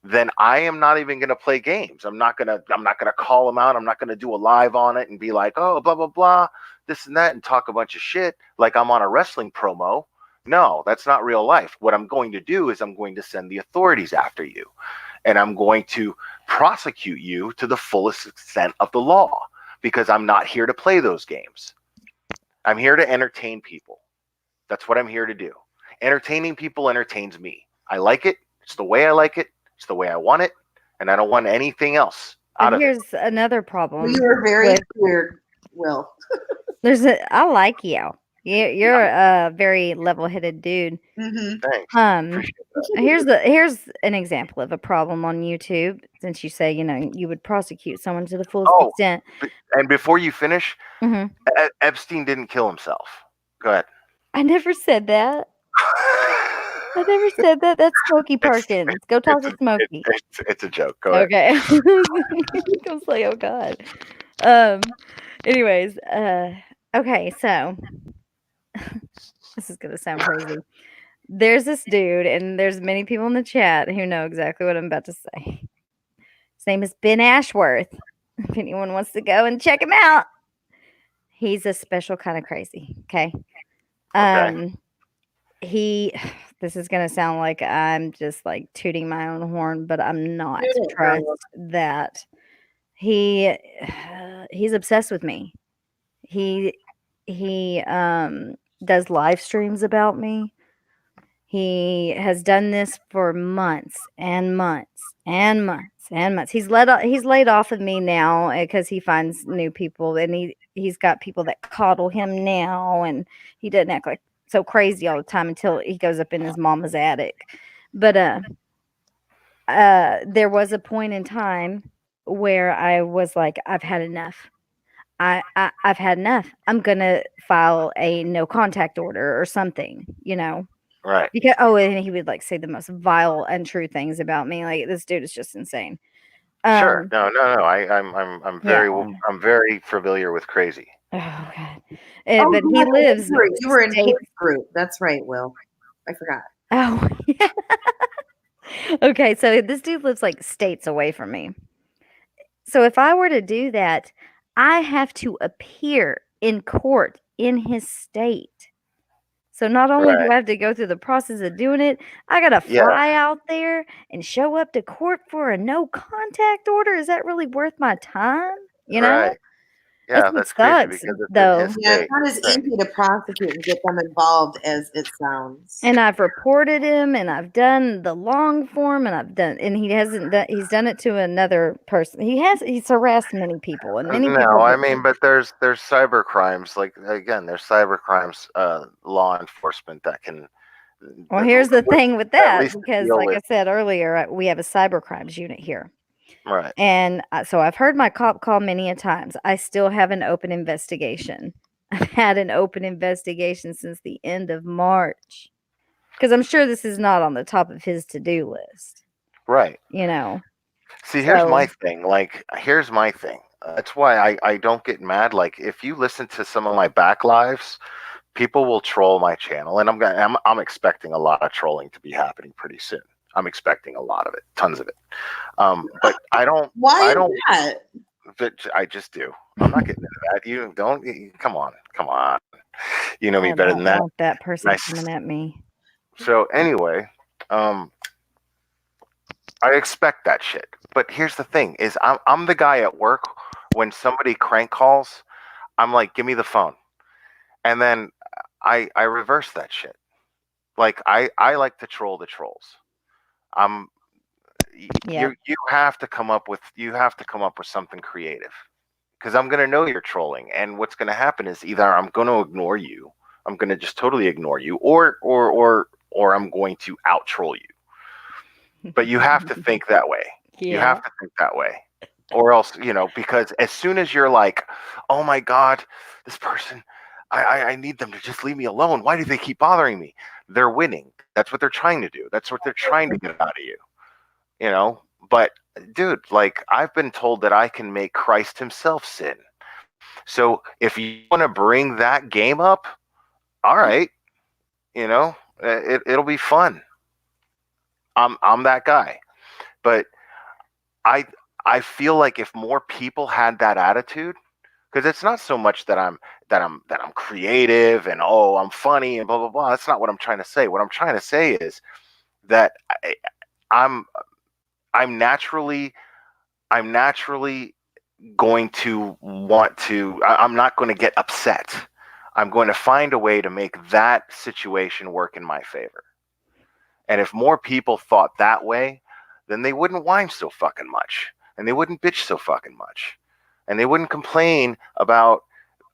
then I am not even going to play games. I'm not going to call them out. I'm not going to do a live on it and be like, oh, blah blah blah, this and that, and talk a bunch of shit like I'm on a wrestling promo. No, that's not real life. What I'm going to do is I'm going to send the authorities after you, and I'm going to prosecute you to the fullest extent of the law, because I'm not here to play those games. I'm here to entertain people. That's what I'm here to do. Entertaining people entertains me. I like it. It's the way I like it. It's the way I want it, and I don't want anything else out of it. Here's another problem. You were very clear, Will. I like you. You're a very level-headed dude. Mm-hmm. Thanks. Here's an example of a problem on YouTube. Since you say you would prosecute someone to the fullest extent. And before you finish, Epstein didn't kill himself. Go ahead. I never said that. I never said that. That's Smokey Perkins. Go talk to Smokey. It's a joke. Go ahead. Okay. I was like, oh God. Anyways, okay, so this is gonna sound crazy. There's this dude, and there's many people in the chat who know exactly what I'm about to say. His name is Ben Ashworth. If anyone wants to go and check him out, he's a special kind of crazy. Okay. This is gonna sound like I'm just like tooting my own horn, but I'm not. Toot it, Trust girl. that he's obsessed with me. He does live streams about me. He has done this for months and months and months and months. He's laid off of me now because he finds new people, and he's got people that coddle him now, and he doesn't act like so crazy all the time until he goes up in his mama's attic. But there was a point in time where I was like, I've had enough. I've had enough. I'm gonna file a no contact order or something, Right. because and he would like say the most vile, untrue things about me. Like, this dude is just insane. Sure. No. I'm very familiar with crazy. Oh god. Oh, But yeah, he lives. You were in state- his group. That's right, Will. I forgot. Oh, yeah. Okay, so this dude lives like states away from me. So if I were to do that, I have to appear in court in his state. So not only do Right. I have to go through the process of doing it, I gotta Yeah. fly out there and show up to court for a no contact order. Is that really worth my time? Right. Yeah, That's what that's crazy sucks, because it's though. in his Yeah, state. it's not as Right. easy to prosecute and get them involved as it sounds. And I've reported him, and I've done the long form, and he hasn't done. He's done it to another person. He's harassed many people, and many people. No, I mean, but there's cyber crimes. Like, again, there's cyber crimes. Law enforcement that can. Well, here's the thing with that, least because, deal like I with- said earlier, we have a cyber crimes unit here. Right. And so I've heard my cop call many a times. I still have an open investigation. I've had an open investigation since the end of March, because I'm sure this is not on the top of his to-do list. Right. See, here's my So- thing. Like, here's my thing. That's why I don't get mad. Like, if you listen to some of my back lives, people will troll my channel, and I'm expecting a lot of trolling to be happening pretty soon. I'm expecting a lot of it, tons of it. But I don't. Why I is don't. that? I just do. I'm not getting into that. You don't. Come on. You know me I better don't than that. want that person Nice. coming at me. So anyway, I expect that shit. But here's the thing: is I'm the guy at work when somebody crank calls. I'm like, give me the phone, and then I reverse that shit. Like, I like to troll the trolls. Yeah. You have to come up with something creative, because I'm gonna know you're trolling, and what's gonna happen is either I'm gonna ignore you, I'm gonna just totally ignore you, or I'm going to out troll you. But you have to think that way. Yeah. You have to think that way, or else, because as soon as you're like, oh my god, this person, I need them to just leave me alone. Why do they keep bothering me? They're winning. That's what they're trying to do. That's what they're trying to get out of you. But dude, like, I've been told that I can make Christ himself sin. So if you want to bring that game up, all right, it'll be fun. I'm that guy. But I feel like if more people had that attitude, because it's not so much that I'm creative and I'm funny and blah blah blah. That's not what I'm trying to say. What I'm trying to say is that I'm naturally going to want to. I'm not going to get upset. I'm going to find a way to make that situation work in my favor. And if more people thought that way, then they wouldn't whine so fucking much, and they wouldn't bitch so fucking much, and they wouldn't complain about,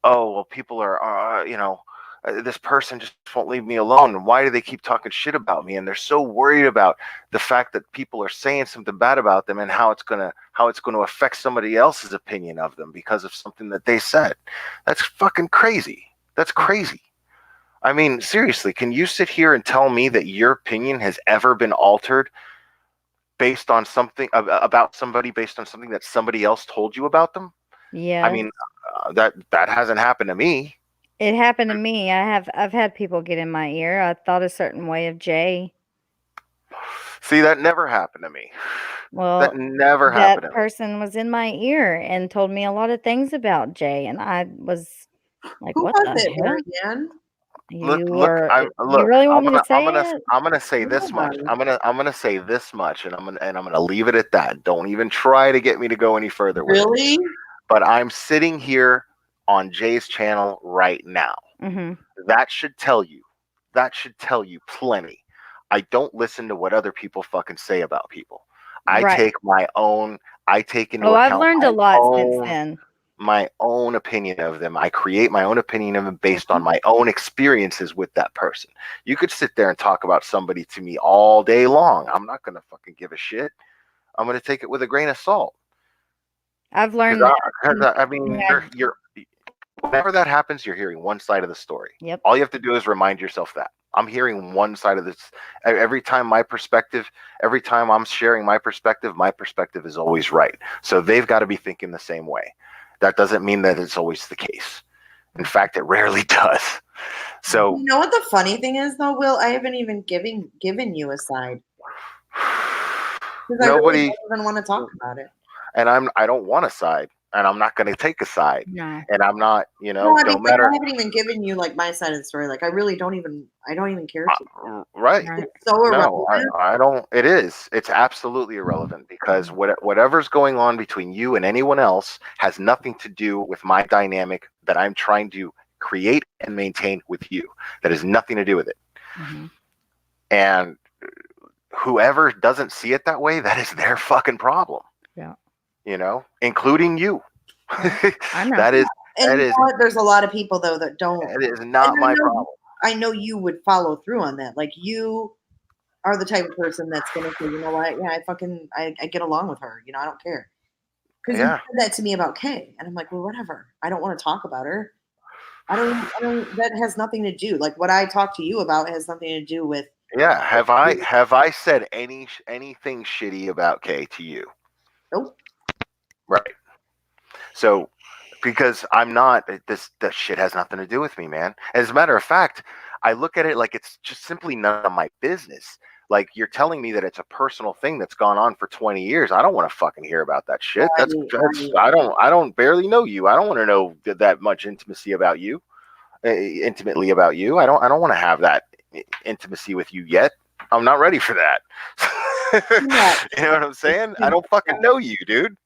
oh, well, people are, this person just won't leave me alone, and why do they keep talking shit about me? And they're so worried about the fact that people are saying something bad about them and how it's gonna affect somebody else's opinion of them because of something that they said. That's fucking crazy. That's crazy. I mean, seriously, can you sit here and tell me that your opinion has ever been altered based on something about somebody, based on something that somebody else told you about them? Yeah. I mean, that hasn't happened to me. It happened to me. I've had people get in my ear. I thought a certain way of Jay. See, that never happened to me. Well, That never happened that to me. person was in my ear and told me a lot of things about Jay, and I was like, Who "What was the it, hell?" Marianne? You look, you really want me to say it? I'm gonna say this much. Yeah. I'm gonna say this much, and I'm gonna leave it at that. Don't even try to get me to go any further with it. Really? But I'm sitting here on Jay's channel right now. Mm-hmm. That should tell you. That should tell you plenty. I don't listen to what other people fucking say about people. I Right. take my own. I take into Oh, I've account learned my a lot since own- then. my own opinion of them. I create my own opinion of them based on my own experiences with that person. You could sit there and talk about somebody to me all day long. I'm not gonna fucking give a shit. I'm gonna take it with a grain of salt. I've learned. I mean, you're whenever that happens, you're hearing one side of the story. Yep. All you have to do is remind yourself that I'm hearing one side of this. Every time I'm sharing my perspective is always right. So they've got to be thinking the same way. That doesn't mean that it's always the case. In fact, it rarely does. So You know what the funny thing is, though, Will? I haven't even given you a side. 'Cause I nobody, really don't even want to talk about it. and I don't want a side, and I'm not going to take a side, No. and I'm not, No, don't I mean, like, matter. I haven't even given you like my side of the story. Like, I don't even care. Right. Right. It's so No, irrelevant. I don't. It is. It's absolutely irrelevant because whatever's going on between you and anyone else has nothing to do with my dynamic that I'm trying to create and maintain with you. That has nothing to do with it. Mhm. And whoever doesn't see it that way, that is their fucking problem. Yeah. Including you. I know. That is And that you is know what? There's a lot of people though that don't. that is not And I my know- problem. I know you would follow through on that. Like, you are the type of person that's gonna say, you know what? Yeah, I get along with her. I don't care. Because you Yeah. said that to me about Kay, and I'm like, well, whatever. I don't want to talk about her. I don't. That has nothing to do. Like, what I talk to you about has nothing to do with. Yeah. Have I said anything shitty about Kay to you? Nope. Right. So, because I'm not, that shit has nothing to do with me, man. As a matter of fact, I look at it like it's just simply none of my business. Like, you're telling me that it's a personal thing that's gone on for 20 years. I don't want to fucking hear about that shit. I don't barely know you. I don't want to know that much intimacy about you, intimately about you. I don't want to have that intimacy with you yet. I'm not ready for that. Yeah. You know what I'm saying? I don't fucking know you, dude.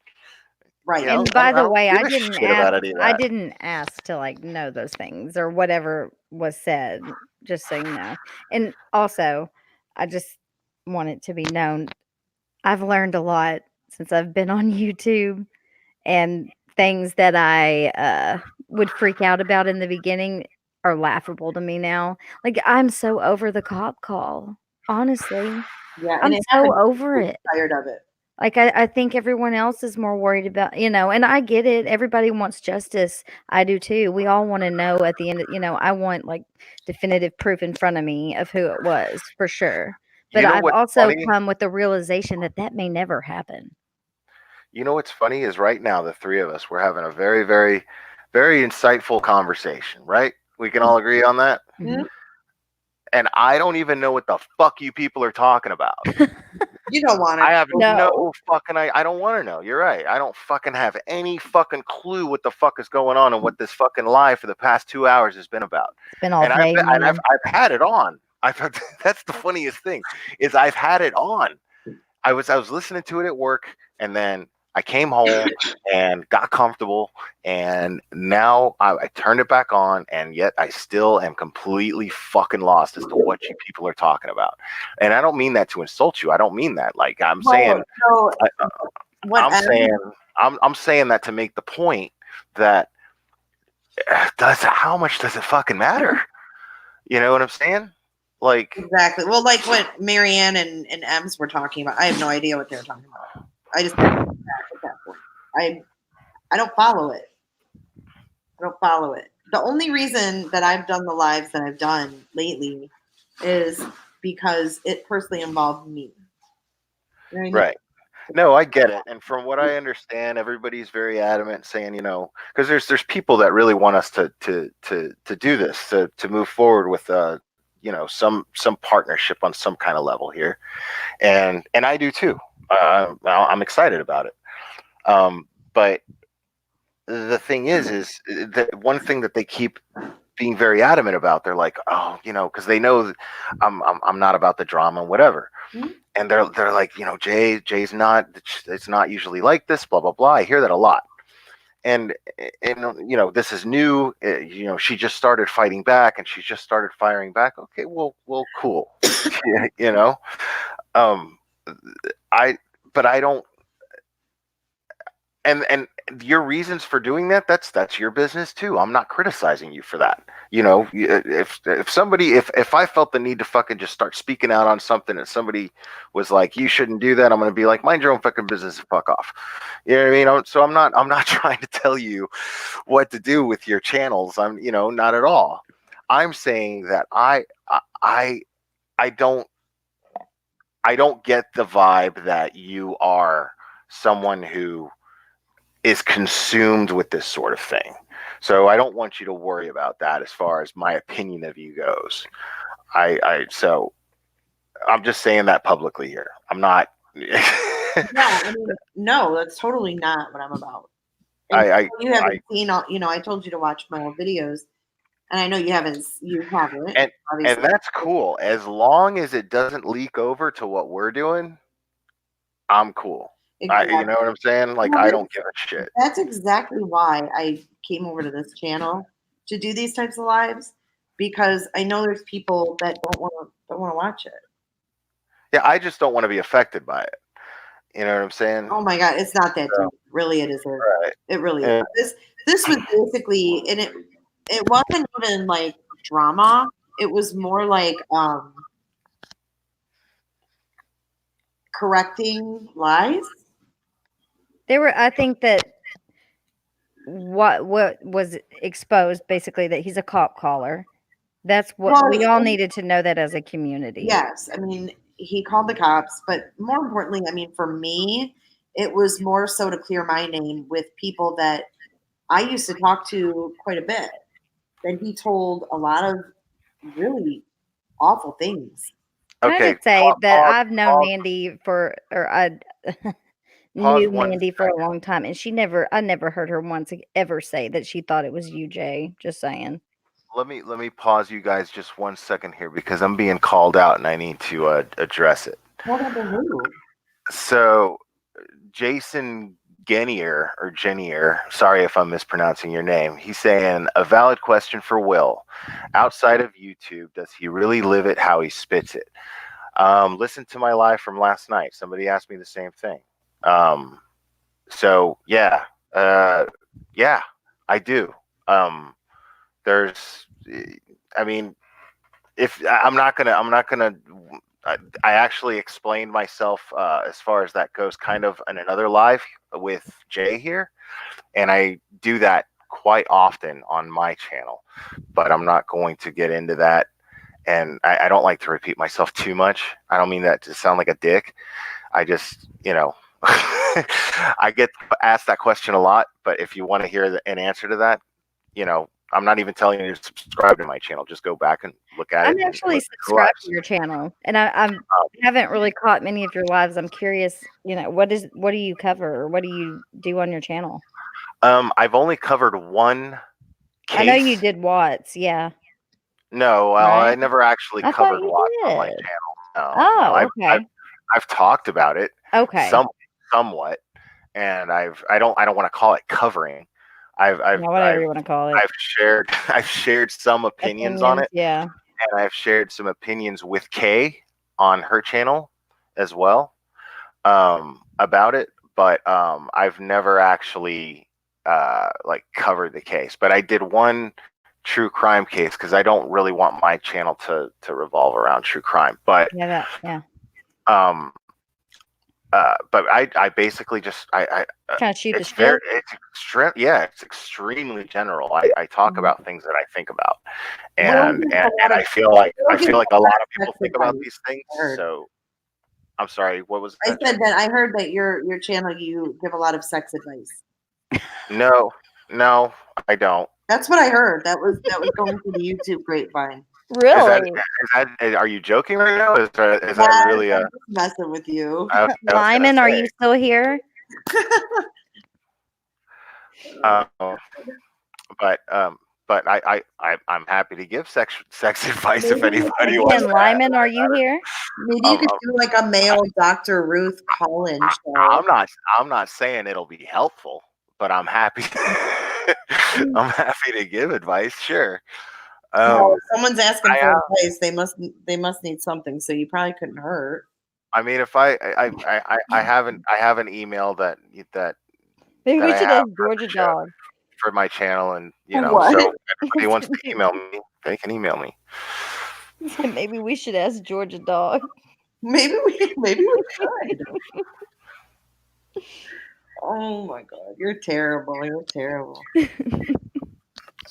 Right. You know, And by I the don't way, give I a didn't shit about ask. any of I that. didn't ask to know those things or whatever was said. Just so you know. And also, I just want it to be known. I've learned a lot since I've been on YouTube, and things that I would freak out about in the beginning are laughable to me now. Like, I'm so over the cop call. Honestly, Yeah. I'm And it so happened. over it. Tired of it. Like, I think everyone else is more worried about, and I get it. Everybody wants justice. I do too. We all want to know at the end, I want definitive proof in front of me of who it was for sure. But You know I've what's also funny? come with the realization that may never happen. You know what's funny is right now the three of us we're having a very, very, very insightful conversation, right? We can all agree on that. Mhm. And I don't even know what the fuck you people are talking about. You don't want it. I have No. no fucking. I don't want to know. You're right. I don't fucking have any fucking clue what the fuck is going on and what this fucking live for the past 2 hours has been about. It's been all And day. I've had it on. That's the funniest thing is I've had it on. I was listening to it at work, and then I came home and got comfortable, and now I turned it back on, and yet I still am completely fucking lost as to what you people are talking about. And I don't mean that to insult you. I don't mean that. Like, I'm saying, So, I'm saying that to make the point that how much does it fucking matter? You know what I'm saying? Like, exactly. Well, like what Marianne and Ems were talking about. I have no idea what they were talking about. I just at that point. I don't follow it. I don't follow it. The only reason that I've done the lives that I've done lately is because it personally involved me. You know what I mean? right. No, I get it. And from what I understand, everybody's very adamant saying, because there's people that really want us to do this, to move forward with some partnership on some kind of level here. And I do too. I'm excited about it. But the thing is that one thing that they keep being very adamant about. They're like, oh, because they know that I'm not about the drama and whatever. Mhm. And they're like, Jay's not. It's not usually like this. Blah blah blah. I hear that a lot. And this is new. She just started fighting back, and she just started firing back. Okay, well, cool. But I don't. And your reasons for doing that's your business too. I'm not criticizing you for that. If I felt the need to fucking just start speaking out on something and somebody was like, you shouldn't do that, I'm going to be like, mind your own fucking business and fuck off. You know what I mean? So I'm not trying to tell you what to do with your channels. I'm not at all. I'm saying that I don't get the vibe that you are someone who is consumed with this sort of thing. So I don't want you to worry about that as far as my opinion of you goes. So I'm just saying that publicly here. I'm not. No, that's totally not what I'm about. You haven't seen all. I told you to watch my old videos, and I know you haven't. You haven't. And obviously. that's cool. As long as it doesn't leak over to what we're doing, I'm cool. Exactly. You know what I'm saying? Like, I don't give a shit. That's exactly why I came over to this channel to do these types of lives, because I know there's people that don't want to watch it. Yeah, I just don't want to be affected by it. You know what I'm saying? Oh my God, it's not that deep. Really, it isn't. Right. It really is. This was basically, and it wasn't even like drama. It was more like correcting lies. I think that what was exposed basically that he's a cop caller. That's what we all needed to know that as a community. Yes. I mean, he called the cops, but more importantly, I mean, for me, it was more so to clear my name with people that I used to talk to quite a bit. That he told a lot of really awful things. Can I just say that I've known Mandy I knew Mandy for a long time, and I never heard her once ever say that she thought it was you, Jay. Just saying. Let me pause you guys just 1 second here because I'm being called out and I need to address it. So, Jason Genier, sorry if I'm mispronouncing your name. He's saying a valid question for Will. Outside of YouTube, does he really live it how he spits it? Listen to my live from last night. Somebody asked me the same thing. So yeah, I do. I mean, if I'm not gonna. I actually explained myself as far as that goes, kind of in another live with Jay here, and I do that quite often on my channel, but I'm not going to get into that. And I don't like to repeat myself too much. I don't mean that to sound like a dick. I just, I get asked that question a lot, but if you want to hear an answer to that, I'm not even telling you to subscribe to my channel. Just go back and look at it. I'm actually subscribed to your channel, and I haven't really caught many of your lives. I'm curious, what do you cover, or what do you do on your channel? I've only covered one case. I know you did Watts, yeah. No, right? I never actually covered Watts on my channel. No, I've talked about it. Okay. Somewhat, and I don't want to call it covering. Whatever you want to call it. I've shared some opinions on it. Yeah. And I've shared some opinions with Kay on her channel as well about it, but I've never actually covered the case. But I did one true crime case because I don't really want my channel to revolve around true crime. But but I basically just I kind of shoot the shit. It's extremely general. I talk about things that I think about, and I feel like a lot of people think about these things. So I'm sorry, what was that? I said that I heard that your channel, you give a lot of sex advice. No, I don't. That's what I heard. That was going through the YouTube grapevine. Really? Are you joking right now? Is that really I'm just messing with you? Lyman, are you still here? But but I'm happy to give sex advice if Maybe you anybody could wants. Ken Lyman, are you here? Maybe you could do like a male Dr. Ruth call-in show. I'm not saying it'll be helpful, but I'm happy. I'm happy to give advice. Sure. Well, if someone's asking I, for uh, advice, they must need something. So you probably couldn't hurt. I mean, if I have an email that Maybe that we I should have ask Georgia for Dog. for my channel, and What? so if anybody wants to email me, they can email me. Maybe we should ask Georgia Dog. Maybe we could. Oh my God, you're terrible. You're terrible.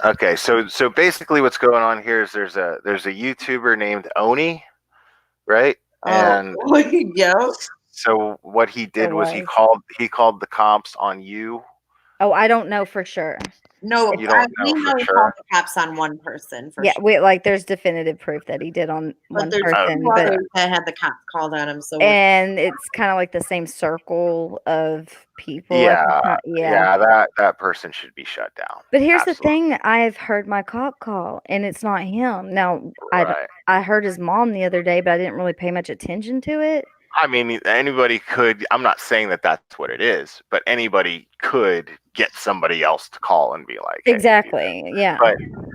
Okay, so basically, what's going on here is there's a YouTuber named Oni, right? And yeah. so what he did There was he called the cops on you. Oh, I don't know for sure. No, You don't we know know for he sure? called the cops on one person for Yeah, sure. there's definitive proof that he did on But one there's person, two but others that had the cops called on him. So and it's kind of like the same circle of people. Yeah, that person should be shut down. But here's Absolutely. the thing: I've heard my cop call, and it's not him. Now, Right. I heard his mom the other day, but I didn't really pay much attention to it. I mean, anybody could. I'm not saying that that's what it is, but anybody could get somebody else to call and be like, hey, Exactly. Yeah.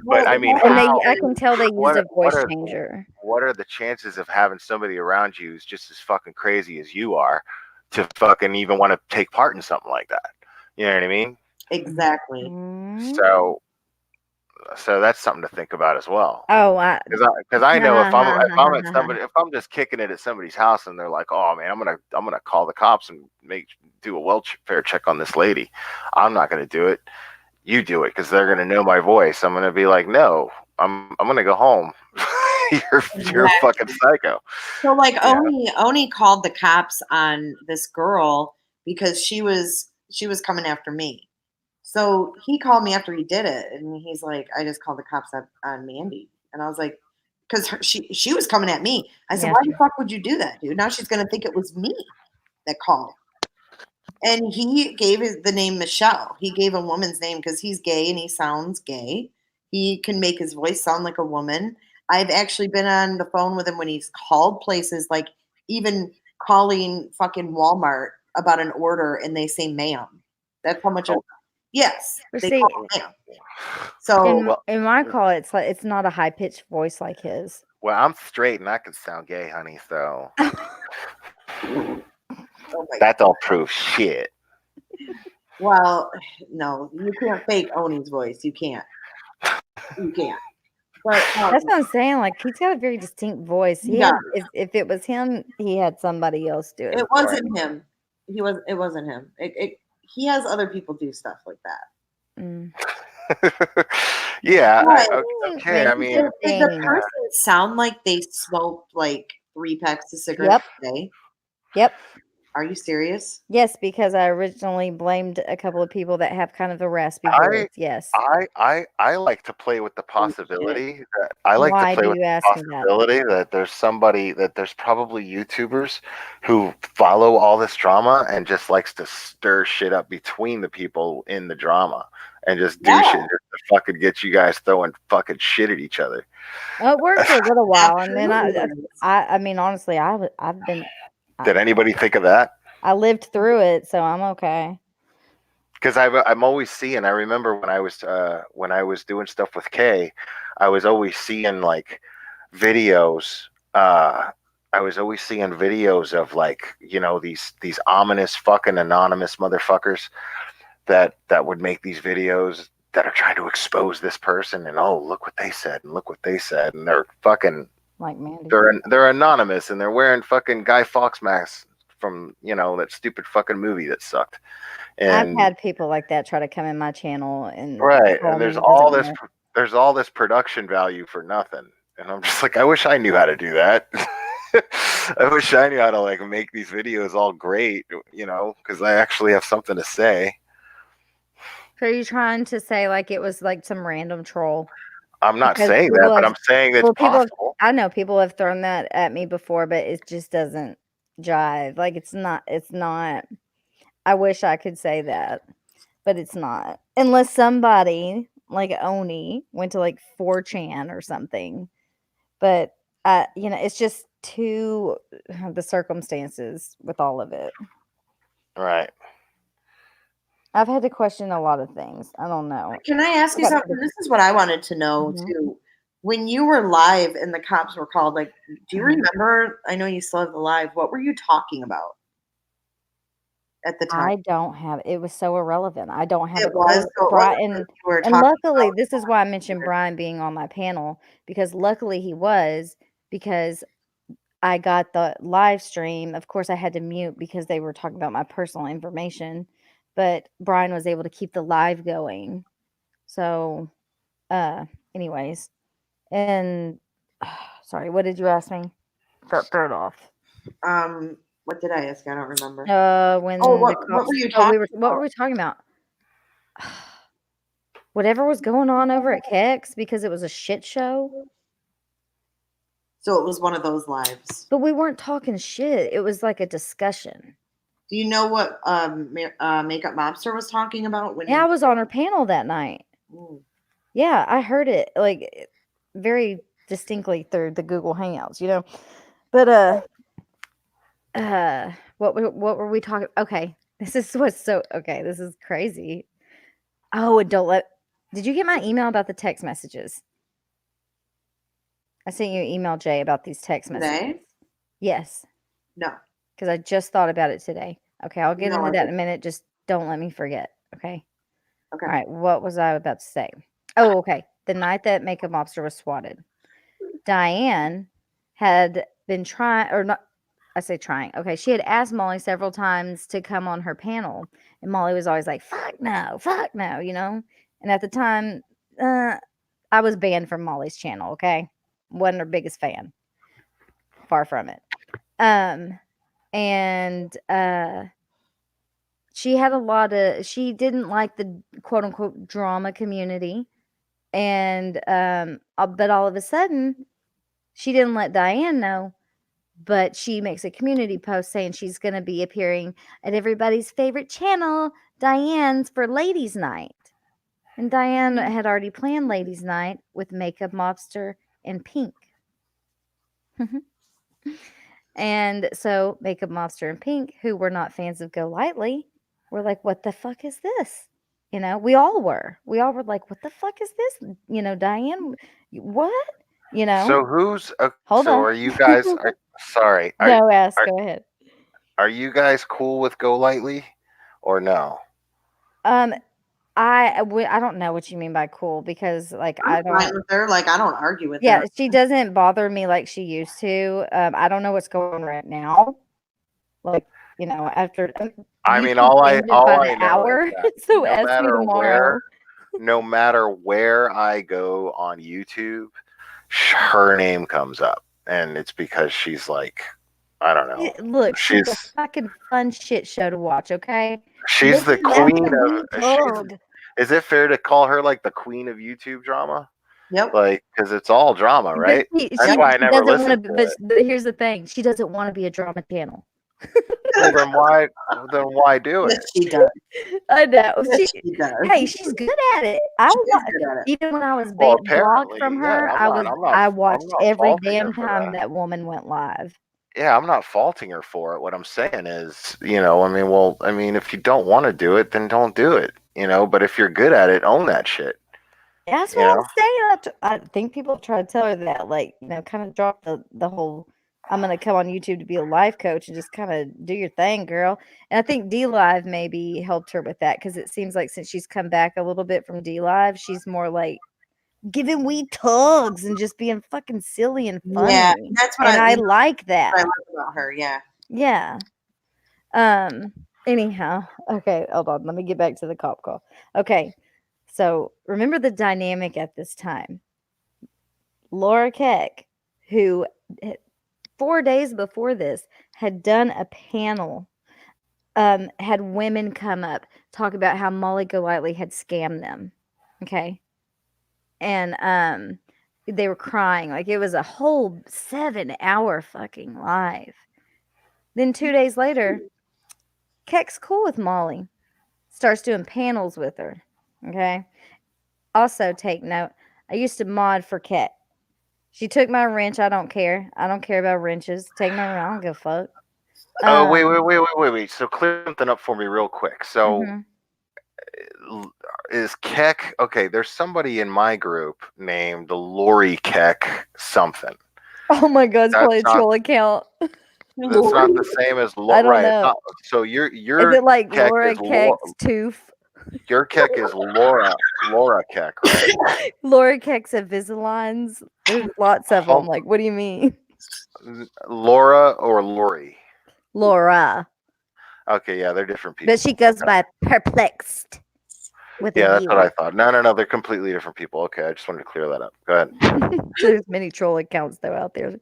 But I mean, And how, I can tell they used what a voice are- changer. what are the chances of having somebody around you who's just as fucking crazy as you are to fucking even want to take part in something like that? You know what I mean? exactly. Mhm. So that's something to think about as well. Oh, Because I know if I'm at somebody, if I'm just kicking it at somebody's house and they're like, oh man, I'm gonna call the cops and do a welfare check on this lady, I'm not gonna do it. You do it, because they're gonna know my voice. I'm gonna be like, no, I'm gonna go home. You're a fucking psycho. So like Yeah. Oni called the cops on this girl because she was coming after me. So he called me after he did it, and he's like, "I just called the cops on Mandy," and I was like, "Because she was coming at me." I said, Yeah. "Why the fuck would you do that, dude? Now she's gonna think it was me that called." And he gave the name Michelle. He gave a woman's name because he's gay and he sounds gay. He can make his voice sound like a woman. I've actually been on the phone with him when he's called places, like even calling fucking Walmart about an order, and they say "ma'am." That's how much. Yes, But they see, call ma'am. So in my call, it's not a high pitched voice like his. Well, I'm straight and I can sound gay, honey. So oh my that don't prove shit. well, no, you can't fake Oni's voice. You can't. You can't. But That's what I'm saying. Like he's got a very distinct voice. If it was him, he had somebody else do it. it wasn't him. It wasn't him. He has other people do stuff like that. Mm. Yeah. But Okay. I mean, did the person sound like they smoked like 3 packs of cigarettes a day? Yep. Are you serious? Yes, because I originally blamed a couple of people that have kind of a raspy voice. Yes. I like to play with the possibility that there's probably YouTubers who follow all this drama and just likes to stir shit up between the people in the drama and just do shit just to fucking get you guys throwing fucking shit at each other. Well, it worked for a little while, and then I mean, honestly, I've been. Did anybody think of that? I lived through it, so I'm okay. Because I'm always seeing. I remember when I was doing stuff with Kay, I was always seeing like videos. I was always seeing videos of like, you know, these ominous fucking anonymous motherfuckers that would make these videos that are trying to expose this person, and oh, look what they said and look what they said, and they're fucking like Mandy. They're anonymous and they're wearing fucking Guy Fawkes masks from, you know, that stupid fucking movie that sucked. And I've had people like that try to come in my channel and and there's all this production value for nothing, and I'm just like, I wish I knew how to do that. I wish I knew how to like make these videos all great, you know, because I actually have something to say. So are you trying to say like it was like some random troll? I'm not saying that, but I'm saying it's possible. I know people have thrown that at me before, but it just doesn't jive. Like it's not. I wish I could say that, but it's not. Unless somebody like Oni, went to like 4chan or something. But it's just too the circumstances with all of it. Right. I've had to question a lot of things. I don't know. Can I ask you Okay. something? This is what I wanted to know Mhm. too. When you were live and the cops were called, like, do you Mhm. remember? I know you still have the live. What were you talking about at the time? I don't have it was so irrelevant. I don't have a It was clue. so it wasn't Brian, that you were and talking luckily, about. this is why I mentioned Brian being on my panel, because luckily he was, because I got the live stream. Of course, I had to mute because they were talking about my personal information, but Brian was able to keep the live going. So, anyways, and sorry, what did you ask me? Throw it off. What did I ask? I don't remember. When Oh, the what were you oh, talking what were about? we talking about? Whatever was going on over at Kex, because it was a shit show. So it was one of those lives. But we weren't talking shit. It was like a discussion. Do you know what Makeup Mobster was talking about when? Yeah, I was on her panel that night. Mm. Yeah, I heard it like very distinctly through the Google Hangouts, But what were we talking? Okay, this is This is crazy. Oh, and did you get my email about the text messages? I sent you an email, Jay, about these text messages. Today? Yes, No. because I just thought about it today. Okay, I'll get No, into I that in a didn't. minute. Just don't let me forget. Okay. Okay. All right. What was I about to say? Oh, okay. The night that Makeup Mobster was swatted, Diane had been trying, or not, I say trying. Okay. She had asked Molly several times to come on her panel, and Molly was always like, fuck no, And at the time, I was banned from Molly's channel. Okay. Wasn't her biggest fan. Far from it. And she didn't like the quote unquote drama community. And but all of a sudden, she didn't let Diane know, but she makes a community post saying she's going to be appearing at everybody's favorite channel, Diane's, for Ladies Night. And Diane had already planned Ladies Night with Makeup Mobster and Pink. And so Makeup Mobster and Pink, who were not fans of Go Lightly, were like, what the fuck is this? We all were. We all were like, what the fuck is this? Diane, what? So who's Hold so on. are you guys sorry. No, are, go ahead. are you guys cool with Go Lightly or no? I don't know what you mean by cool, because like I I'm fine don't with her. Like, I don't argue with yeah, her. she doesn't bother me like she used to. I don't know what's going on right now. Like, after I mean, YouTube all I changes by the know hour. is that So no ask me matter tomorrow. no matter where I go on YouTube, her name comes up, and it's because she's like, I don't know. Look, she's a She's fucking fun shit show to watch, okay? she's the Listen after queen being of. told. Is it fair to call her like the queen of YouTube drama? Yep. Like, because it's all drama, right? But That's why I never doesn't wanna listened to it. but here's the thing, she doesn't want to be a drama channel. Well, then why do Yes, it? she does. I know. Yes, she does. Hey, she's good at it. She is good at it. Even when I was Well, blocked apparently, from yeah. her, I'm not I watched every faulting her damn for time that. that woman went live. Yeah, I'm not faulting her for it. What I'm saying is, I mean, if you don't want to do it, then don't do it, but if you're good at it, own that shit. That's You what know? I'm saying. I think people try to tell her that, like, kind of drop the whole, I'm going to come on YouTube to be a life coach and just kind of do your thing, girl. And I think D Live maybe helped her with that, because it seems like since she's come back a little bit from D Live, she's more like giving wee tugs and just being fucking silly and funny. Yeah, that's what I like that. I like about her. Yeah. Yeah. Anyhow, okay, hold on. Let me get back to the cop call. Okay. So remember the dynamic at this time. Laura Keck, who 4 days before this had done a panel, had women come up, talk about how Molly Golightly had scammed them. Okay. And they were crying. Like, it was a whole 7-hour fucking live. Then 2 days later, Keck's cool with Molly. Starts doing panels with her. Okay. Also, take note. I used to mod for Ket. She took my wrench. I don't care. I don't care about wrenches. Take my wrench. I don't give a fuck. Oh, wait. So clear something up for me real quick. So Mhm. is Keck okay? There's somebody in my group named Lori Keck something. Oh my god, it's That's probably a not- troll account. That's not the same as I don't right. know. So your Is it like Keck Laura is Keck's tooth? your Keck is Laura Keck, right? Laura Keck's Invisaligns. There's lots of them. Hold- Like, what do you mean? Laura or Lori? Laura. Okay, yeah, they're different people. But she goes by Perplexed. With Yeah, a that's U. what I thought. No, they're completely different people. Okay, I just wanted to clear that up. Go ahead. There's many troll accounts though out there. But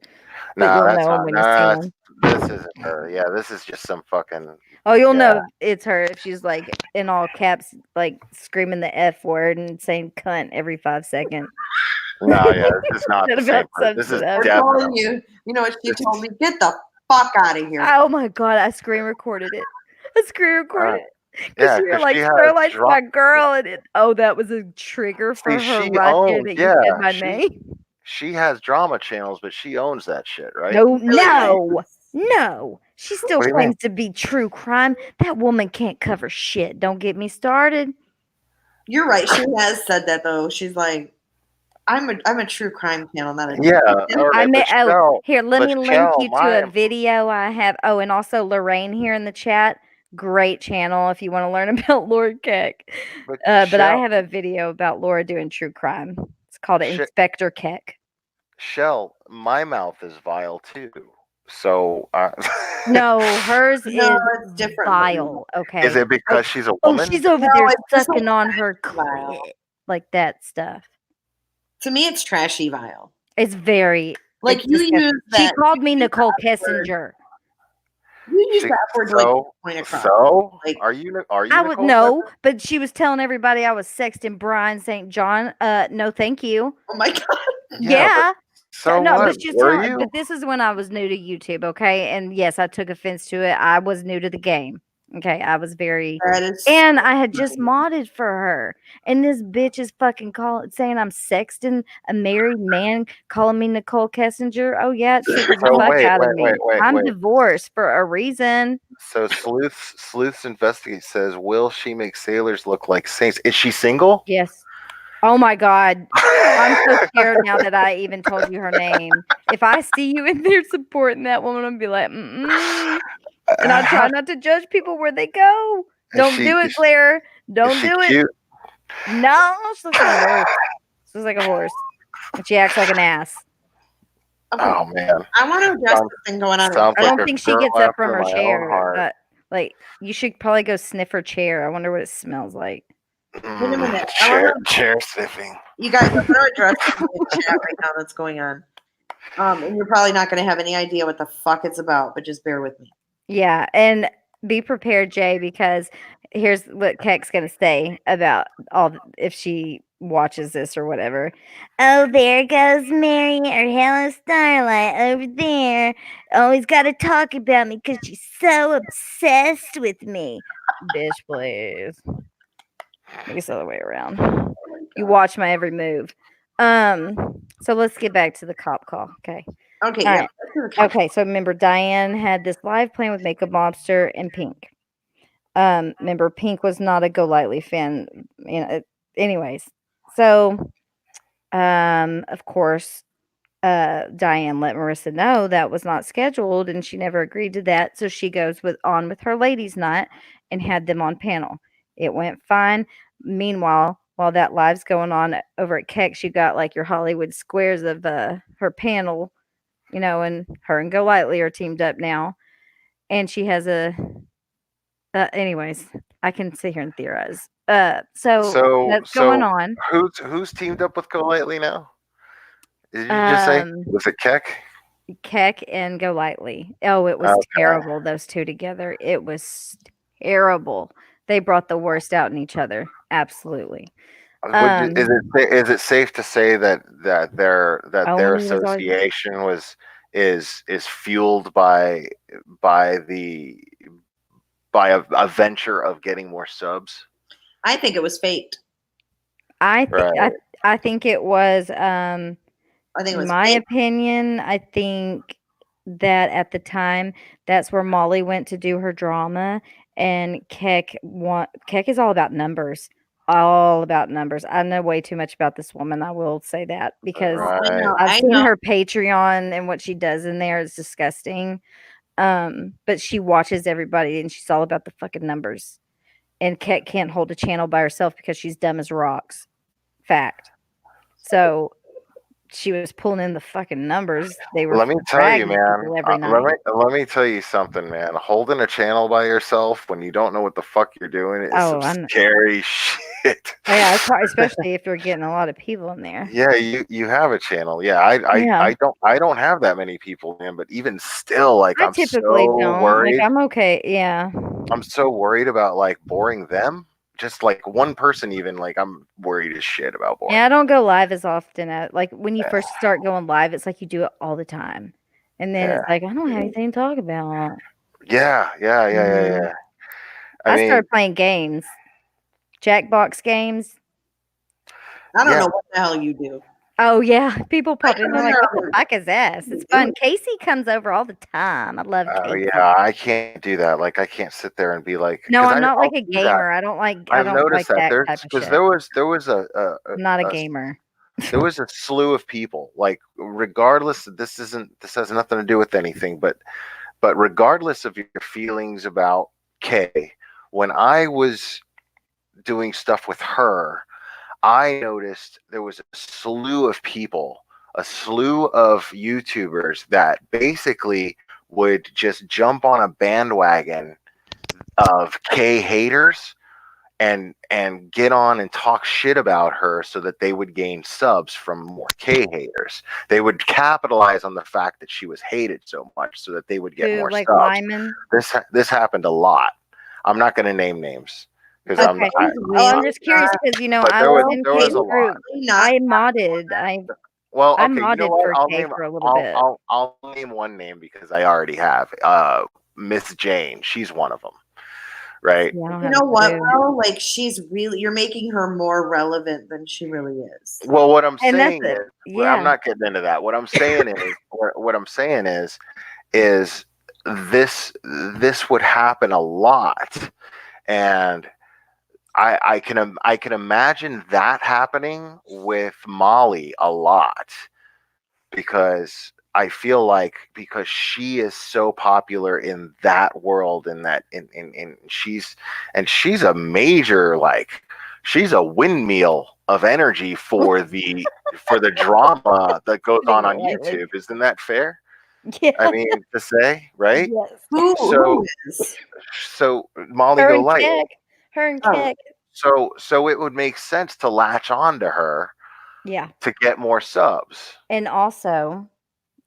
No, you'll that's know 'em not. when you see No, 'em. this isn't her. Yeah, this is just some fucking. Oh, you'll Yeah. know it's her if she's like in all caps, like screaming the F word and saying cunt every 5 seconds. No, yeah, this is not What the same about person. This is substance? I'm definitely. telling you. You know what she told me? Get the fuck out of here. Oh my god, I screen recorded it. I screen recorded it. Yeah, Because you were 'cause like, she has Starlight's drop- my girl, and that was a trigger for See, her she right there owns- that yeah, you said my she- name. She has drama channels, but she owns that shit, right? No. She still What do you claims to be true crime. That woman can't cover shit. Don't get me started. You're right. She has said that though. She's like, I'm a true crime channel, not a Yeah. All right, I may, but Shell, here, let me but link Shell, you to a video I have. Oh, and also Lorraine here in the chat. Great channel if you want to learn about Laura Keck. but But I Shell, have a video about Laura doing true crime. It's called Sh- Inspector Keck. Shell, my mouth is vile too. So, No, hers No, is it's different. vile. Okay. is it because she's a Oh, woman? she's over No, there it's just sucking like on her vile. clit, like that stuff. To me, it's trashy vile. It's very Like it's you disgusting. use She that. called me Nicole Kessinger. You use She- that word to like so, point across. so Like- are you? I would Nicole know, Kessler? but she was telling everybody I was sexting Brian St. John. No, thank you. Oh my god. Yeah. So no, what? but she's Were telling. you? But this is when I was new to YouTube, okay? And yes, I took offense to it. I was new to the game. Okay, I was very, That is. and I had just modded for her, and this bitch is fucking saying I'm sexting a married man, calling me Nicole Kessinger. Oh yeah, it triggers the So fuck wait, out of wait, me. wait, wait, I'm wait. divorced for a reason. So sleuths investigate says, will she make sailors look like saints? Is she single? Yes. Oh my god. I'm so scared now that I even told you her name. If I see you in there supporting that woman, I'm gonna be like, mm-mm. And I try not to judge people where they go. Don't do it, Claire. Don't do it. Cute? No, she looks like a horse. She looks like a horse. And she acts like an ass. Okay, Oh man, I want to address the thing going on. sounds I like don't a think she girl gets up from after her my own chair. heart. But like, you should probably go sniff her chair. I wonder what it smells like. Wait a minute. I Chair sniffing. You guys, I'm going to address the chat right now that's going on. And you're probably not going to have any idea what the fuck it's about, but just bear with me. Yeah, and be prepared, Jay, because here's what Keck's gonna say about if she watches this or whatever. Oh, there goes Mary or Hello Starlight over there. Always got to talk about me because she's so obsessed with me. Bitch, please. Maybe it's the other way around. You watch my every move. So let's get back to the cop call. Okay. Okay, All yeah. right. Okay, so remember Diane had this live plan with Makeup Mobster and Pink. Remember Pink was not a Go Lightly fan. Anyways, so of course, Diane let Marissa know that was not scheduled, and she never agreed to that. So she goes with her ladies' night and had them on panel. It went fine. Meanwhile, while that live's going on over at Keck, she got like your Hollywood squares of her panel. And her and Go Lightly are teamed up now. And she has anyways, I can sit here and theorize. So that's going on. Who's teamed up with Go Lightly now? Did you just say? Was it Keck? Keck and Go Lightly. Oh, it was terrible, those two together. It was terrible. They brought the worst out in each other. Absolutely. Is it safe to say that their association is fueled by a venture of getting more subs? I think it was faked. Right. I think it was I think it in was my fake. opinion, I think that at the time that's where Molly went to do her drama, and Keck is all about numbers. All about numbers. I know way too much about this woman. I will say that because I Right. know. I've I seen know. her Patreon and what she does in there is disgusting. But she watches everybody and she's all about the fucking numbers. And Keck can't hold a channel by herself because she's dumb as rocks. Fact. So she was pulling in the fucking numbers. They were Let me tell you, dragging man. people every Let night. me tell you something, man. Holding a channel by yourself when you don't know what the fuck you're doing is Oh, some I know. scary shit. Yeah, especially if you're getting a lot of people in there. Yeah, you have a channel. Yeah, Yeah. I don't have that many people, man. But even still, like I I'm typically so don't. Like, worried. I'm okay. Yeah. I'm so worried about like boring them. Just like one person, even like I'm worried as shit about boring. Yeah, I don't go live as often. Like when you first start going live, it's like you do it all the time. And then it's Yeah. like, I don't have anything to talk about. Yeah. Mhm. I I mean, started playing games, Jackbox games. I don't yeah. know what the hell you do. Oh yeah, people pop in. They're like, "What the Remember. fuck is this?" It's fun. Casey comes over all the time. I love Oh Casey. yeah, I can't do that. Like I can't sit there and be like, No, 'cause I'm not I'll like a do that. gamer. I don't like I've noticed that that there's type of because shit. there was I'm not a gamer. there was a slew of people like regardless this has nothing to do with anything but regardless of your feelings about Kay, when I was doing stuff with her, I noticed there was a slew of people, a slew of YouTubers that basically would just jump on a bandwagon of Kay haters and get on and talk shit about her so that they would gain subs from more K haters. They would capitalize on the fact that she was hated so much so that they would get Who, more like subs. Lyman? This happened a lot. I'm not going to name names because Okay. I'm just curious because but I there was was in there Kay's was a lot. group. I modded. Well, I okay, you know modded what? for I'll Kay name for a little bit. I'll name one name because I already have. Miss Jane. She's one of them. Right? Yeah, I don't You have know a what, clue. though? Like, you're making her more relevant than she really is. Well, what I'm And that's saying it. is, Yeah. I'm not getting into that. What I'm saying is, what I'm saying is this would happen a lot, and I can imagine that happening with Molly a lot because I feel like because she is so popular in that world and that in she's a major like she's a windmill of energy for the drama that goes on Lately. YouTube. Isn't that fair? Yeah. I mean to say, right? Yes. Who is? So Molly Her Go and Light. Keck. Her and Oh. Keck. So it would make sense to latch on to her Yeah. to get more subs. And also,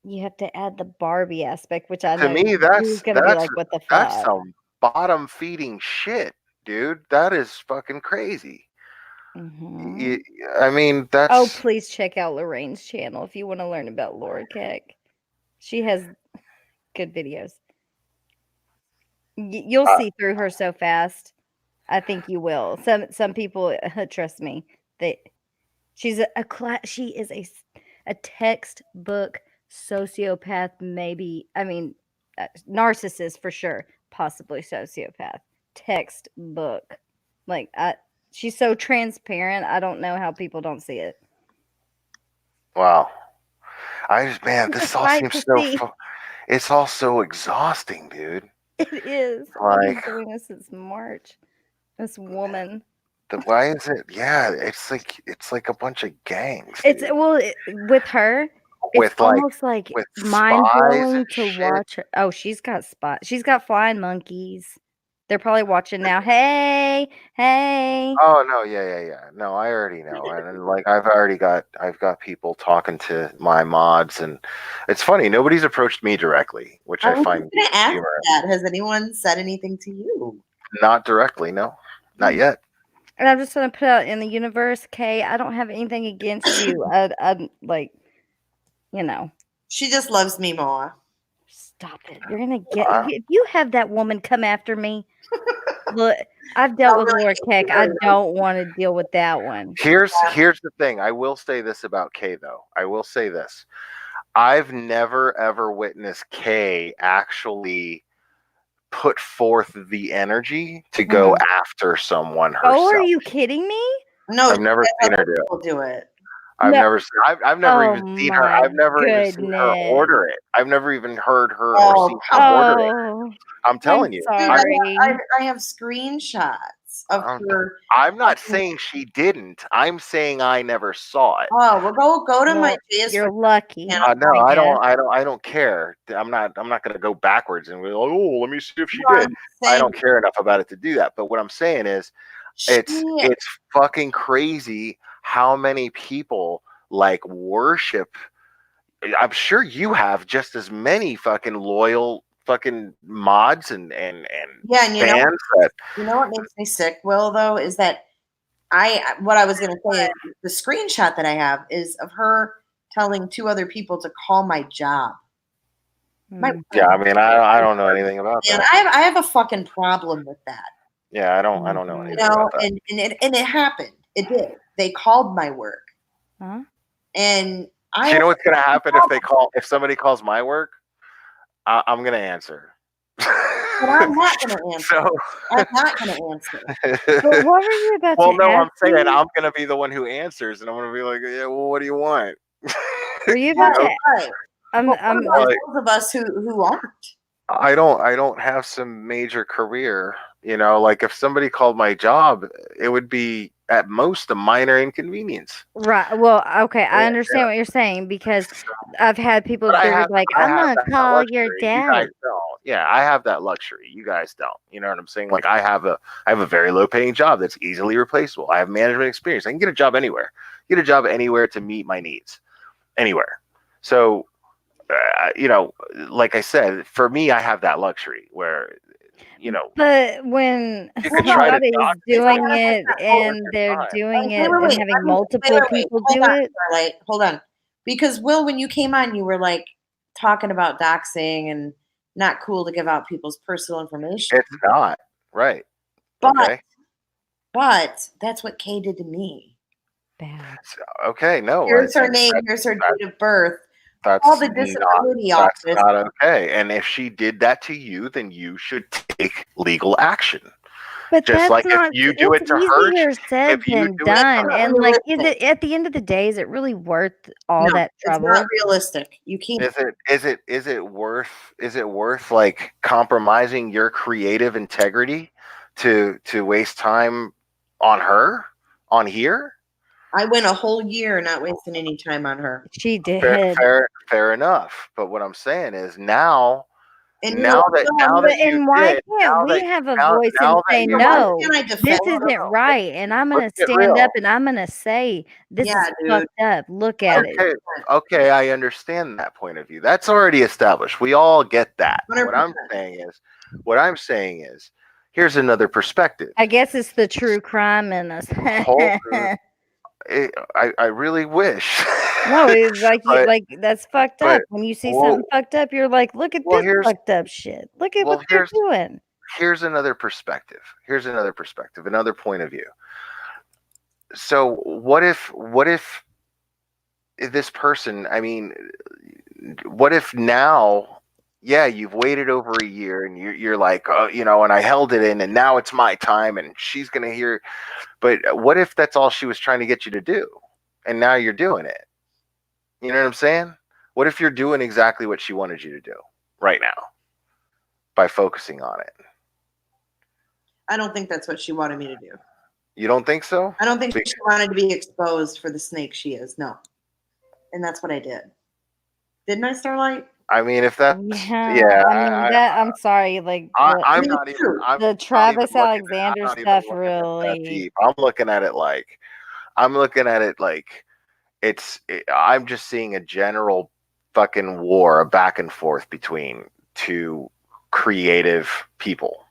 you have to add the Barbie aspect, which I To know me, you're gonna be like, "What the that's fuck?" some bottom feeding shit, dude. That is fucking crazy. Mhm. I mean, Oh, that's please check out Lorraine's channel if you want to learn about Laura Keck. She has good videos. You'll see through her so fast. I think you will. Some people, trust me, she's she is a textbook sociopath. Maybe I mean narcissist for sure, possibly sociopath. Textbook, like she's so transparent. I don't know how people don't see it. wow. Man, It's a this all sight seems to so. see. It's all so exhausting, dude. It is. I've been Like doing this since March. This woman. why is it? Yeah, it's like a bunch of gangs. It's dude. well with her. It's With like almost like with mind spies blowing and to shit. watch her. Oh, she's got spots. She's got flying monkeys. They're probably watching now. Hey, hey. Oh no, yeah. No, I already know, and like I've got people talking to my mods, and it's funny. Nobody's approached me directly, which I I was find going to ask humorous. that. Has anyone said anything to you? Not directly, no, not yet. And I'm just gonna put out in the universe, Kay. I don't have anything against you. I'm like, you know, She just loves me more. stop it. You're gonna get Uh, if you have that woman come after me. Look, I've dealt with really Laura hate Keck. I her. don't want to deal with that one. Here's the thing. I will say this about Kay though. I will say this. I've never ever witnessed Kay actually put forth the energy to go after someone herself. Oh, are you kidding me? No, I've never seen her do it. people do it. I've No. never I've never Oh even seen her. my I've never even seen her goodness. order it. I've never even heard her Oh, or seen her order it. Oh, I'm telling you. Dude, sorry. I have screenshots of her. I'm not saying she didn't. I'm saying I never saw it. Oh, well, go to my Well, JS. you're lucky. channel. No, I I don't care. I'm not gonna go backwards and be like, oh, let me see if she No, did. I'm I saying don't care enough about it to do that. But what I'm saying is, it's she- fucking crazy how many people like worship. I'm sure you have just as many fucking loyal fucking mods and yeah, and fans that you know what makes me sick, Will, though, is that what I was gonna say is the screenshot that I have is of her telling 2 other people to call my job. My Mm. yeah, I mean I don't know anything about and that. I have a fucking problem with that. Yeah, I don't know Mhm. You anything know, about that. and it happened. It did. They called my work. Huh? And Do you know what's gonna happen if somebody calls my work? I'm gonna answer. But I'm not gonna answer. So, I'm not gonna answer. But what were you about well, to no, I'm ask saying me? I'm gonna be the one who answers, and I'm gonna be like, yeah, well, what do you want? Were you about to? Right. I'm. But I'm. what about those of us who aren't? I don't have some major career, you know, like if somebody called my job, it would be at most a minor inconvenience. Right. Well, okay. I Yeah, understand what you're saying because I've had people But they're like, I I'm have gonna that call your luxury. You guys dad. don't. Yeah, I have that luxury. You guys don't. You know what I'm saying? Like I have a very low paying job that's easily replaceable. I have management experience. I can get a job anywhere. Get a job anywhere to meet my needs. Anywhere. So you know, like I said, for me, I have that luxury where, you know, But when you could try to somebody's dox doing someone it and your they're time. doing Wait, it and wait, having wait, multiple people Hold do on, it, Starlight. Hold on. Because Will, when you came on, you were like talking about doxing and not cool to give out people's personal information. It's not right. But Okay. but that's what Kay did to me. bad. Okay. No. Here's her name. Here's her date of birth. That's Call the not, disability that's office. not okay. And if she did that to you, then you should take legal action. But Just that's like not. if you do it It's to her, easier said if you than do it to done. her, And like, is it at the end of the day? Is it really worth all No, that it's trouble? not realistic. You can't. is it worth like compromising your creative integrity to waste time on her on here? I went a whole year not wasting any time on her. She did. Fair enough. But what I'm saying is now And now that you And why did, can't now we that have a now, voice now and that say you- no? Can I This defend isn't right, and I'm gonna Let's get stand real. up and I'm gonna say this Yeah, is dude. fucked up. Look at it. Okay, I understand that point of view. That's already established. We all get that. 100%. What I'm saying is, here's another perspective. I guess it's the true crime in us. Holton- I really wish. No, it's like But- like that's fucked but- up. When you see well- something fucked up, you're like, look at well, this here's- fucked up shit. Look at well, what they're here's- doing. Here's another perspective. Another point of view. So what if this person, I mean, what if now, yeah, you've waited over a year and you're like, oh, you know, and I held it in and now it's my time and she's going to hear, but what if that's all she was trying to get you to do? And now you're doing it. You know what I'm saying? What if you're doing exactly what she wanted you to do right now by focusing on it? I don't think that's what she wanted me to do. You don't think so? I don't think she wanted to be exposed for the snake she is. No. And that's what I did. Didn't I, Starlight? I mean, if that's Yeah, I mean I'm sorry, like I'm Me not too. even. I'm the not even Travis looking at- Alexander I'm not even stuff looking at that really. deep. I'm looking at it like I'm just seeing a general fucking war, a back and forth between two creative people.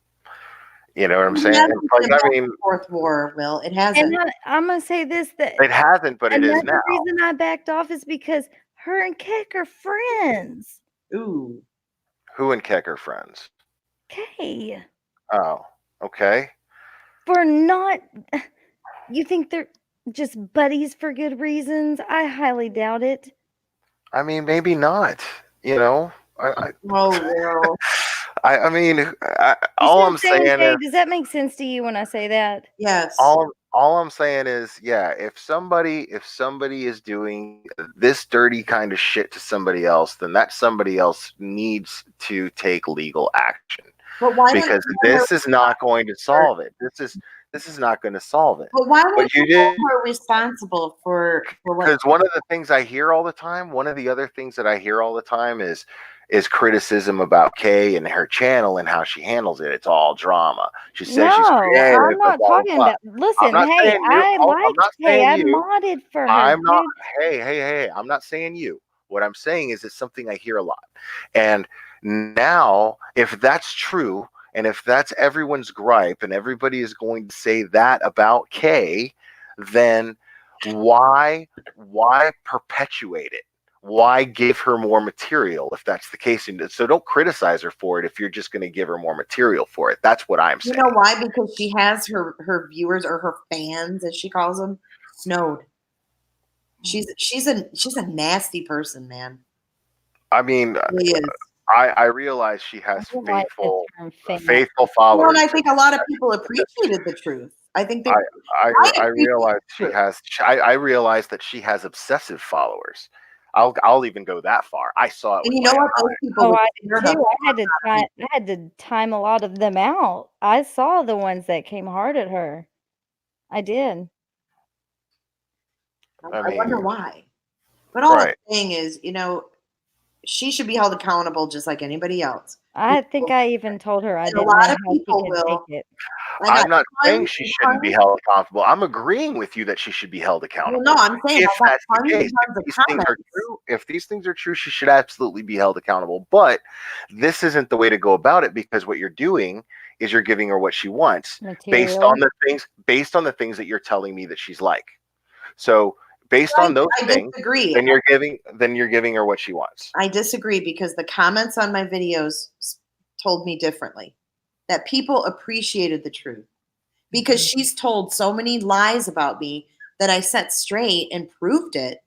You know what I'm saying? Hasn't Like, been I a mean, fourth war, Will. It hasn't. And I'm gonna say this that it hasn't, but it is another now. reason I backed off is because her and Keck are friends. Ooh. Who and Keck are friends? Okay. Oh, Okay. For not, you think they're just buddies for good reasons? I highly doubt it. I mean, maybe not. You know, Oh, Will. I mean, You all see I'm what saying, saying Jay? is, Does that make sense to you when I say that? Yes. all I'm saying is, yeah, if somebody is doing this dirty kind of shit to somebody else, then that somebody else needs to take legal action, But why don't because you hold this is not going to solve it. This is not going to solve it. But why But would you you hold did, her responsible for what? because one of the things I hear all the time, one of the other things that I hear all the time is criticism about Kay and her channel and how she handles it. It's all drama. She says she's No, creative. I'm not blah, blah, talking blah. about. Listen, not hey, saying you. I I'm liked not Kay. saying I you. modded for her, I'm not. dude. Hey. I'm not saying you. What I'm saying is it's something I hear a lot. And now, if that's true, and if that's everyone's gripe, and everybody is going to say that about Kay, then why perpetuate it? Why give her more material if that's the case? And so don't criticize her for it if you're just going to give her more material for it. That's what I'm You saying. know why? Because she has her viewers or her fans, as she calls them, snowed. She's a nasty person, man. I mean, She is. I realize she has I like the term fan. faithful You know, followers. and I think a lot of people appreciated the truth. I think they. I appreciate realize the she has. I realize that she has obsessive followers. I'll even go that far. I saw it. And With you know my what? own Those people. Oh, would I tear did the too. I had to time a lot of them out. I saw the ones that came hard at her. I did. I I wonder mean, why. But all right. I'm saying is, you know, she should be held accountable just like anybody else. I think I even told her I And a didn't lot know of how she people could will. take it. I got I'm not saying tons she and shouldn't be tons- held accountable. I'm agreeing with you that she should be held accountable. Well, no, I'm saying If I got that's the tons and case, tons of if these things are comments. true, if these things are true, she should absolutely be held accountable. But this isn't the way to go about it, because what you're doing is you're giving her what she wants based Material. on the things that you're telling me that she's like. So based on those I things, disagree. then you're giving her what she wants. I disagree because the comments on my videos told me differently. That people appreciated the truth because she's told so many lies about me that I set straight and proved it.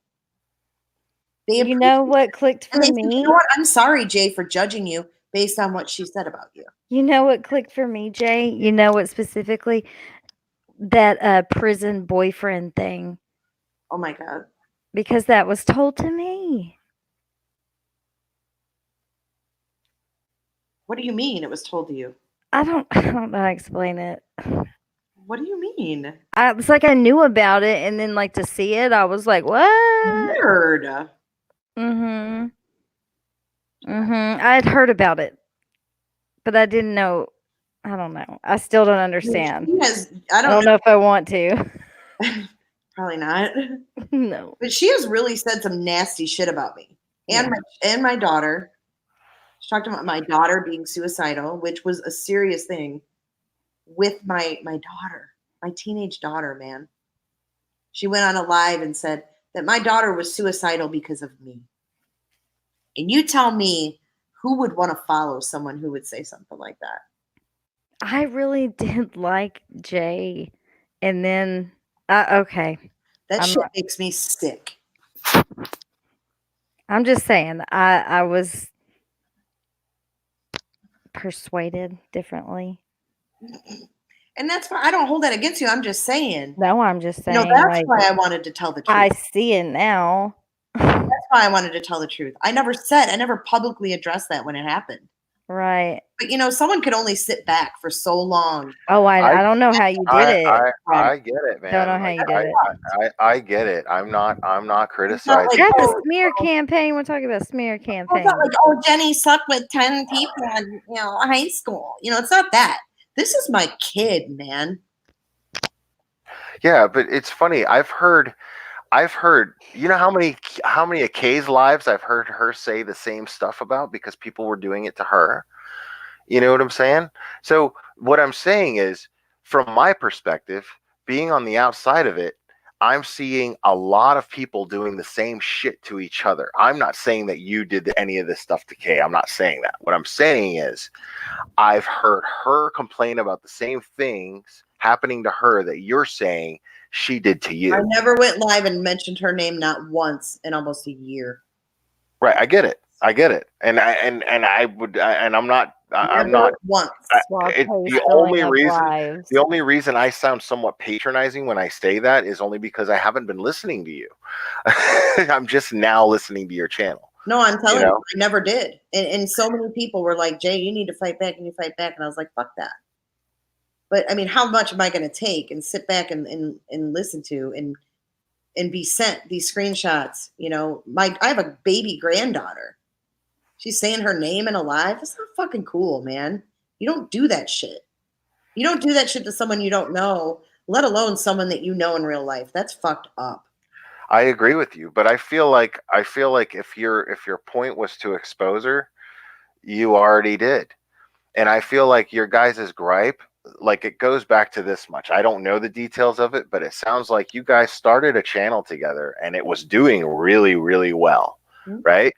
They You know what clicked for and they said, me? you know what? I'm sorry, Jay, for judging you based on what she said about you. You know what clicked for me, Jay? You know what specifically? That prison boyfriend thing. Oh my God. Because that was told to me. What do you mean it was told to you? I don't know how to explain it. What do you mean? It's like I knew about it, and then like to see it, I was like, "What?" Weird. I had heard about it, but I didn't know. I don't know. I still don't understand. She has, I don't know if I want to. Probably not. No. But she has really said some nasty shit about me and my daughter. She talked about my daughter being suicidal, which was a serious thing with my daughter, my teenage daughter, man. She went on a live and said that my daughter was suicidal because of me. And you tell me who would want to follow someone who would say something like that? I really did like Jay, and then okay. That I'm shit not- makes me sick. I'm just saying, I was persuaded differently. And that's why I don't hold that against you. I'm just saying. No, I'm just saying. You know, that's like, why I wanted to tell the truth. I see it now. That's why I wanted to tell the truth. I never publicly addressed that when it happened. Right. But you know, someone could only sit back for so long. Oh, I don't know how you did it. I get it, man. Don't know how you did it. I get it. I'm not criticizing. like, That's a oh, smear campaign. We're talking about smear It's campaign. not like, oh, Jenny slept with 10 people in high school. You know, it's not that. This is my kid, man. Yeah, but it's funny. I've heard, you know how many of Kay's lives I've heard her say the same stuff about because people were doing it to her. You know what I'm saying? So what I'm saying is, from my perspective, being on the outside of it, I'm seeing a lot of people doing the same shit to each other. I'm not saying that you did any of this stuff to Kay. I'm not saying that. What I'm saying is I've heard her complain about the same things happening to her that you're saying she did to you. I never went live and mentioned her name not once in almost a year. Right. I get it. And I'm not once. The only reason I sound somewhat patronizing when I say that is only because I haven't been listening to you. I'm just now listening to your channel. No, I'm telling you, I never did. And so many people were like, Jay, you need to fight back, and you fight back. And I was like, fuck that. But I mean, how much am I going to take and sit back and listen to and be sent these screenshots? You know, I have a baby granddaughter. She's saying her name in a live. It's not fucking cool, man. You don't do that shit. You don't do that shit to someone you don't know, let alone someone that you know in real life. That's fucked up. I agree with you, but I feel like if your point was to expose her, you already did. And I feel like your guys' gripe, like it goes back to this much. I don't know the details of it, but it sounds like you guys started a channel together and it was doing really, really well, right?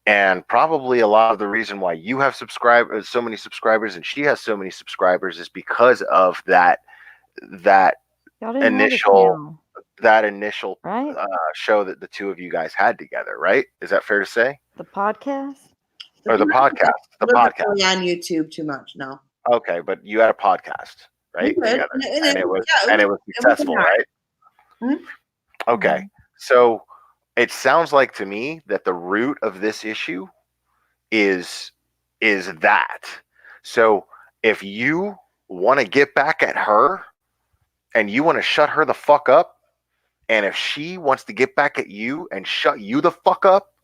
And probably a lot of the reason why you have so many subscribers and she has so many subscribers is because of that initial right? Show that the two of you guys had together, right? Is that fair to say? The podcast? Or the podcast? The podcast. On YouTube too much, no. Okay, but you had a podcast, right? Together. And it was successful, right? Mm-hmm. Okay. So it sounds like to me that the root of this issue is that. So if you want to get back at her and you want to shut her the fuck up, and if she wants to get back at you and shut you the fuck up,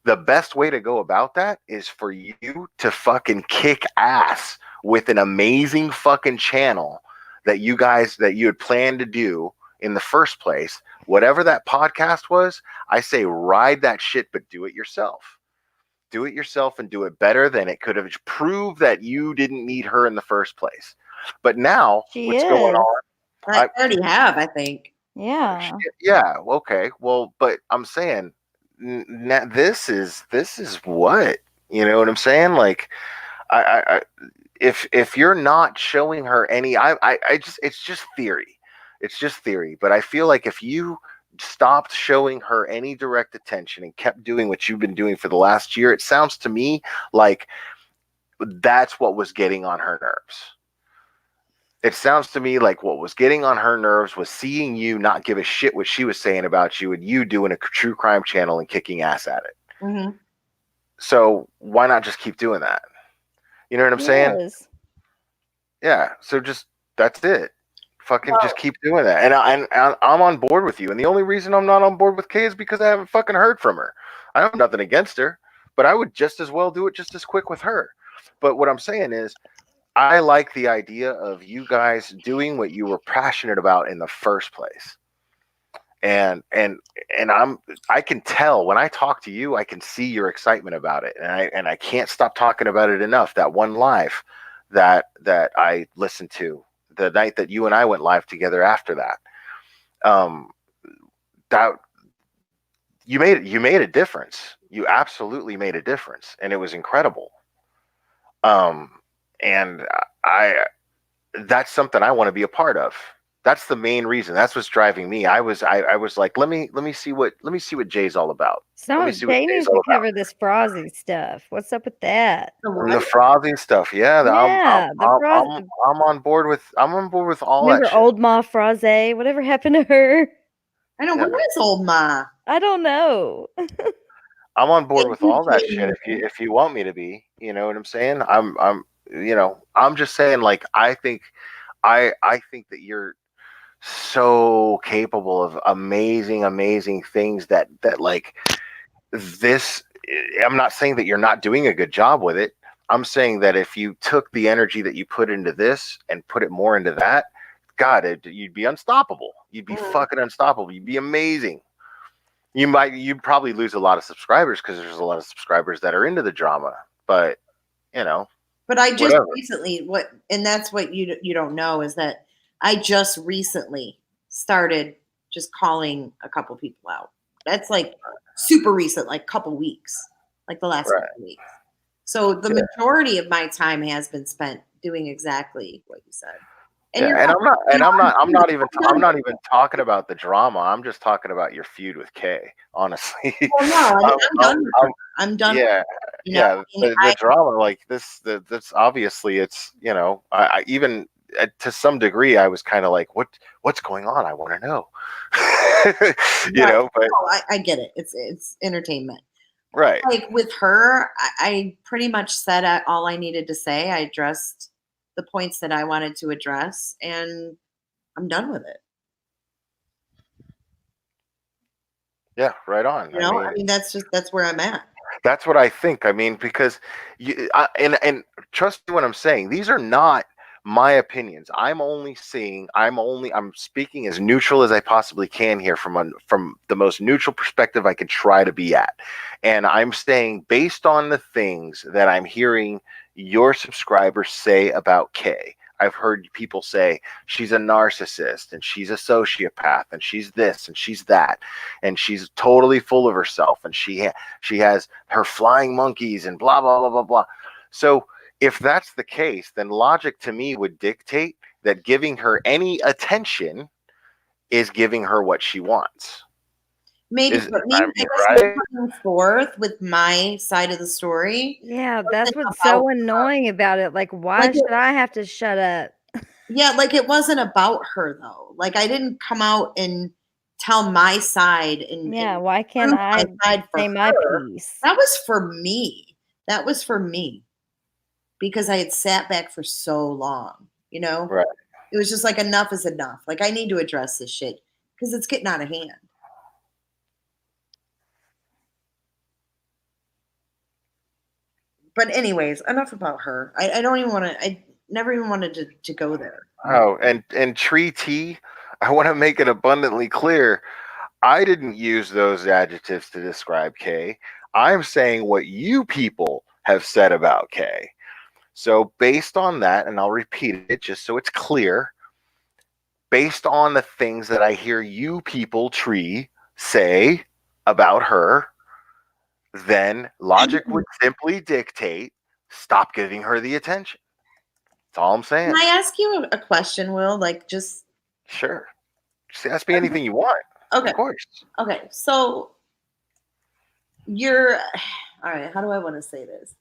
the best way to go about that is for you to fucking kick ass with an amazing fucking channel that you had planned to do in the first place. Whatever that podcast was, I say ride that shit, but do it yourself. Do it yourself and do it better than it could have. Prove that you didn't need her in the first place. But now, what's going on? I already have, I think. Yeah. Yeah. Okay. Well, but I'm saying this is what, you know what I'm saying? Like, if you're not showing her any, it's just theory. It's just theory. But I feel like if you stopped showing her any direct attention and kept doing what you've been doing for the last year, it sounds to me like that's what was getting on her nerves. It sounds to me like what was getting on her nerves was seeing you not give a shit what she was saying about you and you doing a true crime channel and kicking ass at it. Mm-hmm. So why not just keep doing that? You know what I'm saying? Yeah. So that's it. Fucking just keep doing that. And I'm on board with you. And the only reason I'm not on board with Kay is because I haven't fucking heard from her. I have nothing against her, but I would just as well do it just as quick with her. But what I'm saying is, I like the idea of you guys doing what you were passionate about in the first place. And I can tell when I talk to you, I can see your excitement about it. And I can't stop talking about it enough. That one live that I listened to the night that you and I went live together after that. That you made a difference. You absolutely made a difference. And it was incredible. And that's something I want to be a part of. That's the main reason. That's what's driving me. I was like, let me see what Jay's all about. So Jay needs to cover this Frozzy stuff. What's up with that? The Frozzy stuff. Yeah. I'm on board with all Remember that shit. Old Ma Frozzy? Whatever happened to her? I know. Where is Old Ma? I don't know. I'm on board with all that shit if you want me to be. You know what I'm saying? I'm just saying, like, I think that you're so capable of amazing things that like this. I'm not saying that you're not doing a good job with it. I'm saying that if you took the energy that you put into this and put it more into that, God, you'd be unstoppable. You'd be fucking unstoppable. You'd be amazing. You'd probably lose a lot of subscribers because there's a lot of subscribers that are into the drama, but you know. But I just recently and that's what you don't know is that I just recently started just calling a couple people out. That's like super recent, like couple weeks, like the last Right. couple weeks. So the Yeah. majority of my time has been spent doing exactly what you said. And Yeah, you're and right. I'm not even talking about the drama. I'm just talking about your feud with Kay, honestly. Well, no, I mean, I'm done with her. I'm done. Yeah, You know, yeah. I mean, The drama like this, that's obviously it's I even to some degree I was kind of like, what's going on? I want to know. But I get it. It's entertainment. right. Like with her, I pretty much said all I needed to say. I addressed the points that I wanted to address, and I'm done with it. Yeah, right on. I mean, that's where I'm at. That's what I think. I mean, because and trust me when I'm saying these are not my opinions. I'm speaking as neutral as I possibly can here from the most neutral perspective I can try to be at. And I'm saying based on the things that I'm hearing your subscribers say about Kay. I've heard people say she's a narcissist and she's a sociopath and she's this and she's that and she's totally full of herself and she has her flying monkeys and blah blah blah blah blah. So if that's the case, then logic to me would dictate that giving her any attention is giving her what she wants. Maybe, but me right? Coming forth with my side of the story. Yeah, that's what's so annoying about it. Like, why should I have to shut up? Yeah, like it wasn't about her though. Like I didn't come out and tell my side and why can't I say my piece? That was for me. That was for me. Because I had sat back for so long, Right. It was just like enough is enough. Like I need to address this shit because it's getting out of hand. But anyways, enough about her. I don't even want to. I never even wanted to go there. Oh, and Tree T, I want to make it abundantly clear. I didn't use those adjectives to describe Kay. I'm saying what you people have said about Kay. So based on that, and I'll repeat it just so it's clear, based on the things that I hear you people, Tree, say about her, then logic would simply dictate stop giving her the attention. That's all I'm saying. Can I ask you a question, Will? Like just sure. Just ask me anything you want. Okay. Of course. Okay. So you're all right. How do I want to say this?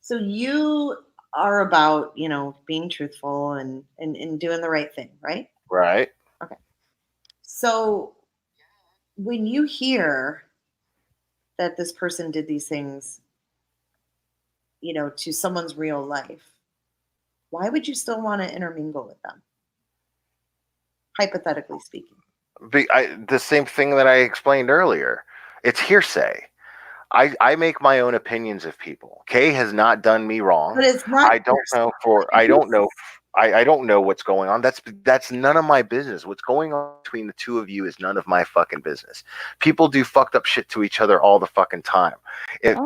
So you are about, being truthful and doing the right thing, right? Right. Okay. So when you hear that this person did these things, to someone's real life, why would you still want to intermingle with them? Hypothetically speaking. The same thing that I explained earlier. It's hearsay. I make my own opinions of people. Kay has not done me wrong. But it's not. I don't know what's going on. That's none of my business. What's going on between the two of you is none of my fucking business. People do fucked up shit to each other all the fucking time. If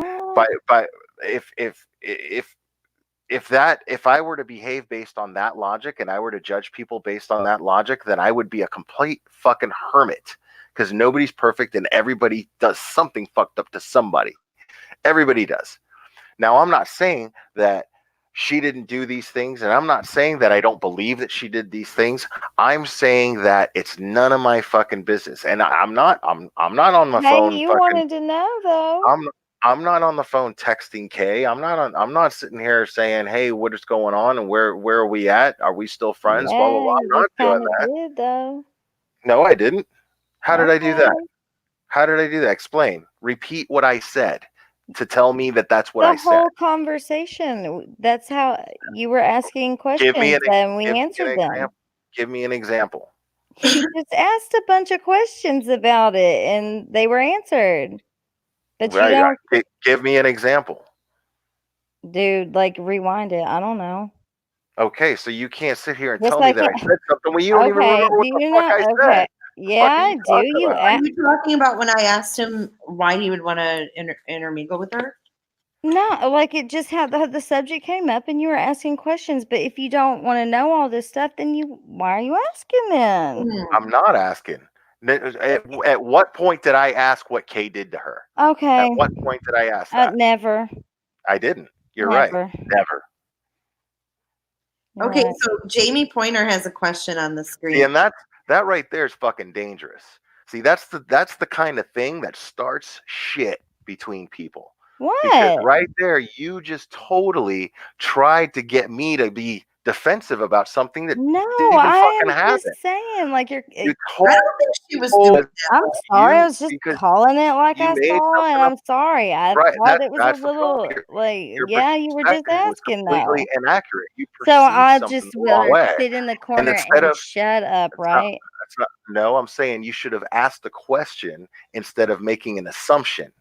I were to behave based on that logic and I were to judge people based on that logic, then I would be a complete fucking hermit. Because nobody's perfect and everybody does something fucked up to somebody. Everybody does. Now, I'm not saying that she didn't do these things, and I'm not saying that I don't believe that she did these things. I'm saying that it's none of my fucking business. And I'm not on the phone. You wanted to know though. I'm not on the phone texting Kay. I'm not sitting here saying, "Hey, what is going on and where are we at? Are we still friends?" Blah blah blah. I'm not doing that. Did, though. No, I didn't. How did I do that? How did I do that? Explain. Repeat what I said to tell me that that's what I said. The whole conversation. That's how you were asking questions and we answered them. Give me an example. You just asked a bunch of questions about it and they were answered. But you don't give me an example. Dude, like rewind it. I don't know. Okay, so you can't sit here and tell me that I said something when you don't even remember what the fuck I said. Yeah, I do. Are you talking about when I asked him why he would want to intermingle with her? No, like it just had the subject came up and you were asking questions. But if you don't want to know all this stuff, then why are you asking then? I'm not asking. At what point did I ask what Kay did to her? Okay. At what point did I ask that? Never. I didn't. You're right. Never. Never. You're Okay, right. so Jamie Pointer has a question on the screen. See, and that right there is fucking dangerous. See, that's the kind of thing that starts shit between people. Because What? right there, you just totally tried to get me to be defensive about something that No, didn't even fucking I'm happen. just saying, like You I don't think she was doing that. I'm sorry. I was just because calling it like you I made saw, and something I'm sorry. I Right, thought it was a that's the problem. little like, Your yeah, you were just perspective was asking completely though. inaccurate. You So perceived I something just the wrong will way. sit in the corner instead and of- shut up, That's not- right? That's not. No, I'm saying you should have asked the question instead of making an assumption.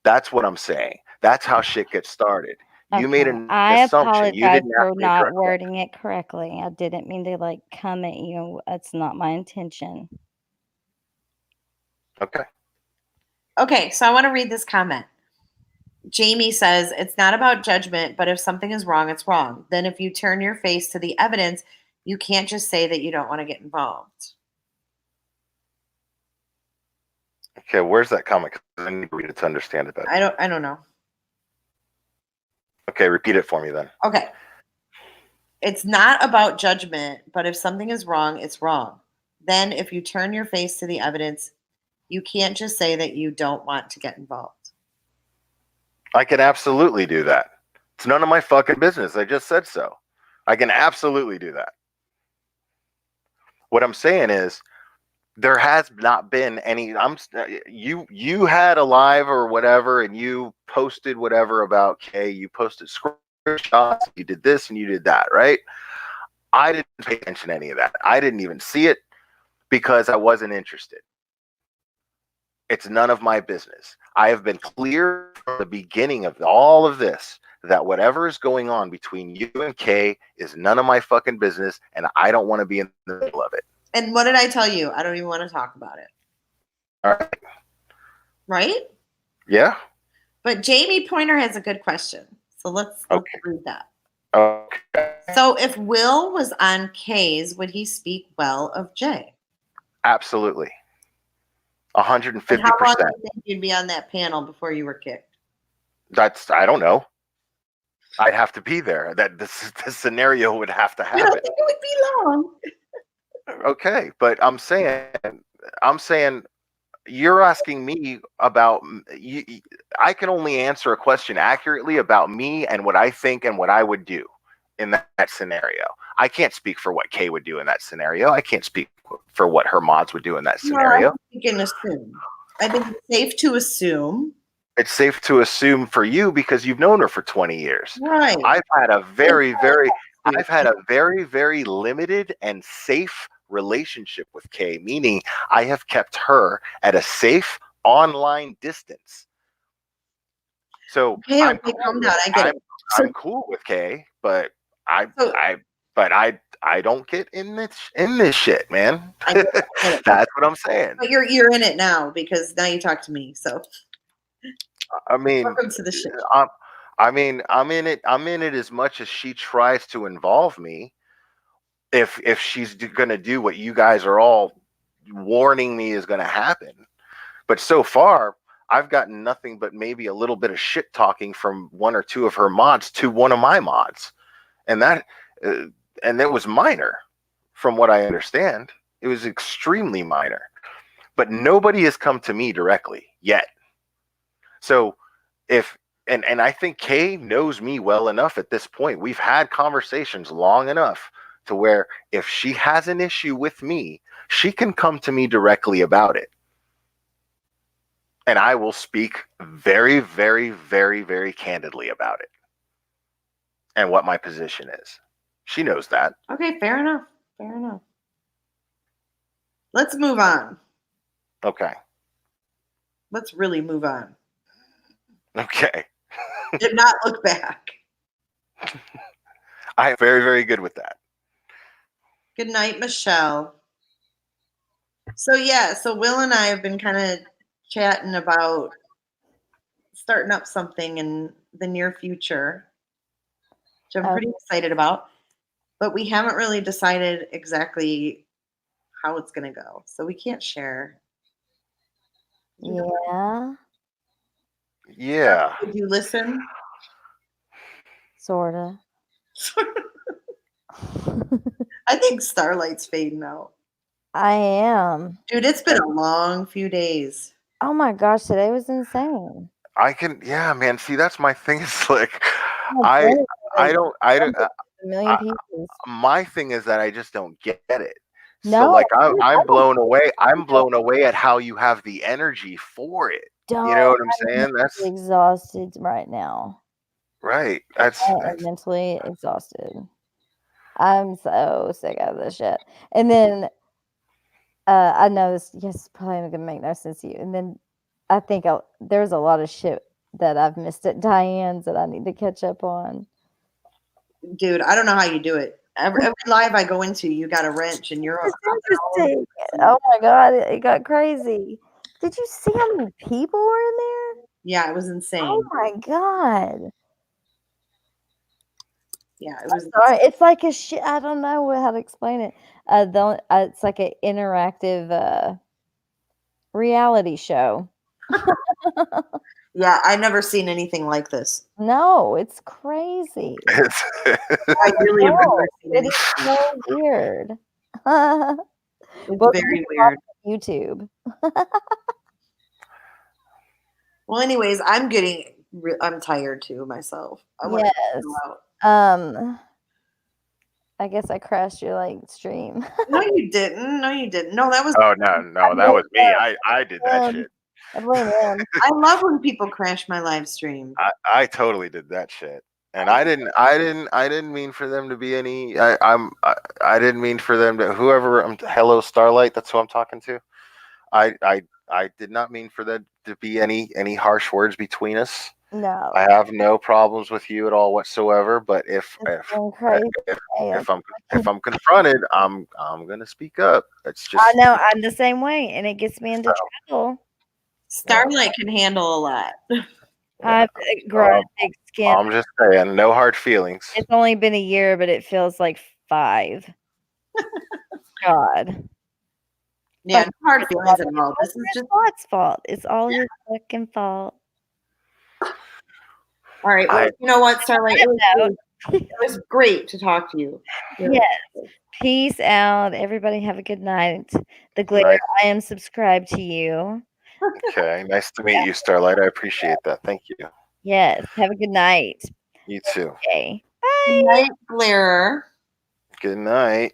That's what I'm saying. That's how shit gets started. You made Okay, an I assumption. You apologize didn't for ask me not correctly. wording it correctly. I didn't mean to like come at you. That's not my intention. Okay. Okay, so I want to read this comment. Jamie says, it's not about judgment, but if something is wrong, it's wrong. Then if you turn your face to the evidence, you can't just say that you don't want to get involved. Okay. Where's that comment? 'Cause I need to read it to understand it better. I don't know. Okay. Repeat it for me then. Okay. It's not about judgment, but if something is wrong, it's wrong. Then if you turn your face to the evidence, you can't just say that you don't want to get involved. I can absolutely do that. It's none of my fucking business. I just said so. I can absolutely do that. What I'm saying is, there has not been any. You had a live or whatever, and you posted whatever about Kay. You posted screenshots. You did this and you did that, right? I didn't pay attention to any of that. I didn't even see it because I wasn't interested. It's none of my business. I have been clear from the beginning of all of this that whatever is going on between you and Kay is none of my fucking business, and I don't want to be in the middle of it. And what did I tell you? I don't even want to talk about it. All right. Right? Yeah. But Jamie Pointer has a good question. So let's read that. Okay. So if Will was on Kay's, would he speak well of Jay? Absolutely. And how long do 150%. you think you'd be on that panel before you were kicked? I don't know. I'd have to be there. That this scenario would have to I don't happen. think it would be long. Okay, but I'm saying you're asking me about you. I can only answer a question accurately about me and what I think and what I would do in that scenario. I can't speak for what Kay would do in that scenario. I can't speak for what her mods would do in that scenario. No, you can assume. I think it's safe to assume. It's safe to assume for you because you've known her for 20 years. Right. I've had a very, very limited and safe relationship with Kay, meaning I have kept her at a safe online distance. So Okay, I'm okay, cool calm with- down. I get it. I'm cool with Kay, but I don't get in this shit, man. I get it. That's what I'm saying. But you're in it now because now you talk to me. So I mean, welcome to the shit. I'm in it as much as she tries to involve me. If she's gonna do what you guys are all warning me is gonna happen, but so far I've gotten nothing but maybe a little bit of shit talking from one or two of her mods to one of my mods, and it was minor, from what I understand. It was extremely minor, but nobody has come to me directly yet. So and I think Kay knows me well enough at this point. We've had conversations long enough to where if she has an issue with me, she can come to me directly about it. And I will speak very, very, very, very candidly about it and what my position is. She knows that. Okay, fair enough. Fair enough. Let's move on. Okay. Let's really move on. Okay. Did not look back. I am very, very good with that. Good night, Michelle. So yeah, so Will and I have been kind of chatting about starting up something in the near future, which I'm pretty excited about. But we haven't really decided exactly how it's gonna go, so we can't share. Yeah, Yeah. Did you listen? sorta. I think Starlight's fading out. I am. Dude, it's been a long few days. Oh my gosh, today was insane. Yeah, man. See, that's my thing. Is like, Oh, I today was I don't. a million pieces. My thing is that I just don't get it. So No, like I I'm blown away. I'm don't. blown away at how you have the energy for it. Don't. You know what I'm I'm saying? That's mentally exhausted right now. right. I That's am mentally exhausted. I'm so sick of this shit. And then I know this probably not gonna make no sense to you. And then I think there's a lot of shit that I've missed at Diane's that I need to catch up on. Dude, I don't know how you do it. Every live I go into, you got a wrench and you're It's interesting. Oh my god, it got crazy. Did you see how many people were in there? Yeah, it was insane. Oh my god. Yeah, it was Sorry, it's like a shit. I don't know how to explain it. It's like an interactive reality show. Yeah, I never seen anything like this. No, it's crazy. it's I really have No, never seen it anything. is so weird. It's Well, very weird. YouTube. Well, anyways, I'm tired too myself. I want Yes. to go out. I guess I crashed your stream. No, you didn't. No, you didn't. No, that was. oh no, that was me. I did that shit. I blame him. I love when people crash my live stream. I totally did that shit. And I didn't mean for them to be any. I didn't mean for them to whoever. Hello Starlight. That's who I'm talking to. I did not mean for there to be any harsh words between us. No. I have no problems with you at all whatsoever. But if I'm confronted, I'm gonna speak up. It's just I know I'm the same way, and it gets me into trouble. Starlight can handle a lot. I've grown thick skin. I'm just saying, no hard feelings. It's only been a year, but it feels like 5. God. Yeah, no hard feelings at all. This is just God's fault. It's all his fucking fault. all right. Well, you know what, Starlight? It was great to talk to you. Yes. Peace out. Everybody have a good night. The Glitter, I am subscribed to you. Okay, nice to meet you, Starlight. I appreciate that. Thank you. Yes. Have a good night. You too. Okay. Good night, Glare. Good night.